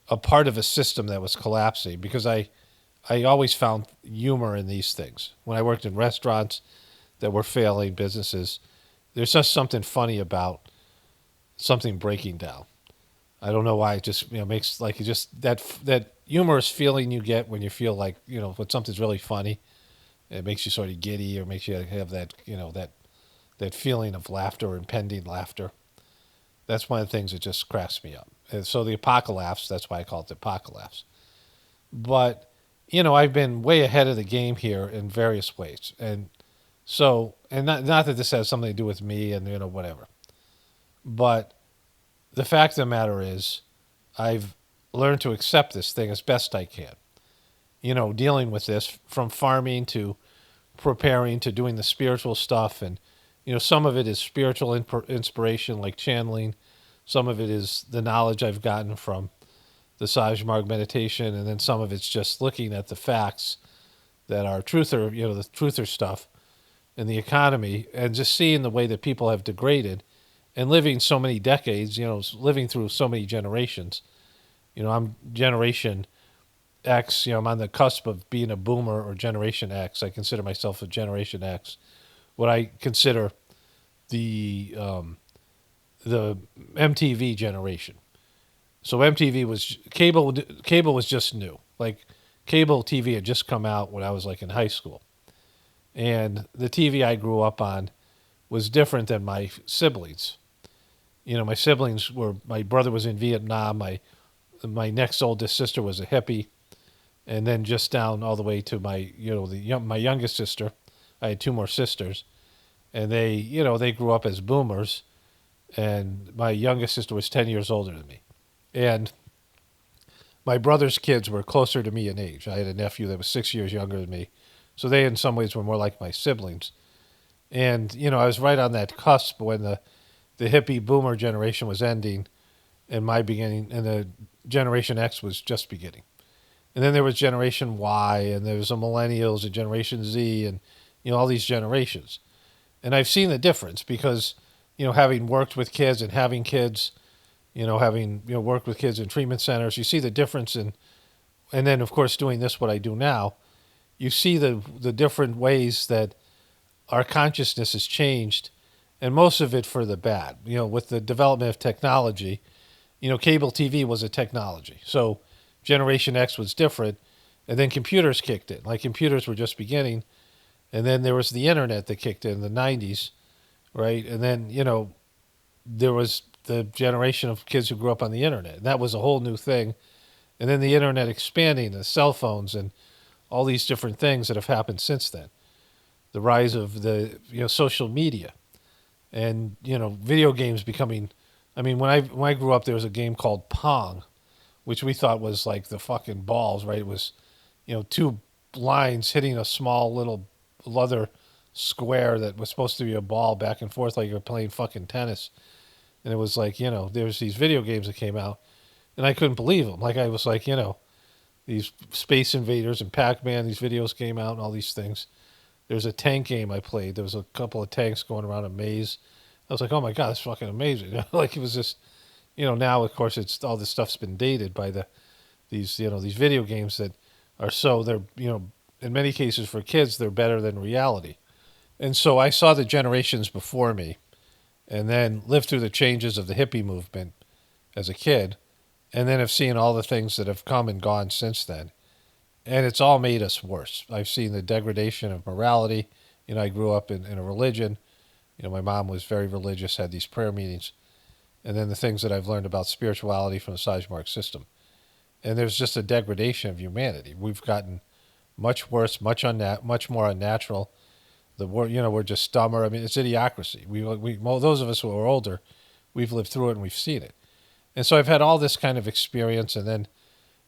a part of a system that was collapsing, because I always found humor in these things. When I worked in restaurants that were failing businesses, there's just something funny about something breaking down. I don't know why. It just makes like, it just that humorous feeling you get when you feel like when something's really funny. It makes you sort of giddy, or makes you have that that feeling of laughter, or impending laughter. That's one of the things that just cracks me up. And so the apocalypse, that's why I call it the apocalypse. But, I've been way ahead of the game here in various ways. And so, and not that this has something to do with me and, whatever. But the fact of the matter is, I've learned to accept this thing as best I can. Dealing with this, from farming to preparing to doing the spiritual stuff. And, some of it is spiritual inspiration, like channeling. Some of it is the knowledge I've gotten from the Sajmarg meditation, and then some of it's just looking at the facts that are truther, the truther stuff, and the economy, and just seeing the way that people have degraded and living so many decades, living through so many generations. I'm Generation X, I'm on the cusp of being a boomer or Generation X. I consider myself a Generation X. What I consider the MTV generation. So MTV was cable was just new. Like cable TV had just come out when I was like in high school. And the TV I grew up on was different than my siblings. My siblings my brother was in Vietnam, my next oldest sister was a hippie, and then just down all the way to my my youngest sister. I had two more sisters, and they grew up as boomers, and my youngest sister was 10 years older than me. And my brother's kids were closer to me in age. I had a nephew that was 6 years younger than me. So they, in some ways, were more like my siblings. And, I was right on that cusp when the hippie boomer generation was ending and my beginning, and the Generation X was just beginning. And then there was Generation Y, and there was the Millennials and Generation Z, and, all these generations. And I've seen the difference because, having worked with kids and having kids, having worked with kids in treatment centers, you see the difference and then of course doing this, what I do now, you see the different ways that our consciousness has changed, and most of it for the bad. With the development of technology, cable TV was a technology. So Generation X was different, and then computers kicked in. Like computers were just beginning, and then there was the internet that kicked in the 90s, right? And then, there was the generation of kids who grew up on the internet. And that was a whole new thing. And then the internet expanding, the cell phones, and all these different things that have happened since then. The rise of the social media, and video games becoming. I mean, when I grew up, there was a game called Pong, which we thought was like the fucking balls, right? It was, two lines hitting a small little leather square that was supposed to be a ball back and forth like you're playing fucking tennis. And it was like, there was these video games that came out, and I couldn't believe them. Like I was like, these Space Invaders and Pac-Man, these videos came out and all these things. There's a tank game I played. There was a couple of tanks going around a maze. I was like, oh my God, that's fucking amazing. Like it was just, now of course it's all this stuff's been dated by these video games that are they're, in many cases for kids, they're better than reality. And so I saw the generations before me, and then lived through the changes of the hippie movement as a kid, and then have seen all the things that have come and gone since then. And it's all made us worse. I've seen the degradation of morality. I grew up in a religion. My mom was very religious, had these prayer meetings. And then the things that I've learned about spirituality from the Sizemore system. And there's just a degradation of humanity. We've gotten much worse, much more unnatural. We're just dumber. I mean, it's idiocracy. Those of us who are older, we've lived through it and we've seen it. And so I've had all this kind of experience, and then,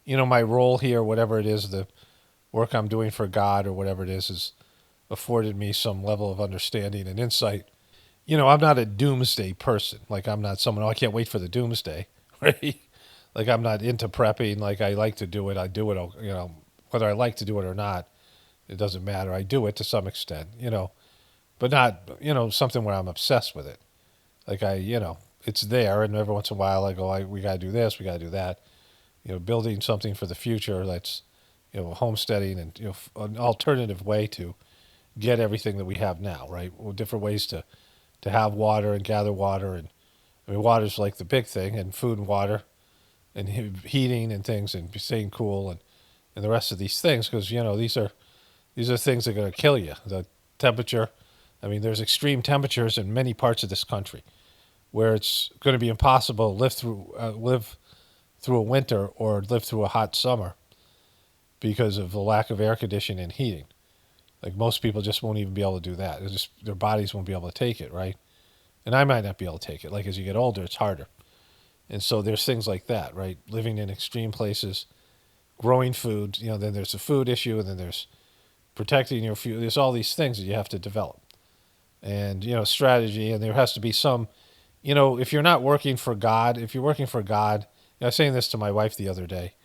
my role here, whatever it is, the work I'm doing for God or whatever it is, has afforded me some level of understanding and insight. I'm not a doomsday person. Like I'm not someone, I can't wait for the doomsday, right? Like I'm not into prepping. Like I like to do it. I do it, whether I like to do it or not. It doesn't matter. I do it to some extent, but not, something where I'm obsessed with it. Like it's there, and every once in a while I go, we got to do this, we got to do that. Building something for the future that's, homesteading and, an alternative way to get everything that we have now, right? Well, different ways to have water and gather water. And I mean, water's like the big thing, and food and water and heating and things and staying cool and the rest of these things, because, these are things that are going to kill you. The temperature, I mean, there's extreme temperatures in many parts of this country where it's going to be impossible to live through a winter or live through a hot summer because of the lack of air conditioning and heating. Like most people just won't even be able to do that. Their bodies won't be able to take it, right? And I might not be able to take it. Like as you get older, it's harder. And so there's things like that, right? Living in extreme places, growing food, then there's a food issue, and then there's protecting your food. There's all these things that you have to develop. And, strategy, and there has to be some, if you're not working for God, if you're working for God, I was saying this to my wife the other day,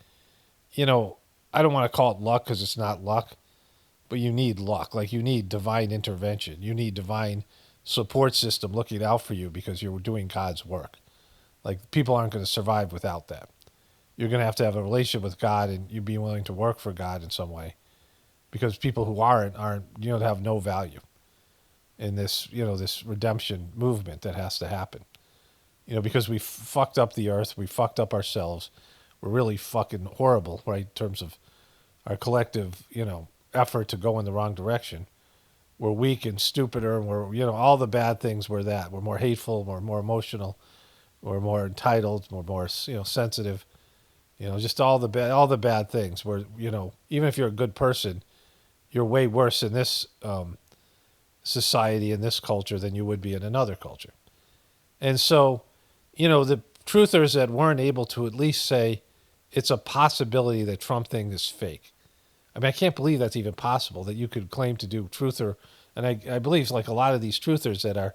I don't want to call it luck because it's not luck, but you need luck. Like, you need divine intervention. You need divine support system looking out for you because you're doing God's work. Like, people aren't going to survive without that. You're going to have a relationship with God, and you be willing to work for God in some way, because people who aren't, have no value in this, this redemption movement that has to happen. Because we fucked up the earth, we fucked up ourselves. We're really fucking horrible, right, in terms of our collective, effort to go in the wrong direction. We're weak and stupider, and we're, all the bad things were that. We're more hateful, we're more emotional, we're more entitled, we're more, sensitive. Just all the bad things. Where, even if you're a good person, you're way worse in this society, in this culture, than you would be in another culture. And so, the truthers that weren't able to at least say it's a possibility that Trump thing is fake. I mean, I can't believe that's even possible, that you could claim to do truther. And I believe, like, a lot of these truthers that are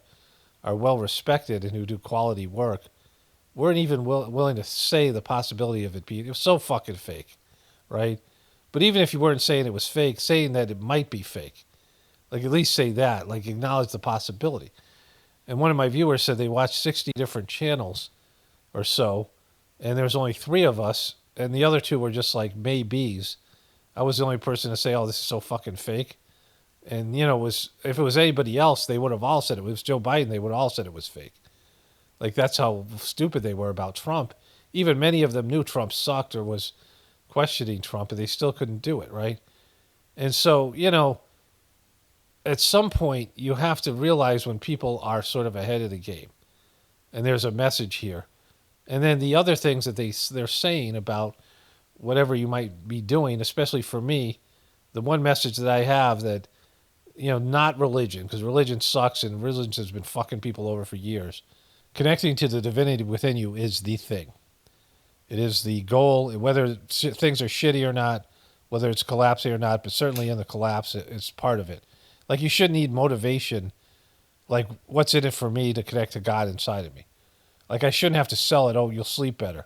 well respected and who do quality work weren't even willing to say the possibility of it was so fucking fake, right? But even if you weren't saying it was fake, saying that it might be fake, like, at least say that, like, acknowledge the possibility. And one of my viewers said they watched 60 different channels or so, and there was only 3 of us, and the other 2 were just like maybes. I was the only person to say, oh, this is so fucking fake. And, if it was anybody else, they would have all said it. If it was Joe Biden, they would have all said it was fake. Like, that's how stupid they were about Trump. Even many of them knew Trump sucked or was questioning Trump, and they still couldn't do it, right? And so, at some point, you have to realize when people are sort of ahead of the game. And there's a message here. And then the other things that they're saying about whatever you might be doing, especially for me, the one message that I have that, not religion, because religion sucks and religion has been fucking people over for years. Connecting to the divinity within you is the thing. It is the goal, whether things are shitty or not, whether it's collapsing or not, but certainly in the collapse, it's part of it. Like, you shouldn't need motivation, like, what's in it for me to connect to God inside of me? Like, I shouldn't have to sell it, oh, you'll sleep better.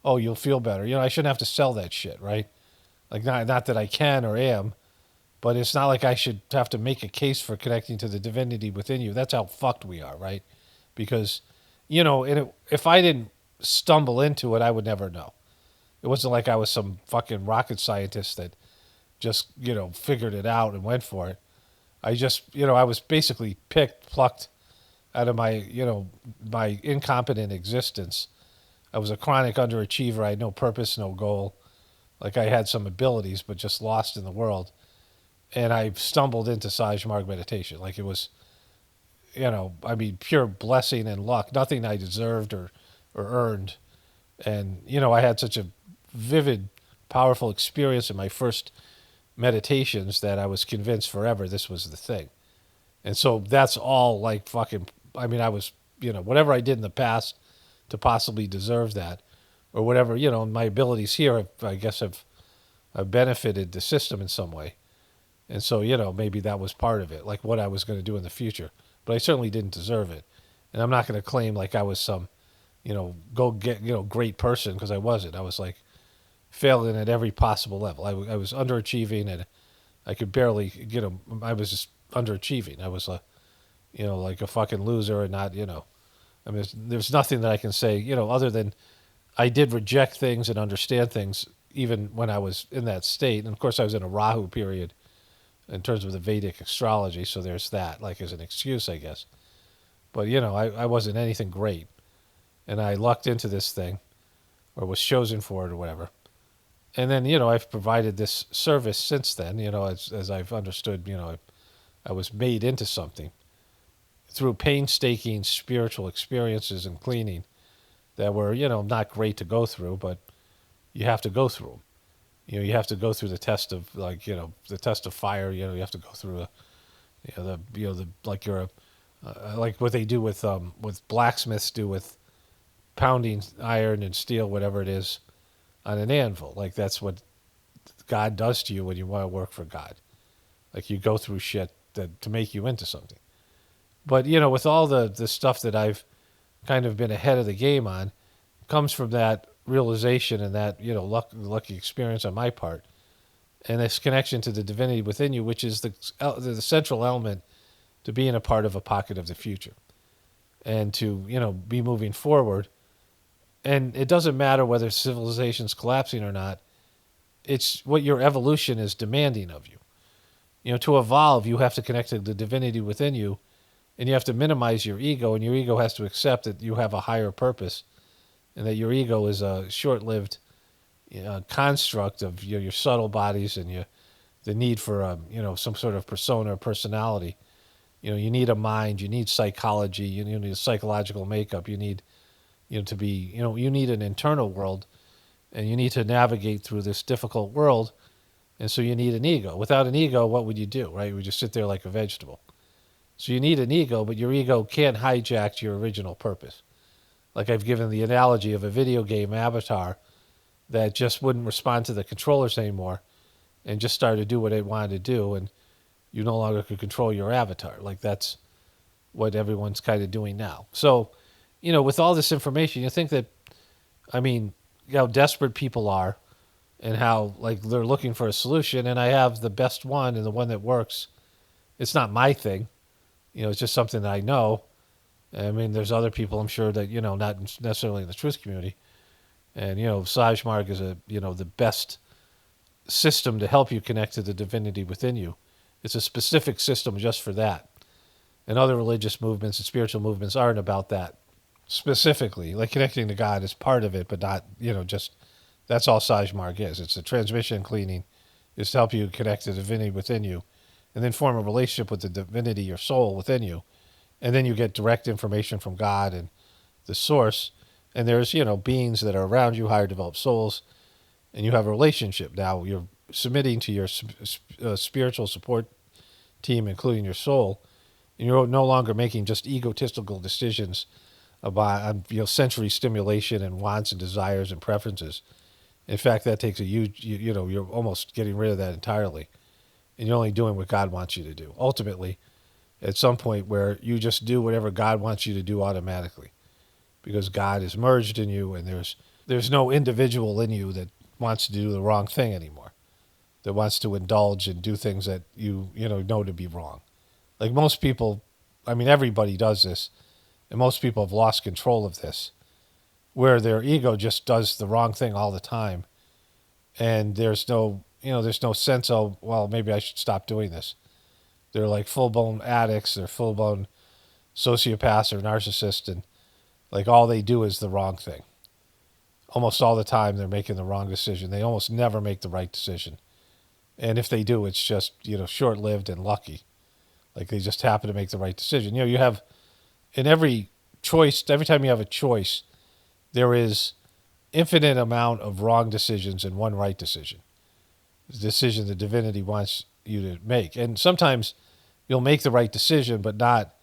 Oh, you'll feel better. I shouldn't have to sell that shit, right? Like, not that I can or am, but it's not like I should have to make a case for connecting to the divinity within you. That's how fucked we are, right? Because, if I didn't stumble into it, I would never know. It wasn't like I was some fucking rocket scientist that just, figured it out and went for it. I just, I was basically plucked out of my, my incompetent existence. I was a chronic underachiever. I had no purpose, no goal. Like, I had some abilities, but just lost in the world. And I stumbled into Sajmarg meditation. Like, it was, pure blessing and luck. Nothing I deserved or earned. And, I had such a vivid, powerful experience in my first meditations that I was convinced forever this was the thing. And so that's all like fucking, I was, whatever I did in the past to possibly deserve that, or whatever, my abilities here, I guess have benefited the system in some way. And so, maybe that was part of it, like what I was going to do in the future. But I certainly didn't deserve it. And I'm not going to claim like I was some, go get, great person, because I wasn't. I was like failing at every possible level. I was underachieving, and I could barely, I was just underachieving. I was like a fucking loser, and not, there's nothing that I can say, other than I did reject things and understand things even when I was in that state. And of course I was in a Rahu period in terms of the Vedic astrology. So there's that, like, as an excuse, I guess. But, I wasn't anything great. And I lucked into this thing, or was chosen for it or whatever. And then, I've provided this service since then, as I've understood, I was made into something through painstaking spiritual experiences and cleaning that were, not great to go through, but you have to go through them. You have to go through the test of, like, the test of fire. You have to go through like what they do with blacksmiths do with pounding iron and steel, whatever it is, on an anvil. Like, that's what God does to you when you want to work for God. Like, you go through shit to make you into something. But, with all the stuff that I've kind of been ahead of the game on, comes from that realization and that, lucky experience on my part and this connection to the divinity within you, which is the central element to being a part of a pocket of the future and to, be moving forward. And it doesn't matter whether civilization's collapsing or not. It's what your evolution is demanding of you. To evolve, you have to connect to the divinity within you, and you have to minimize your ego, and your ego has to accept that you have a higher purpose and that your ego is a short-lived construct of your subtle bodies and the need for some sort of persona or personality. You need a mind, you need psychology, you need a psychological makeup, you need to be, you need an internal world, and you need to navigate through this difficult world, and so you need an ego. Without an ego, what would you do, right? You would just sit there like a vegetable. So you need an ego, but your ego can't hijack your original purpose. Like I've given the analogy of a video game avatar that just wouldn't respond to the controllers anymore and just started to do what it wanted to do, and you no longer could control your avatar. Like that's what everyone's kind of doing now. So, with all this information, you think that, how desperate people are and how like they're looking for a solution, and I have the best one and the one that works. It's not my thing. It's just something that I know. There's other people I'm sure that, not necessarily in the truth community. And, Sajmarg is the best system to help you connect to the divinity within you. It's a specific system just for that. And other religious movements and spiritual movements aren't about that specifically. Like connecting to God is part of it, but not, just that's all Sajmarg is. It's a transmission cleaning. It's to help you connect to the divinity within you and then form a relationship with the divinity, your soul within you. And then you get direct information from God and the source. And there's, beings that are around you, higher developed souls, and you have a relationship. Now you're submitting to your spiritual support team, including your soul, and you're no longer making just egotistical decisions about, sensory stimulation and wants and desires and preferences. In fact, that takes a huge, you're almost getting rid of that entirely. And you're only doing what God wants you to do. Ultimately, at some point where you just do whatever God wants you to do automatically. Because God is merged in you, and there's no individual in you that wants to do the wrong thing anymore, that wants to indulge and do things that you know to be wrong. Like most people, everybody does this, and most people have lost control of this, where their ego just does the wrong thing all the time, and there's no sense of, well, maybe I should stop doing this. They're like full-blown addicts, they're full-blown sociopaths or narcissists, and like all they do is the wrong thing. Almost all the time they're making the wrong decision. They almost never make the right decision. And if they do, it's just, short-lived and lucky. Like they just happen to make the right decision. You have, in every choice, every time you have a choice, there is infinite amount of wrong decisions and one right decision. The decision the divinity wants you to make. And sometimes you'll make the right decision, but not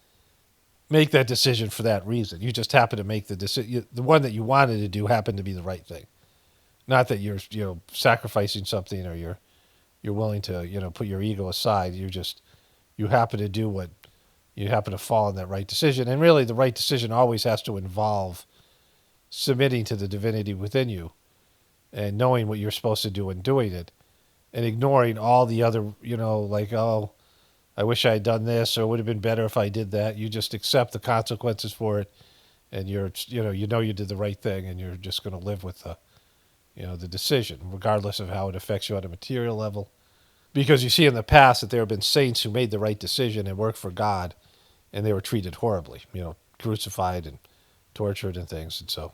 make that decision for that reason. You just happen to make the decision. The one that you wanted to do happened to be the right thing. Not that you're, sacrificing something or you're willing to, put your ego aside. You happen to do what, you happen to fall in that right decision. And really the right decision always has to involve submitting to the divinity within you and knowing what you're supposed to do and doing it and ignoring all the other, like, oh, I wish I had done this, or it would have been better if I did that. You just accept the consequences for it, and you did the right thing, and you're just going to live with the decision, regardless of how it affects you on a material level. Because you see in the past that there have been saints who made the right decision and worked for God, and they were treated horribly, crucified and tortured and things. And so,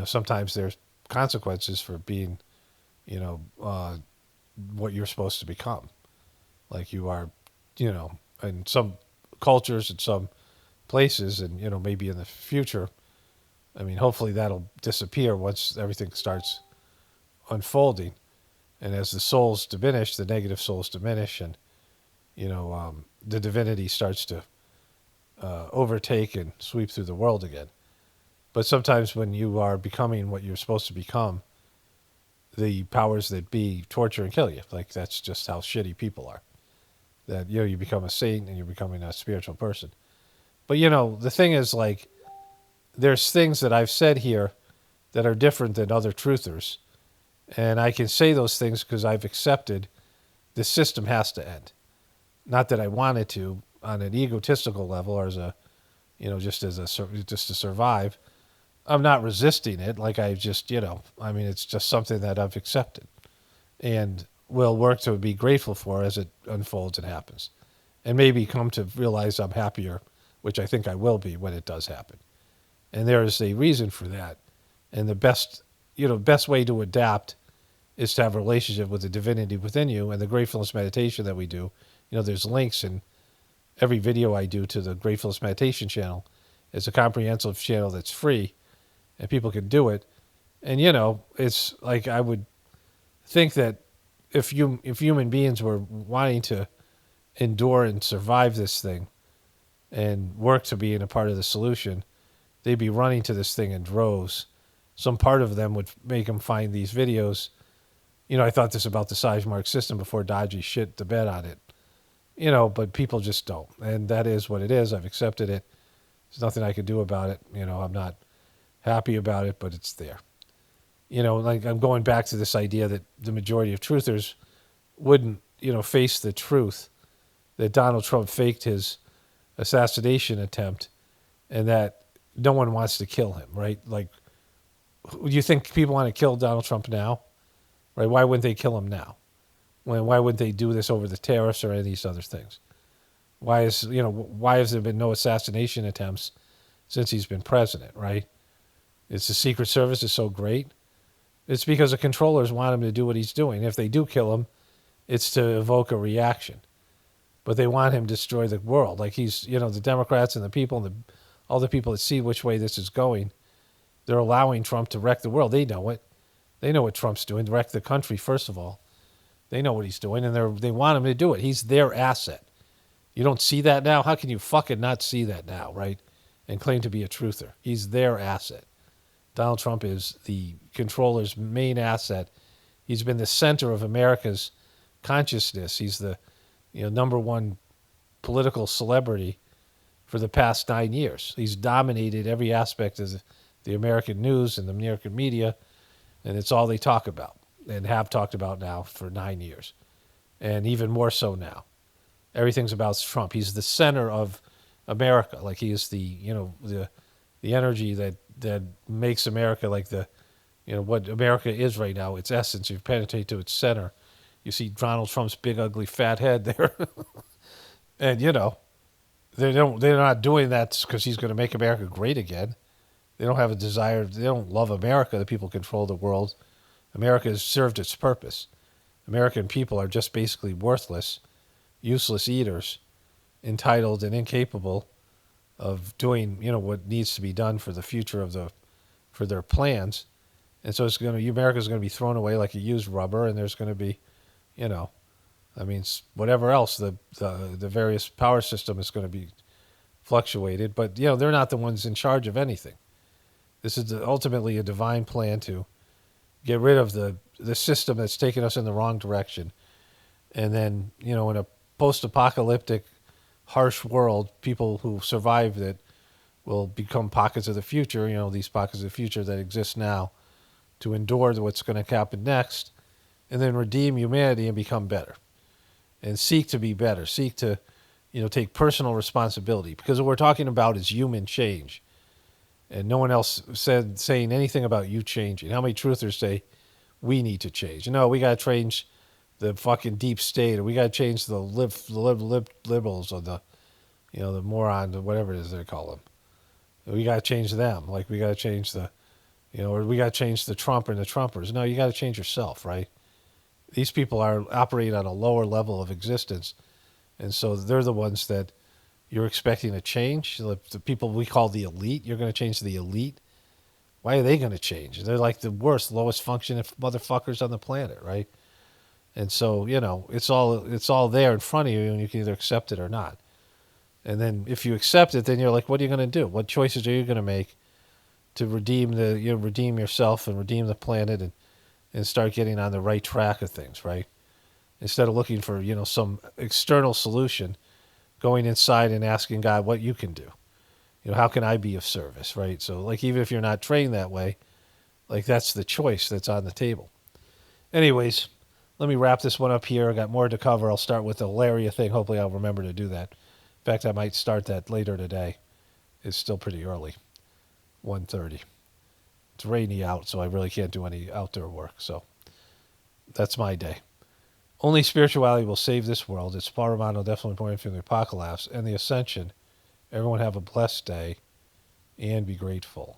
sometimes there's consequences for being, what you're supposed to become. Like you are, in some cultures and some places and, maybe in the future, hopefully that'll disappear once everything starts unfolding. And as the souls diminish, the negative souls diminish, and, the divinity starts to overtake and sweep through the world again. But sometimes when you are becoming what you're supposed to become, the powers that be torture and kill you. Like that's just how shitty people are. That, you become a saint and you're becoming a spiritual person. But, the thing is, like, there's things that I've said here that are different than other truthers. And I can say those things because I've accepted the system has to end. Not that I wanted to on an egotistical level or as a, just to survive. I'm not resisting it. Like I just, it's just something that I've accepted and will work to be grateful for as it unfolds and happens. And maybe come to realize I'm happier, which I think I will be when it does happen. And there is a reason for that. And the best way to adapt is to have a relationship with the divinity within you. And the gratefulness meditation that we do, there's links in every video I do to the Gratefulness meditation channel. It's a comprehensive channel that's free and people can do it. And, it's like I would think that if human beings were wanting to endure and survive this thing and work to being a part of the solution, they'd be running to this thing in droves. Some part of them would make them find these videos. I thought this about the size mark system before Dodgy shit the bed on it. But people just don't. And that is what it is. I've accepted it. There's nothing I can do about it. I'm not happy about it, but it's there. Like I'm going back to this idea that the majority of truthers wouldn't, face the truth that Donald Trump faked his assassination attempt and that no one wants to kill him, right? Like, do you think people want to kill Donald Trump now? Right? Why wouldn't they kill him now? Why wouldn't they do this over the tariffs or any of these other things? Why has there been no assassination attempts since he's been president, right? It's the Secret Service is so great. It's because the controllers want him to do what he's doing. If they do kill him, it's to evoke a reaction. But they want him to destroy the world. Like he's, the Democrats and the people and all the people that see which way this is going, they're allowing Trump to wreck the world. They know it. They know what Trump's doing, to wreck the country, first of all. They know what he's doing, and they want him to do it. He's their asset. You don't see that now? How can you fucking not see that now, right? And claim to be a truther. He's their asset. Donald Trump is the controller's main asset. He's been the center of America's consciousness. He's the number one political celebrity for the past 9 years. He's dominated every aspect of the American news and the American media, and it's all they talk about and have talked about now for 9 years, and even more so now. Everything's about Trump. He's the center of America. Like he is the energy that makes America like what America is right now. Its essence. You penetrate to its center. You see Donald Trump's big, ugly, fat head there, and they're not doing that because he's going to make America great again. They don't have a desire. They don't love America. The people control the world. America has served its purpose. American people are just basically worthless, useless eaters, entitled and incapable of doing, what needs to be done for the future for their plans. And so America's going to be thrown away like a used rubber, and there's going to be, whatever else, the various power system is going to be fluctuated. But, they're not the ones in charge of anything. This is ultimately a divine plan to get rid of the system that's taken us in the wrong direction. And then, in a post-apocalyptic, harsh world, people who survive it will become pockets of the future, these pockets of the future that exist now, to endure what's going to happen next, and then redeem humanity and become better. And seek to be better. Seek to, take personal responsibility. Because what we're talking about is human change. And no one else saying anything about you changing. How many truthers say we need to change? No, we got to change the fucking deep state, or we got to change the liberals, or the morons, or whatever it is they call them. We got to change them. Like we got to change or we got to change the Trump and the Trumpers. No, you got to change yourself, right? These people are operating on a lower level of existence, and so they're the ones that you're expecting to change. The people we call the elite, you're going to change the elite. Why are they going to change? They're like the worst, lowest functioning motherfuckers on the planet, right? And so, it's all there in front of you, and you can either accept it or not. And then if you accept it, then you're like, what are you going to do? What choices are you going to make to redeem redeem yourself and redeem the planet and start getting on the right track of things, right? Instead of looking for, some external solution, going inside and asking God what you can do. How can I be of service, right? So, like, even if you're not trained that way, like, that's the choice that's on the table. Anyways, let me wrap this one up here. I got more to cover. I'll start with the Laria thing. Hopefully I'll remember to do that. In fact, I might start that later today. It's still pretty early, 1:30. It's rainy out, so I really can't do any outdoor work. So that's my day. Only spirituality will save this world. It's Paul Romano, definitely pointing from the apocalypse and the ascension. Everyone have a blessed day and be grateful.